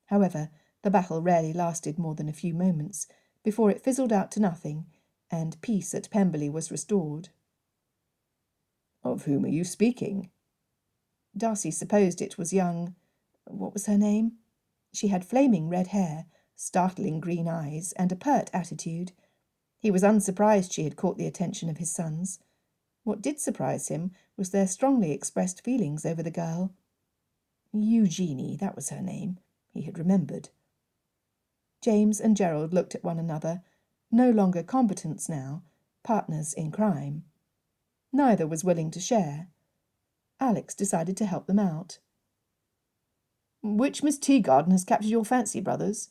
However, the battle rarely lasted more than a few moments, before it fizzled out to nothing, and peace at Pemberley was restored. "Of whom are you speaking?" Darcy supposed it was young... What was her name? She had flaming red hair, startling green eyes, and a pert attitude. He was unsurprised she had caught the attention of his sons. What did surprise him was their strongly expressed feelings over the girl. Eugenie, that was her name. He had remembered. James and Gerald looked at one another, no longer combatants now, partners in crime. Neither was willing to share. Alex decided to help them out. "Which Miss Teagarden has captured your fancy, brothers?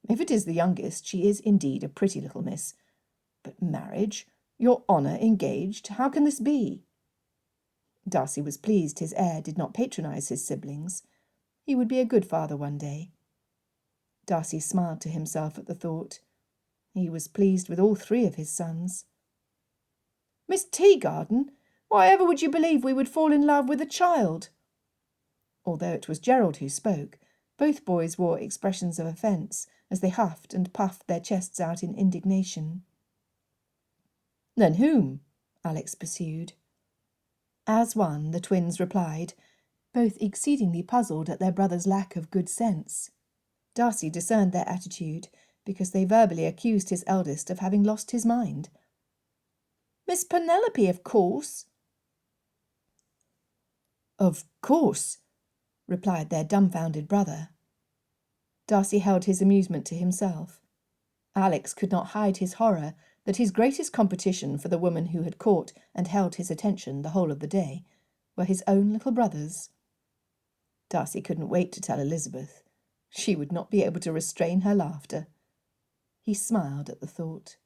If it is the youngest, she is indeed a pretty little miss. But marriage? Your honour engaged? How can this be?" Darcy was pleased his heir did not patronise his siblings. He would be a good father one day. Darcy smiled to himself at the thought. He was pleased with all 3 of his sons. "Miss Teagarden? Why ever would you believe we would fall in love with a child?" Although it was Gerald who spoke, both boys wore expressions of offence as they huffed and puffed their chests out in indignation. "Then whom?" Alex pursued. As one, the twins replied, both exceedingly puzzled at their brother's lack of good sense. Darcy discerned their attitude, because they verbally accused his eldest of having lost his mind. "Miss Penelope, of course." "Of course," replied their dumbfounded brother. Darcy held his amusement to himself. Alex could not hide his horror that his greatest competition for the woman who had caught and held his attention the whole of the day were his own little brothers. Darcy couldn't wait to tell Elizabeth. She would not be able to restrain her laughter. He smiled at the thought.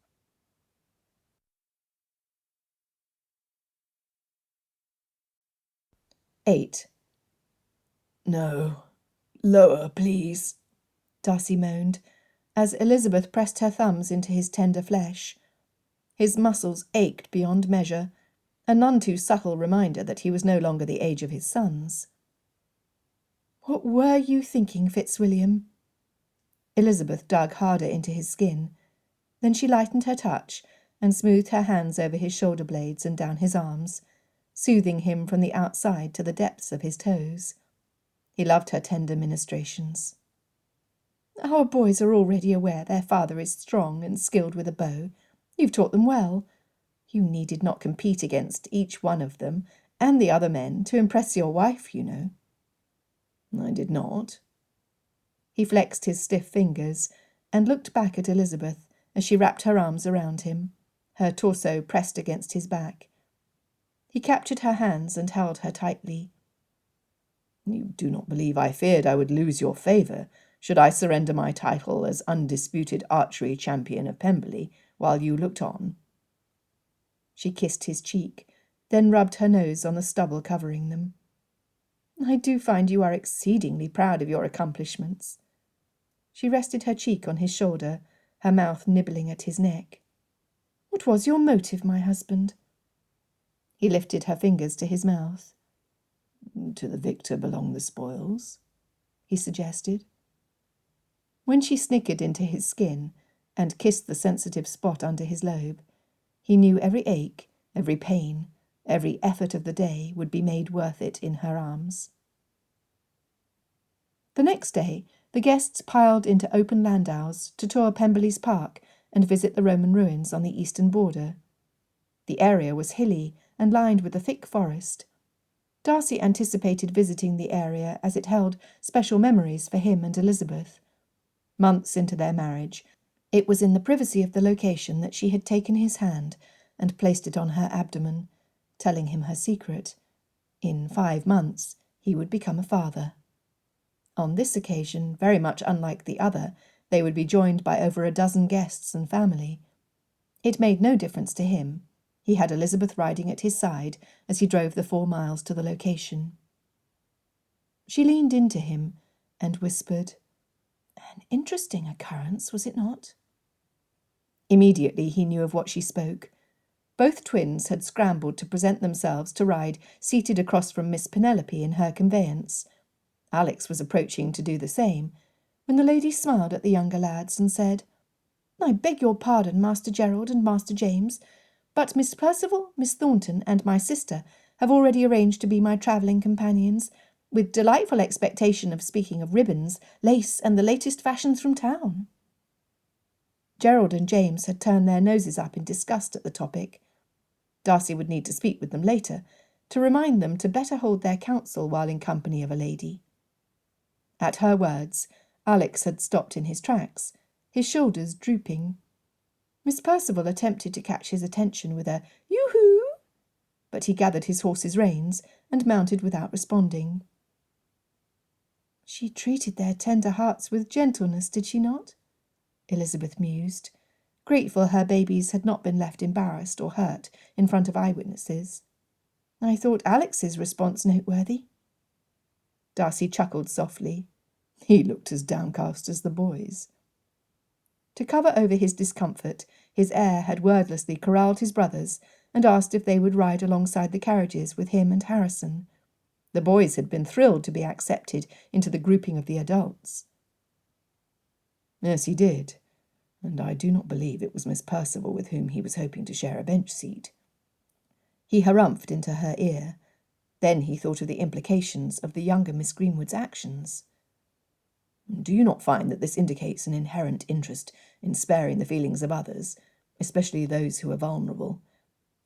8. "No, lower, please," Darcy moaned, as Elizabeth pressed her thumbs into his tender flesh. His muscles ached beyond measure, a none too subtle reminder that he was no longer the age of his sons. "What were you thinking, Fitzwilliam?" Elizabeth dug harder into his skin. Then she lightened her touch and smoothed her hands over his shoulder blades and down his arms, soothing him from the outside to the depths of his toes. He loved her tender ministrations. "Our boys are already aware their father is strong and skilled with a bow. You've taught them well. You needed not compete against each one of them and the other men to impress your wife, you know." "I did not." He flexed his stiff fingers and looked back at Elizabeth as she wrapped her arms around him, her torso pressed against his back. He captured her hands and held her tightly. "You do not believe I feared I would lose your favour should I surrender my title as undisputed archery champion of Pemberley while you looked on?" She kissed his cheek, then rubbed her nose on the stubble covering them. "I do find you are exceedingly proud of your accomplishments." She rested her cheek on his shoulder, her mouth nibbling at his neck. "What was your motive, my husband?" He lifted her fingers to his mouth. "To the victor belong the spoils," he suggested. When she snickered into his skin and kissed the sensitive spot under his lobe, he knew every ache, every pain, every effort of the day would be made worth it in her arms. The next day, the guests piled into open landaus to tour Pemberley's Park and visit the Roman ruins on the eastern border. The area was hilly and lined with a thick forest. Darcy anticipated visiting the area as it held special memories for him and Elizabeth. Months into their marriage, it was in the privacy of the location that she had taken his hand and placed it on her abdomen, telling him her secret. In 5 months, he would become a father. On this occasion, very much unlike the other, they would be joined by over a dozen guests and family. It made no difference to him. He had Elizabeth riding at his side as he drove the 4 miles to the location. She leaned into him and whispered, "An interesting occurrence, was it not?" Immediately he knew of what she spoke. Both twins had scrambled to present themselves to ride seated across from Miss Penelope in her conveyance. Alex was approaching to do the same, when the lady smiled at the younger lads and said, "I beg your pardon, Master Gerald and Master James, but Miss Percival, Miss Thornton, and my sister have already arranged to be my travelling companions, with delightful expectation of speaking of ribbons, lace, and the latest fashions from town." Gerald and James had turned their noses up in disgust at the topic. Darcy would need to speak with them later, to remind them to better hold their counsel while in company of a lady. At her words, Alex had stopped in his tracks, his shoulders drooping. Miss Percival attempted to catch his attention with a "Yoo-hoo!" but he gathered his horse's reins and mounted without responding. "She treated their tender hearts with gentleness, did she not?" Elizabeth mused, grateful her babies had not been left embarrassed or hurt in front of eyewitnesses. "I thought Alex's response noteworthy." Darcy chuckled softly. He looked as downcast as the boys. To cover over his discomfort, his heir had wordlessly corralled his brothers and asked if they would ride alongside the carriages with him and Harrison. The boys had been thrilled to be accepted into the grouping of the adults. "Yes, he did, and I do not believe it was Miss Percival with whom he was hoping to share a bench seat." He harumphed into her ear. Then he thought of the implications of the younger Miss Greenwood's actions. "Do you not find that this indicates an inherent interest in sparing the feelings of others, especially those who are vulnerable?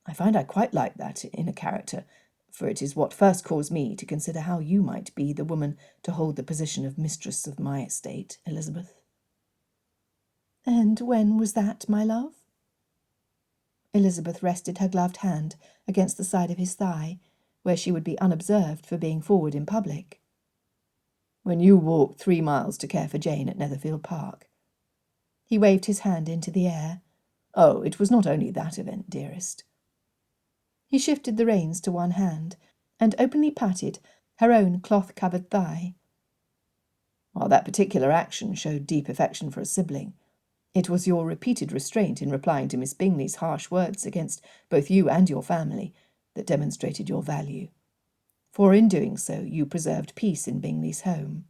I find I quite like that in a character, for it is what first caused me to consider how you might be the woman to hold the position of mistress of my estate, Elizabeth." "And when was that, my love?" Elizabeth rested her gloved hand against the side of his thigh, where she would be unobserved for being forward in public. "When you walked 3 miles to care for Jane at Netherfield Park." He waved his hand into the air. "Oh, it was not only that event, dearest." He shifted the reins to one hand and openly patted her own cloth-covered thigh. "While that particular action showed deep affection for a sibling, it was your repeated restraint in replying to Miss Bingley's harsh words against both you and your family that demonstrated your value. For in doing so you preserved peace in Bingley's home.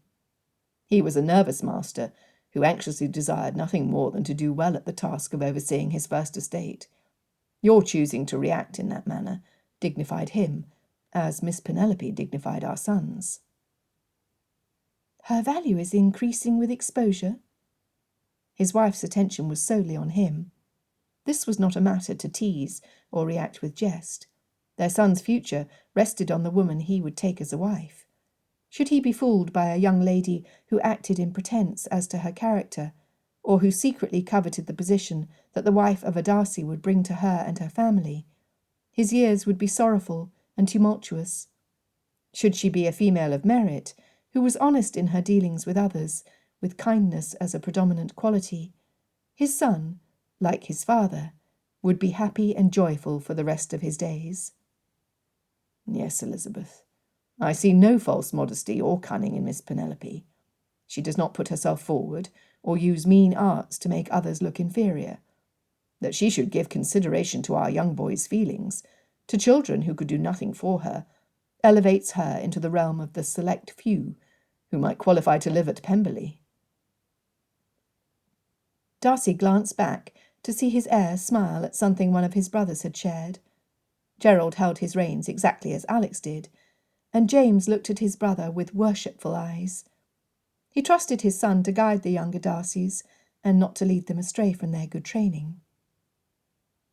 He was a nervous master who anxiously desired nothing more than to do well at the task of overseeing his first estate. Your choosing to react in that manner dignified him, as Miss Penelope dignified our sons." "Her value is increasing with exposure?" His wife's attention was solely on him. This was not a matter to tease or react with jest. Their son's future rested on the woman he would take as a wife. Should he be fooled by a young lady who acted in pretence as to her character, or who secretly coveted the position that the wife of a Darcy would bring to her and her family, his years would be sorrowful and tumultuous. Should she be a female of merit, who was honest in her dealings with others, with kindness as a predominant quality, his son, like his father, would be happy and joyful for the rest of his days. "Yes, Elizabeth, I see no false modesty or cunning in Miss Penelope. She does not put herself forward or use mean arts to make others look inferior. That she should give consideration to our young boys' feelings, to children who could do nothing for her, elevates her into the realm of the select few who might qualify to live at Pemberley." Darcy glanced back to see his heir smile at something one of his brothers had shared. Gerald held his reins exactly as Alex did, and James looked at his brother with worshipful eyes. He trusted his son to guide the younger Darcys, and not to lead them astray from their good training.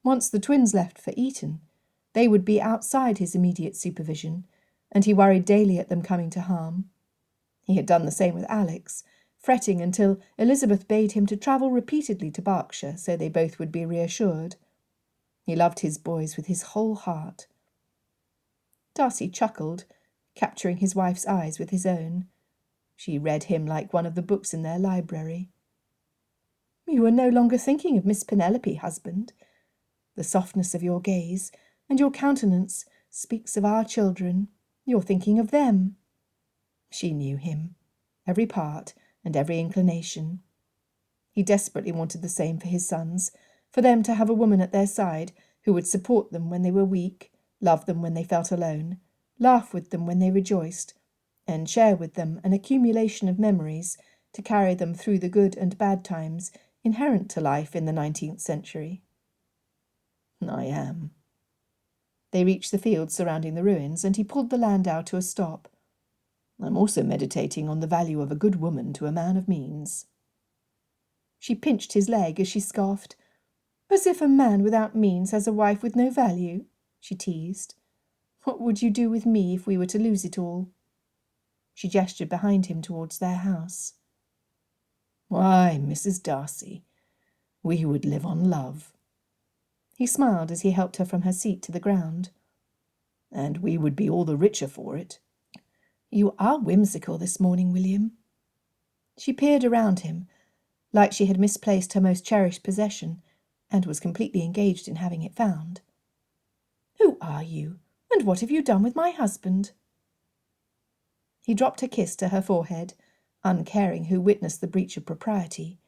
Once the twins left for Eton, they would be outside his immediate supervision, and he worried daily at them coming to harm. He had done the same with Alex, fretting until Elizabeth bade him to travel repeatedly to Berkshire so they both would be reassured. He loved his boys with his whole heart. Darcy chuckled, capturing his wife's eyes with his own. She read him like one of the books in their library. "You are no longer thinking of Miss Penelope, husband. The softness of your gaze and your countenance speaks of our children. You're thinking of them." She knew him, every part and every inclination. He desperately wanted the same for his sons, for them to have a woman at their side who would support them when they were weak, love them when they felt alone, laugh with them when they rejoiced, and share with them an accumulation of memories to carry them through the good and bad times inherent to life in the 19th century. "I am." They reached the fields surrounding the ruins, and he pulled the landau to a stop. "I'm also meditating on the value of a good woman to a man of means." She pinched his leg as she scoffed. "As if a man without means has a wife with no value," she teased. "What would you do with me if we were to lose it all?" She gestured behind him towards their house. "Why, Mrs. Darcy, we would live on love." He smiled as he helped her from her seat to the ground. "And we would be all the richer for it." "You are whimsical this morning, William." She peered around him, like she had misplaced her most cherished possession, and was completely engaged in having it found. "Who are you, and what have you done with my husband?" He dropped a kiss to her forehead, uncaring who witnessed the breach of propriety.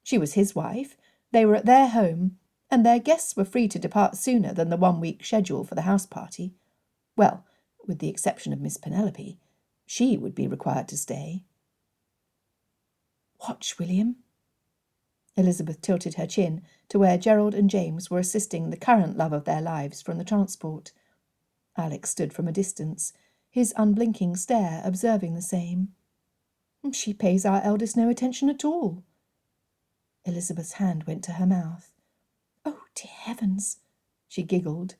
She was his wife, they were at their home, and their guests were free to depart sooner than the 1-week schedule for the house party. Well, with the exception of Miss Penelope, she would be required to stay. "Watch, William." Elizabeth tilted her chin to where Gerald and James were assisting the current love of their lives from the transport. Alex stood from a distance, his unblinking stare observing the same. "She pays our eldest no attention at all." Elizabeth's hand went to her mouth. "Oh, dear heavens!" she giggled.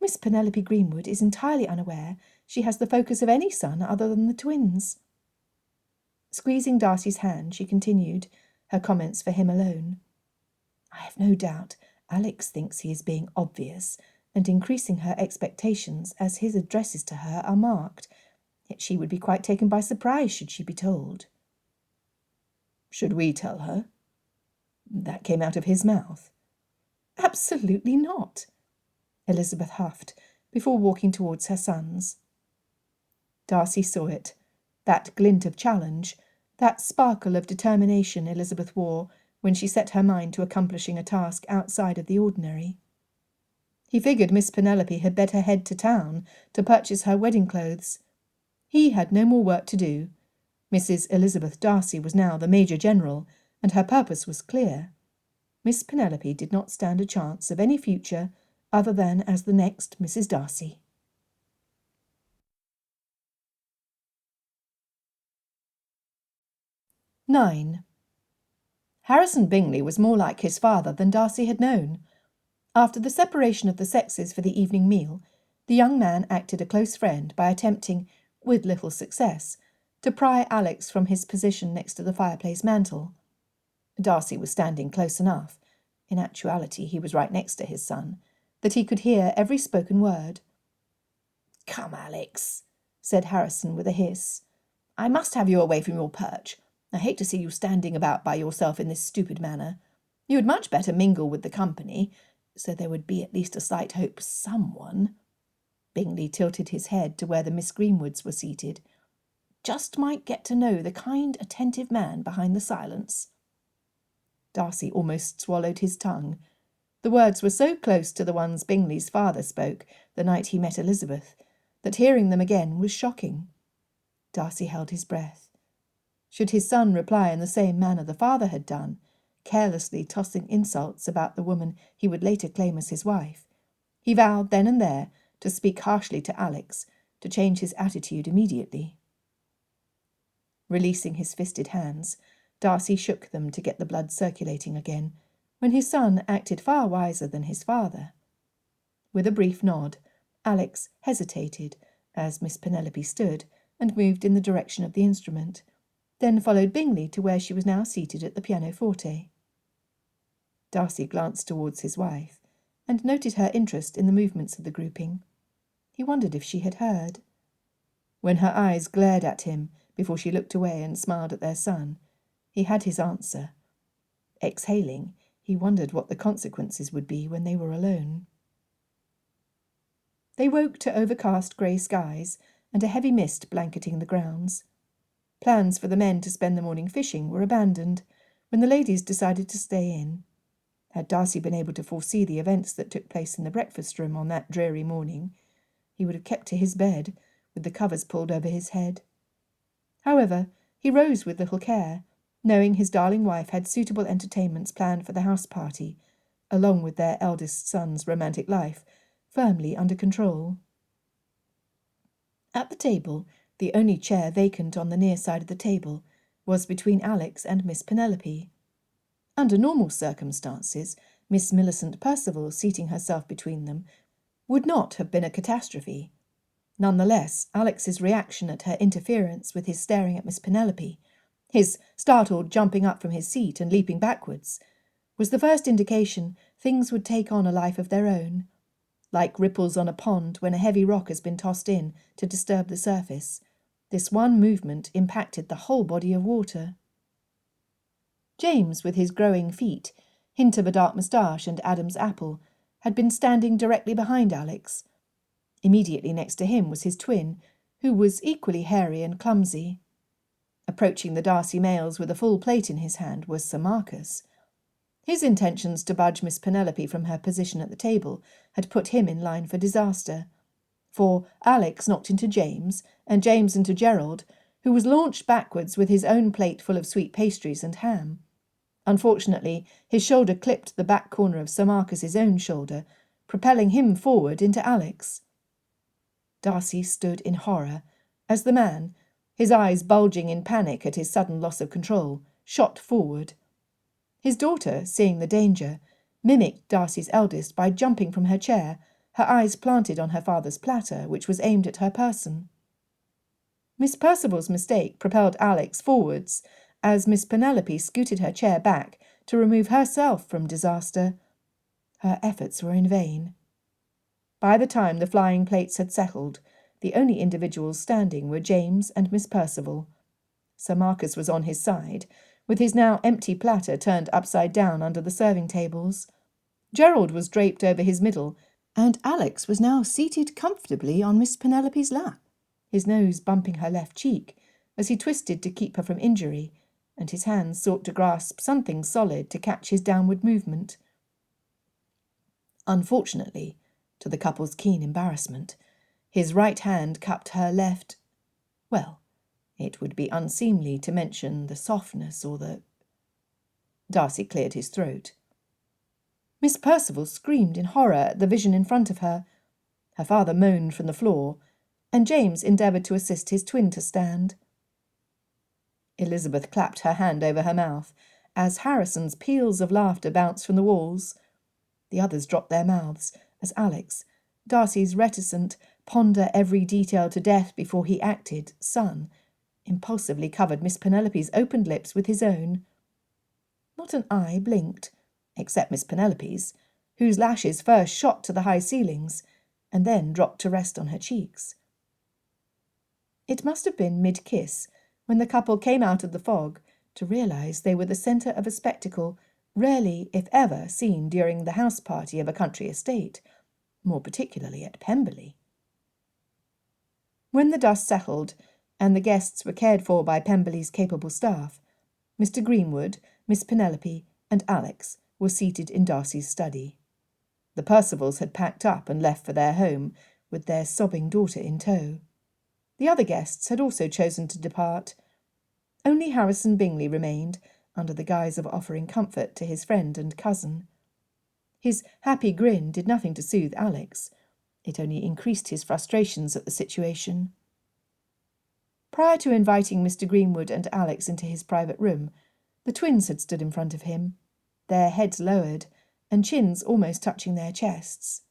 "Miss Penelope Greenwood is entirely unaware she has the focus of any son other than the twins." Squeezing Darcy's hand, she continued, her comments for him alone. "I have no doubt Alex thinks he is being obvious and increasing her expectations as his addresses to her are marked, yet she would be quite taken by surprise should she be told." "Should we tell her?" That came out of his mouth. "Absolutely not," Elizabeth huffed, before walking towards her sons. Darcy saw it, that glint of challenge, that sparkle of determination Elizabeth wore when she set her mind to accomplishing a task outside of the ordinary. He figured Miss Penelope had better head to town to purchase her wedding clothes. He had no more work to do. Mrs. Elizabeth Darcy was now the Major General, and her purpose was clear. Miss Penelope did not stand a chance of any future other than as the next Mrs. Darcy. "9. Harrison Bingley was more like his father than Darcy had known. After the separation of the sexes for the evening meal, the young man acted a close friend by attempting, with little success, to pry Alex from his position next to the fireplace mantel. Darcy was standing close enough, in actuality he was right next to his son, that he could hear every spoken word. "Come, Alex," said Harrison with a hiss. "I must have you away from your perch. I hate to see you standing about by yourself in this stupid manner. You had much better mingle with the company, so there would be at least a slight hope someone—" Bingley tilted his head to where the Miss Greenwoods were seated. "Just might get to know the kind, attentive man behind the silence." Darcy almost swallowed his tongue. The words were so close to the ones Bingley's father spoke the night he met Elizabeth that hearing them again was shocking. Darcy held his breath. Should his son reply in the same manner the father had done, carelessly tossing insults about the woman he would later claim as his wife, he vowed then and there to speak harshly to Alex, to change his attitude immediately. Releasing his fisted hands, Darcy shook them to get the blood circulating again, when his son acted far wiser than his father. With a brief nod, Alex hesitated as Miss Penelope stood and moved in the direction of the instrument, then followed Bingley to where she was now seated at the pianoforte. Darcy glanced towards his wife, and noted her interest in the movements of the grouping. He wondered if she had heard. When her eyes glared at him before she looked away and smiled at their son, he had his answer. Exhaling, He wondered what the consequences would be when they were alone. They woke to overcast grey skies and a heavy mist blanketing the grounds. Plans for the men to spend the morning fishing were abandoned when the ladies decided to stay in. Had Darcy been able to foresee the events that took place in the breakfast-room on that dreary morning, he would have kept to his bed, with the covers pulled over his head. However, he rose with little care, knowing his darling wife had suitable entertainments planned for the house party, along with their eldest son's romantic life, firmly under control. At the table, the only chair vacant on the near side of the table was between Alex and Miss Penelope. Under normal circumstances, Miss Millicent Percival seating herself between them would not have been a catastrophe. None the less, Alex's reaction at her interference with his staring at Miss Penelope, his startled jumping up from his seat and leaping backwards, was the first indication things would take on a life of their own, like ripples on a pond when a heavy rock has been tossed in to disturb the surface. This one movement impacted the whole body of water. James, with his growing feet, hint of a dark moustache and Adam's apple, had been standing directly behind Alex. Immediately next to him was his twin, who was equally hairy and clumsy. Approaching the Darcy males with a full plate in his hand was Sir Marcus. His intentions to budge Miss Penelope from her position at the table had put him in line for disaster, for Alex knocked into James, and James into Gerald, who was launched backwards with his own plate full of sweet pastries and ham. Unfortunately, his shoulder clipped the back corner of Sir Marcus's own shoulder, propelling him forward into Alex. Darcy stood in horror as the man, his eyes bulging in panic at his sudden loss of control, shot forward. His daughter, seeing the danger, mimicked Darcy's eldest by jumping from her chair, her eyes planted on her father's platter, which was aimed at her person. Miss Percival's mistake propelled Alex forwards, as Miss Penelope scooted her chair back to remove herself from disaster. Her efforts were in vain. By the time the flying plates had settled, the only individuals standing were James and Miss Percival. Sir Marcus was on his side, with his now empty platter turned upside down under the serving tables. Gerald was draped over his middle, and Alex was now seated comfortably on Miss Penelope's lap, his nose bumping her left cheek, as he twisted to keep her from injury, and his hands sought to grasp something solid to catch his downward movement. Unfortunately, to the couple's keen embarrassment, his right hand cupped her left. Well, it would be unseemly to mention the softness or the... Darcy cleared his throat. Miss Percival screamed in horror at the vision in front of her. Her father moaned from the floor, and James endeavoured to assist his twin to stand. Elizabeth clapped her hand over her mouth, as Harrison's peals of laughter bounced from the walls. The others dropped their mouths, as Alex, Darcy's reticent, ponder every detail to death before he acted, son, impulsively covered Miss Penelope's opened lips with his own. Not an eye blinked, except Miss Penelope's, whose lashes first shot to the high ceilings, and then dropped to rest on her cheeks. It must have been mid-kiss when the couple came out of the fog to realise they were the centre of a spectacle rarely, if ever, seen during the house party of a country estate, more particularly at Pemberley. When the dust settled, and the guests were cared for by Pemberley's capable staff, Mr. Greenwood, Miss Penelope, and Alex were seated in Darcy's study. The Percivals had packed up and left for their home, with their sobbing daughter in tow. The other guests had also chosen to depart. Only Harrison Bingley remained, under the guise of offering comfort to his friend and cousin. His happy grin did nothing to soothe Alex. It only increased his frustrations at the situation. Prior to inviting Mr. Greenwood and Alex into his private room, the twins had stood in front of him, their heads lowered, and chins almost touching their chests.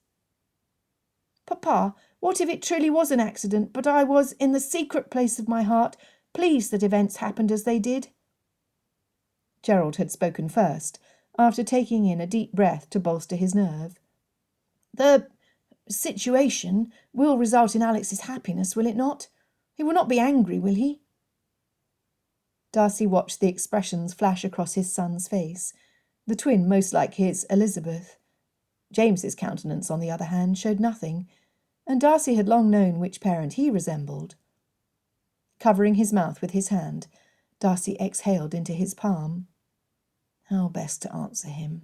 "Papa, what if it truly was an accident, but I was, in the secret place of my heart, pleased that events happened as they did?" Gerald had spoken first, after taking in a deep breath to bolster his nerve. "The situation will result in Alex's happiness, will it not? He will not be angry, will he?" Darcy watched the expressions flash across his son's face, the twin most like his Elizabeth. James's countenance, on the other hand, showed nothing, and Darcy had long known which parent he resembled. Covering his mouth with his hand, Darcy exhaled into his palm. How best to answer him?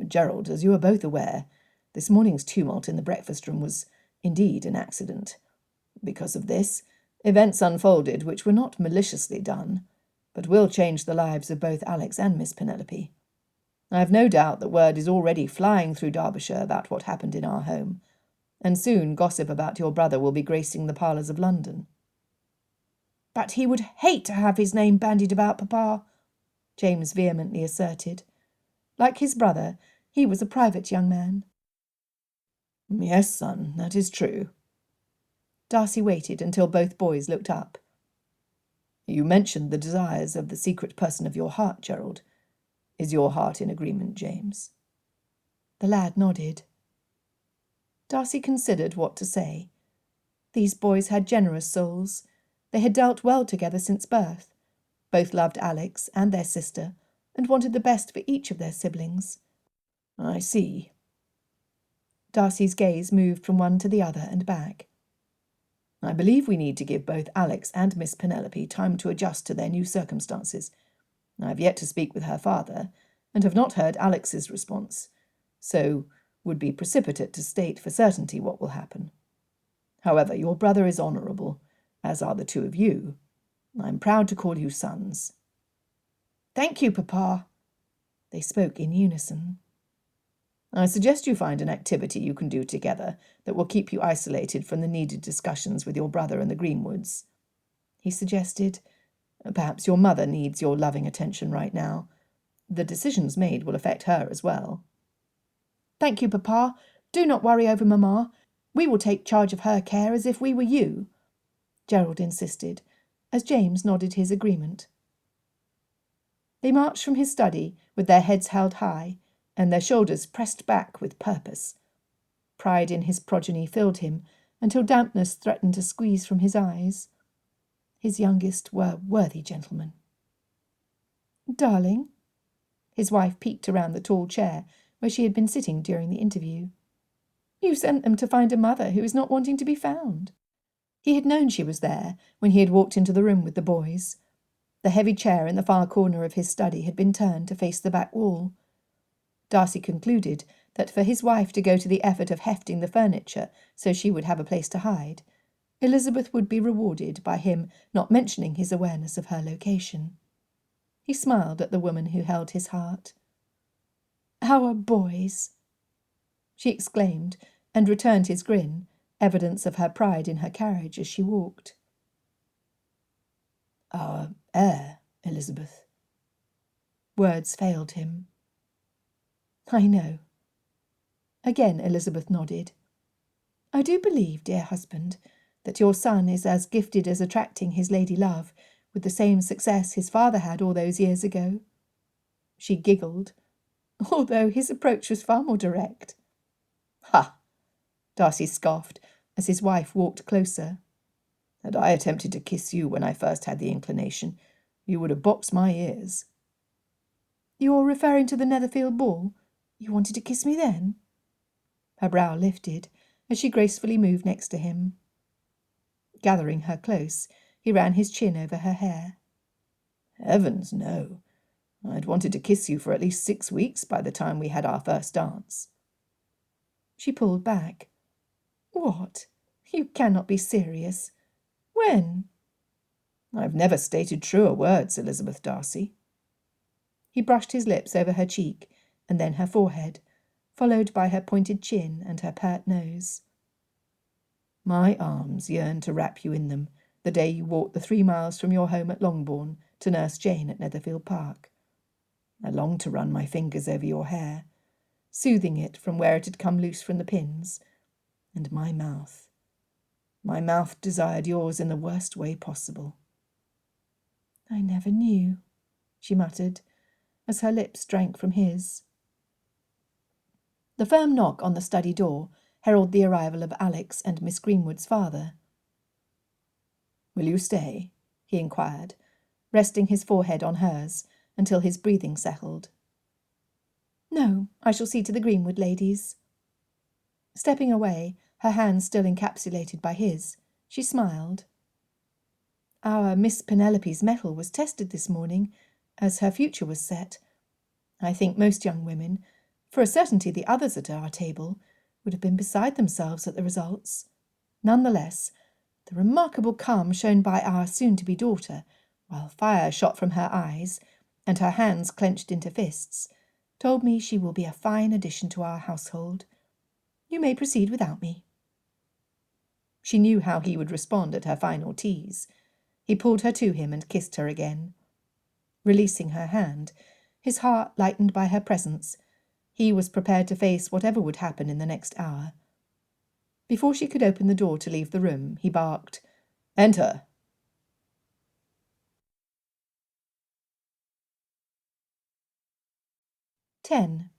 Gerald, as you are both aware, this morning's tumult in the breakfast-room was indeed an accident. Because of this, events unfolded which were not maliciously done, but will change the lives of both Alex and Miss Penelope. I have no doubt that word is already flying through Derbyshire about what happened in our home, and soon gossip about your brother will be gracing the parlours of London. But he would hate to have his name bandied about, Papa, James vehemently asserted. Like his brother, he was a private young man. Yes, son, that is true. Darcy waited until both boys looked up. You mentioned the desires of the secret person of your heart, Gerald. Is your heart in agreement, James? The lad nodded. Darcy considered what to say. These boys had generous souls. They had dealt well together since birth. Both loved Alex and their sister, and wanted the best for each of their siblings. I see. Darcy's gaze moved from one to the other and back. I believe we need to give both Alex and Miss Penelope time to adjust to their new circumstances. I have yet to speak with her father, and have not heard Alex's response, so would be precipitate to state for certainty what will happen. However, your brother is honourable, as are the two of you. I am proud to call you sons. Thank you, Papa. They spoke in unison. I suggest you find an activity you can do together that will keep you isolated from the needed discussions with your brother and the Greenwoods. He suggested, perhaps your mother needs your loving attention right now. The decisions made will affect her as well. Thank you, Papa. Do not worry over Mamma. We will take charge of her care as if we were you, Gerald insisted, as James nodded his agreement. They marched from his study with their heads held high and their shoulders pressed back with purpose. Pride in his progeny filled him until dampness threatened to squeeze from his eyes. His youngest were worthy gentlemen. "Darling?" His wife peeked around the tall chair where she had been sitting during the interview. "You sent them to find a mother who is not wanting to be found." He had known she was there when he had walked into the room with the boys. The heavy chair in the far corner of his study had been turned to face the back wall. Darcy concluded that for his wife to go to the effort of hefting the furniture so she would have a place to hide, Elizabeth would be rewarded by him not mentioning his awareness of her location. He smiled at the woman who held his heart. "Our boys!" she exclaimed, and returned his grin, evidence of her pride in her carriage as she walked. "Our heir, Elizabeth." Words failed him. "I know." Again Elizabeth nodded. "I do believe, dear husband, that your son is as gifted as attracting his lady love, with the same success his father had all those years ago." She giggled, although his approach was far more direct. "Ha!" Darcy scoffed as his wife walked closer. "Had I attempted to kiss you when I first had the inclination, you would have boxed my ears." "You're referring to the Netherfield ball? You wanted to kiss me then?" Her brow lifted as she gracefully moved next to him. Gathering her close, he ran his chin over her hair. "Heavens, no. I'd wanted to kiss you for at least 6 weeks by the time we had our first dance." She pulled back. "What? You cannot be serious. When?" "I've never stated truer words, Elizabeth Darcy." He brushed his lips over her cheek and then her forehead, followed by her pointed chin and her pert nose. "My arms yearned to wrap you in them the day you walked the 3 miles from your home at Longbourn to nurse Jane at Netherfield Park. I longed to run my fingers over your hair, soothing it from where it had come loose from the pins, and my mouth desired yours in the worst way possible." "I never knew," she muttered, as her lips drank from his. The firm knock on the study door heralded the arrival of Alex and Miss Greenwood's father. "Will you stay?" he inquired, resting his forehead on hers until his breathing settled. "No, I shall see to the Greenwood ladies." Stepping away, her hand still encapsulated by his, she smiled. "Our Miss Penelope's mettle was tested this morning, as her future was set. I think most young women, for a certainty the others at our table, would have been beside themselves at the results. None the less, the remarkable calm shown by our soon-to-be daughter, while fire shot from her eyes, and her hands clenched into fists, told me she will be a fine addition to our household. You may proceed without me." She knew how he would respond at her final tease. He pulled her to him and kissed her again. Releasing her hand, his heart lightened by her presence, he was prepared to face whatever would happen in the next hour. Before she could open the door to leave the room, he barked, "Enter." "10.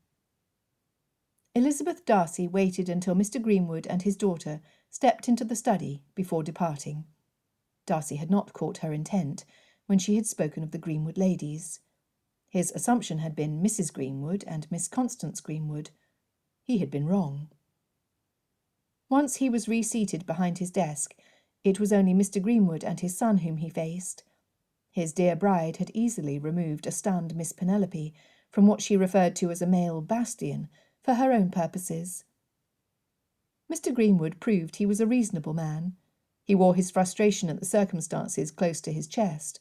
Elizabeth Darcy waited until Mr. Greenwood and his daughter stepped into the study before departing. Darcy had not caught her intent when she had spoken of the Greenwood ladies. His assumption had been Mrs. Greenwood and Miss Constance Greenwood. He had been wrong. Once he was reseated behind his desk, it was only Mr. Greenwood and his son whom he faced. His dear bride had easily removed a stunned Miss Penelope from what she referred to as a male bastion for her own purposes. Mr. Greenwood proved he was a reasonable man. He wore his frustration at the circumstances close to his chest.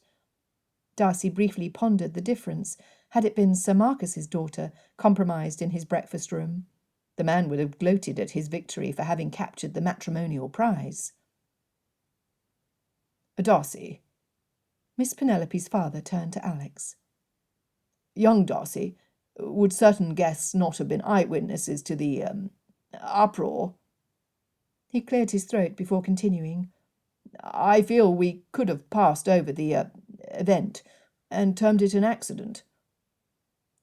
Darcy briefly pondered the difference had it been Sir Marcus's daughter compromised in his breakfast room. The man would have gloated at his victory for having captured the matrimonial prize. "Darcy." Miss Penelope's father turned to Alex. "Young Darcy, would certain guests not have been eyewitnesses to the, uproar?" He cleared his throat before continuing. "I feel we could have passed over the, event, and termed it an accident."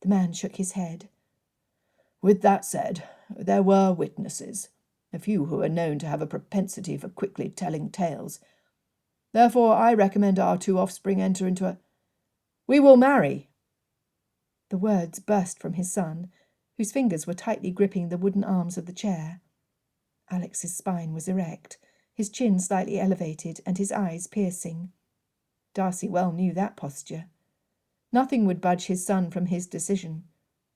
The man shook his head. "With that said, there were witnesses, a few who are known to have a propensity for quickly telling tales. Therefore I recommend our two offspring enter into a—" "We will marry." The words burst from his son, whose fingers were tightly gripping the wooden arms of the chair. Alex's spine was erect, his chin slightly elevated, and his eyes piercing. Darcy well knew that posture. Nothing would budge his son from his decision.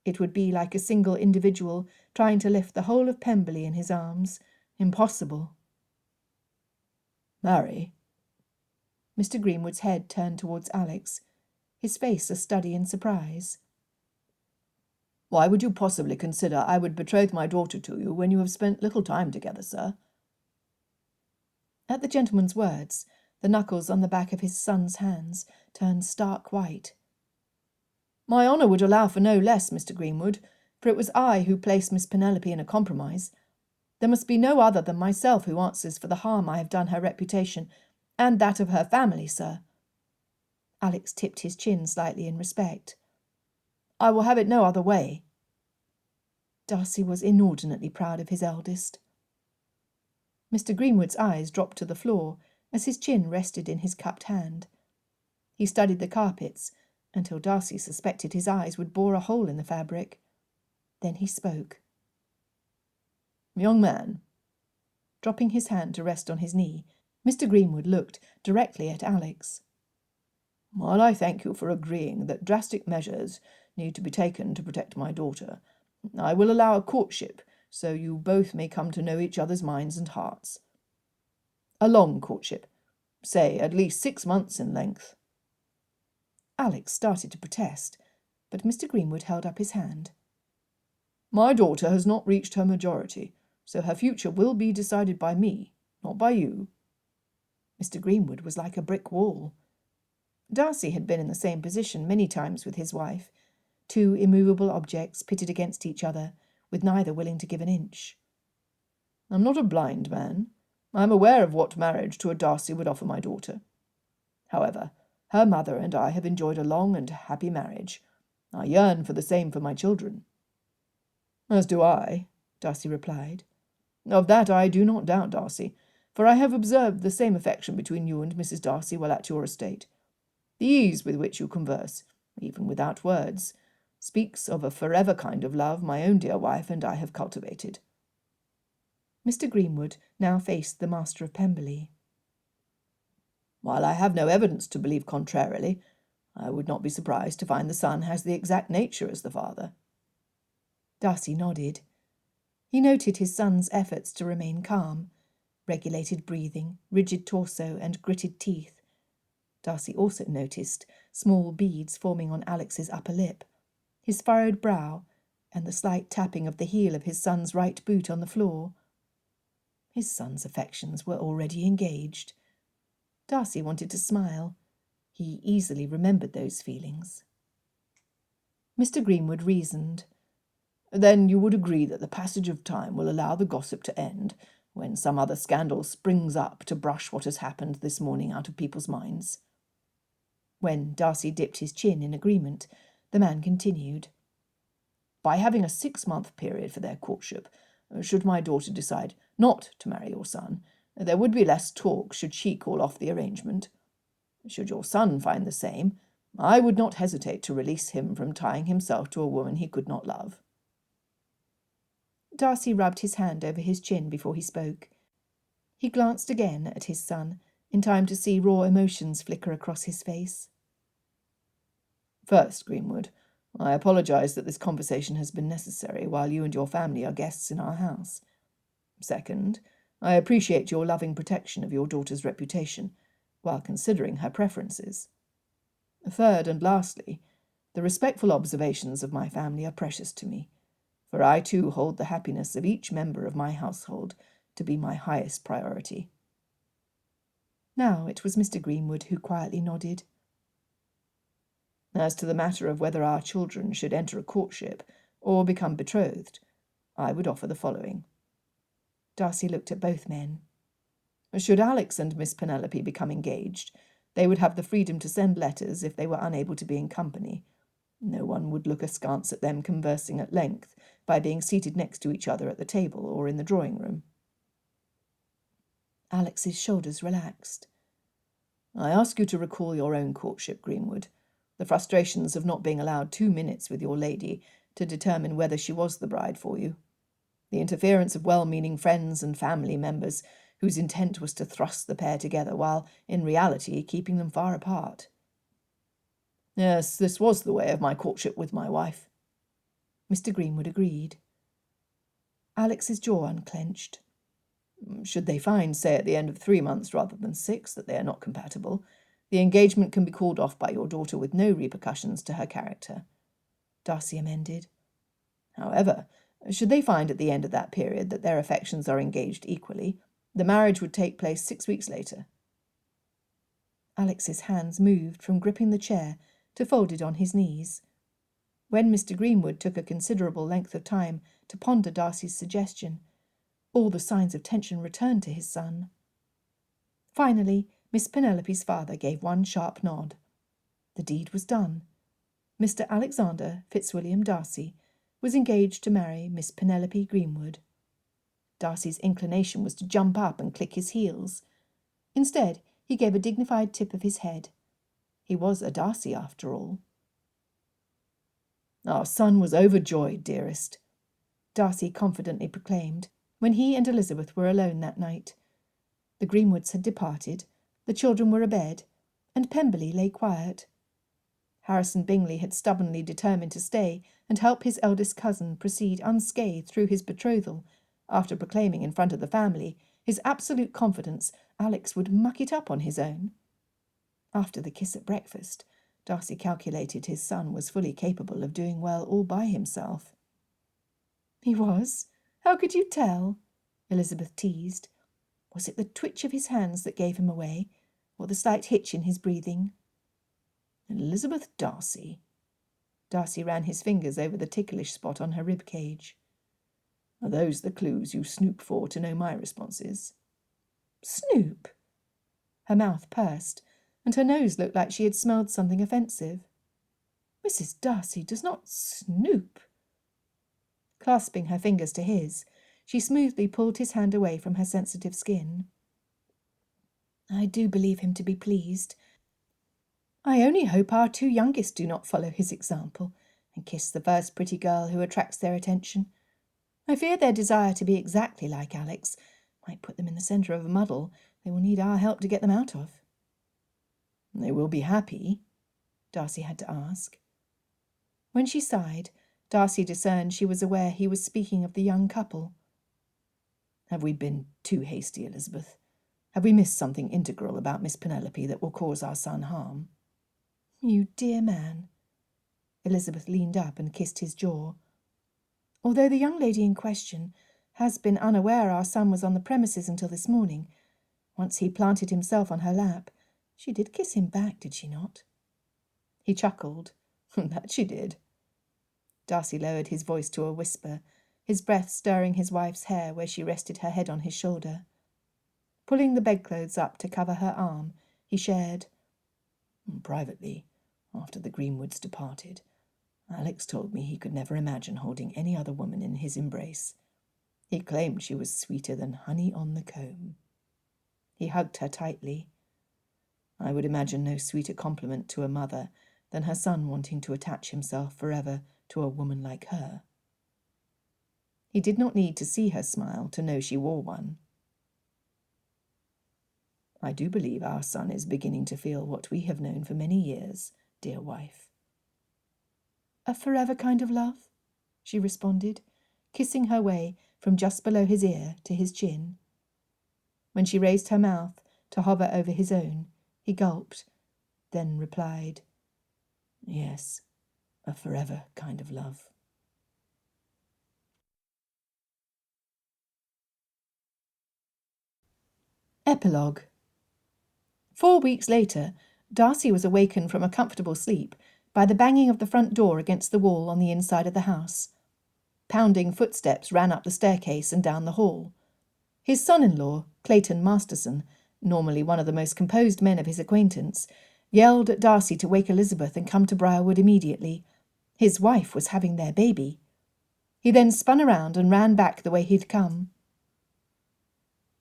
It would be like a single individual trying to lift the whole of Pemberley in his arms. Impossible. "Marry?" Mr. Greenwood's head turned towards Alex, his face a study in surprise. "Why would you possibly consider I would betroth my daughter to you when you have spent little time together, sir?" At the gentleman's words, the knuckles on the back of his son's hands turned stark white. "My honour would allow for no less, Mr. Greenwood, for it was I who placed Miss Penelope in a compromise. There must be no other than myself who answers for the harm I have done her reputation, and that of her family, sir." Alex tipped his chin slightly in respect. "I will have it no other way." Darcy was inordinately proud of his eldest. Mr. Greenwood's eyes dropped to the floor as his chin rested in his cupped hand. He studied the carpets until Darcy suspected his eyes would bore a hole in the fabric. Then he spoke. "Young man." Dropping his hand to rest on his knee, Mr. Greenwood looked directly at Alex. "While I thank you for agreeing that drastic measures need to be taken to protect my daughter, I will allow a courtship so you both may come to know each other's minds and hearts. A long courtship, say at least 6 months in length." Alex started to protest, but Mr. Greenwood held up his hand. "My daughter has not reached her majority, so her future will be decided by me, not by you." Mr. Greenwood was like a brick wall. Darcy had been in the same position many times with his wife, two immovable objects pitted against each other, with neither willing to give an inch. "I'm not a blind man. I am aware of what marriage to a Darcy would offer my daughter. However, her mother and I have enjoyed a long and happy marriage. I yearn for the same for my children." "As do I," Darcy replied. "Of that I do not doubt, Darcy, for I have observed the same affection between you and Mrs. Darcy while at your estate. The ease with which you converse, even without words, speaks of a forever kind of love my own dear wife and I have cultivated." Mr. Greenwood now faced the master of Pemberley. "While I have no evidence to believe contrarily, I would not be surprised to find the son has the exact nature as the father." Darcy nodded. He noted his son's efforts to remain calm, regulated breathing, rigid torso, and gritted teeth. Darcy also noticed small beads forming on Alex's upper lip, his furrowed brow, and the slight tapping of the heel of his son's right boot on the floor. His son's affections were already engaged. Darcy wanted to smile. He easily remembered those feelings. Mr. Greenwood reasoned. "Then you would agree that the passage of time will allow the gossip to end when some other scandal springs up to brush what has happened this morning out of people's minds?" When Darcy dipped his chin in agreement, the man continued. "By having a 6-month period for their courtship, should my daughter decide not to marry your son, there would be less talk should she call off the arrangement. Should your son find the same, I would not hesitate to release him from tying himself to a woman he could not love." Darcy rubbed his hand over his chin before he spoke. He glanced again at his son, in time to see raw emotions flicker across his face. "First, Greenwood, I apologize that this conversation has been necessary while you and your family are guests in our house. Second, I appreciate your loving protection of your daughter's reputation, while considering her preferences. Third and lastly, the respectful observations of my family are precious to me, for I too hold the happiness of each member of my household to be my highest priority." Now it was Mr. Greenwood who quietly nodded. "As to the matter of whether our children should enter a courtship or become betrothed, I would offer the following." Darcy looked at both men. "Should Alex and Miss Penelope become engaged, they would have the freedom to send letters if they were unable to be in company. No one would look askance at them conversing at length by being seated next to each other at the table or in the drawing-room." Alex's shoulders relaxed. "I ask you to recall your own courtship, Greenwood. The frustrations of not being allowed 2 minutes with your lady to determine whether she was the bride for you. The interference of well-meaning friends and family members whose intent was to thrust the pair together while, in reality, keeping them far apart." "Yes, this was the way of my courtship with my wife." Mr. Greenwood agreed. Alex's jaw unclenched. "Should they find, say at the end of 3 months rather than 6, that they are not compatible, the engagement can be called off by your daughter with no repercussions to her character," Darcy amended. "However, should they find at the end of that period that their affections are engaged equally, the marriage would take place 6 weeks later." Alex's hands moved from gripping the chair to folded on his knees. When Mr. Greenwood took a considerable length of time to ponder Darcy's suggestion, all the signs of tension returned to his son. Finally, Miss Penelope's father gave one sharp nod. The deed was done. Mr. Alexander Fitzwilliam Darcy was engaged to marry Miss Penelope Greenwood. Darcy's inclination was to jump up and click his heels. Instead, he gave a dignified tip of his head. He was a Darcy, after all. "Our son was overjoyed, dearest," Darcy confidently proclaimed, when he and Elizabeth were alone that night. The Greenwoods had departed, the children were abed, and Pemberley lay quiet. Harrison Bingley had stubbornly determined to stay and help his eldest cousin proceed unscathed through his betrothal, after proclaiming in front of the family his absolute confidence Alex would muck it up on his own. After the kiss at breakfast, Darcy calculated his son was fully capable of doing well all by himself. "He was? How could you tell?" Elizabeth teased. Was it the twitch of his hands that gave him away, or the slight hitch in his breathing? "Elizabeth Darcy." Darcy ran his fingers over the ticklish spot on her rib cage. "Are those the clues you snoop for to know my responses?" "Snoop?" Her mouth pursed, and her nose looked like she had smelled something offensive. "Mrs. Darcy does not snoop." Clasping her fingers to his, she smoothly pulled his hand away from her sensitive skin. "I do believe him to be pleased. I only hope our two youngest do not follow his example and kiss the first pretty girl who attracts their attention. I fear their desire to be exactly like Alex might put them in the centre of a muddle they will need our help to get them out of." "They will be happy?" Darcy had to ask. When she sighed, Darcy discerned she was aware he was speaking of the young couple. "Have we been too hasty, Elizabeth? Have we missed something integral about Miss Penelope that will cause our son harm?" "You dear man." Elizabeth leaned up and kissed his jaw. "Although the young lady in question has been unaware our son was on the premises until this morning, once he planted himself on her lap, she did kiss him back, did she not?" He chuckled. "That she did." Darcy lowered his voice to a whisper, his breath stirring his wife's hair where she rested her head on his shoulder. Pulling the bedclothes up to cover her arm, he shared, "Privately, after the Greenwoods departed, Alex told me he could never imagine holding any other woman in his embrace. He claimed she was sweeter than honey on the comb." He hugged her tightly. "I would imagine no sweeter compliment to a mother than her son wanting to attach himself forever to a woman like her." He did not need to see her smile to know she wore one. "I do believe our son is beginning to feel what we have known for many years, dear wife." "A forever kind of love?" she responded, kissing her way from just below his ear to his chin. When she raised her mouth to hover over his own, he gulped, then replied, "Yes, a forever kind of love." Epilogue. 4 weeks later, Darcy was awakened from a comfortable sleep by the banging of the front door against the wall on the inside of the house. Pounding footsteps ran up the staircase and down the hall. His son-in-law, Clayton Masterson, normally one of the most composed men of his acquaintance, yelled at Darcy to wake Elizabeth and come to Briarwood immediately. His wife was having their baby. He then spun around and ran back the way he'd come.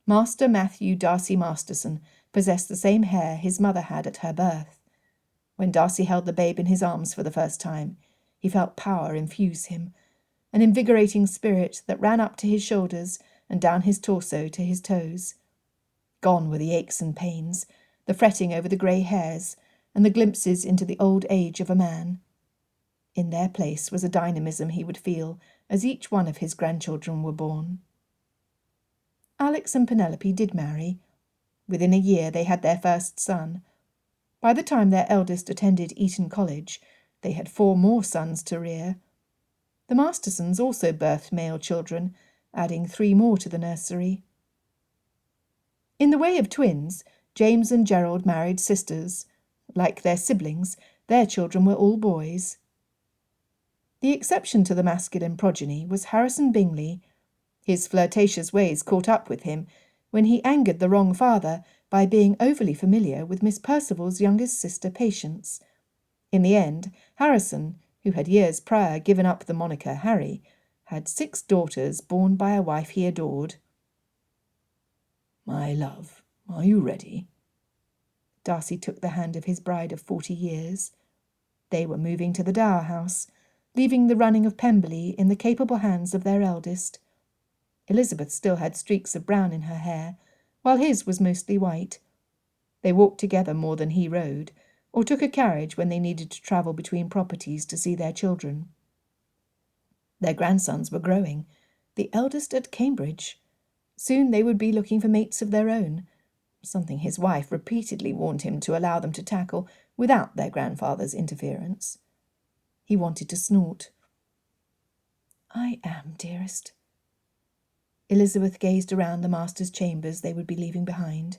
Master Matthew Darcy Masterson possessed the same hair his mother had at her birth. When Darcy held the babe in his arms for the first time, he felt power infuse him, an invigorating spirit that ran up to his shoulders and down his torso to his toes. Gone were the aches and pains, the fretting over the grey hairs, and the glimpses into the old age of a man. In their place was a dynamism he would feel as each one of his grandchildren were born. Alex and Penelope did marry. Within a year they had their first son. By the time their eldest attended Eton College, they had 4 more sons to rear. The Mastersons also birthed male children, adding 3 more to the nursery. In the way of twins, James and Gerald married sisters. Like their siblings, their children were all boys. The exception to the masculine progeny was Harrison Bingley. His flirtatious ways caught up with him when he angered the wrong father by being overly familiar with Miss Percival's youngest sister Patience. In the end, Harrison, who had years prior given up the moniker Harry, had 6 daughters born by a wife he adored. "My love, are you ready?" Darcy took the hand of his bride of 40 years. They were moving to the Dower House, leaving the running of Pemberley in the capable hands of their eldest. Elizabeth still had streaks of brown in her hair, while his was mostly white. They walked together more than he rode, or took a carriage when they needed to travel between properties to see their children. Their grandsons were growing, the eldest at Cambridge. Soon they would be looking for mates of their own, something his wife repeatedly warned him to allow them to tackle without their grandfather's interference. He wanted to snort. "I am, dearest." Elizabeth gazed around the master's chambers they would be leaving behind.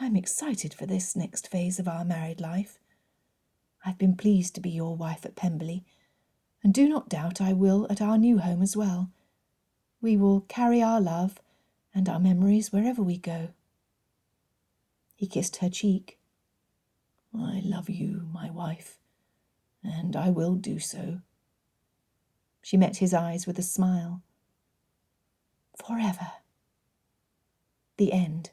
"I'm excited for this next phase of our married life. I've been pleased to be your wife at Pemberley, and do not doubt I will at our new home as well. We will carry our love and our memories wherever we go." He kissed her cheek. "I love you, my wife, and I will do so." She met his eyes with a smile. "Forever." The end.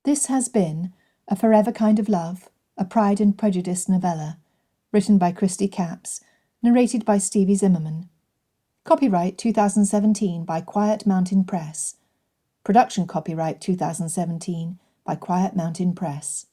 This has been A Forever Kind of Love, a Pride and Prejudice novella, written by Christy Capps, narrated by Stevie Zimmerman. Copyright 2017 by Quiet Mountain Press. Production copyright 2017 by Quiet Mountain Press.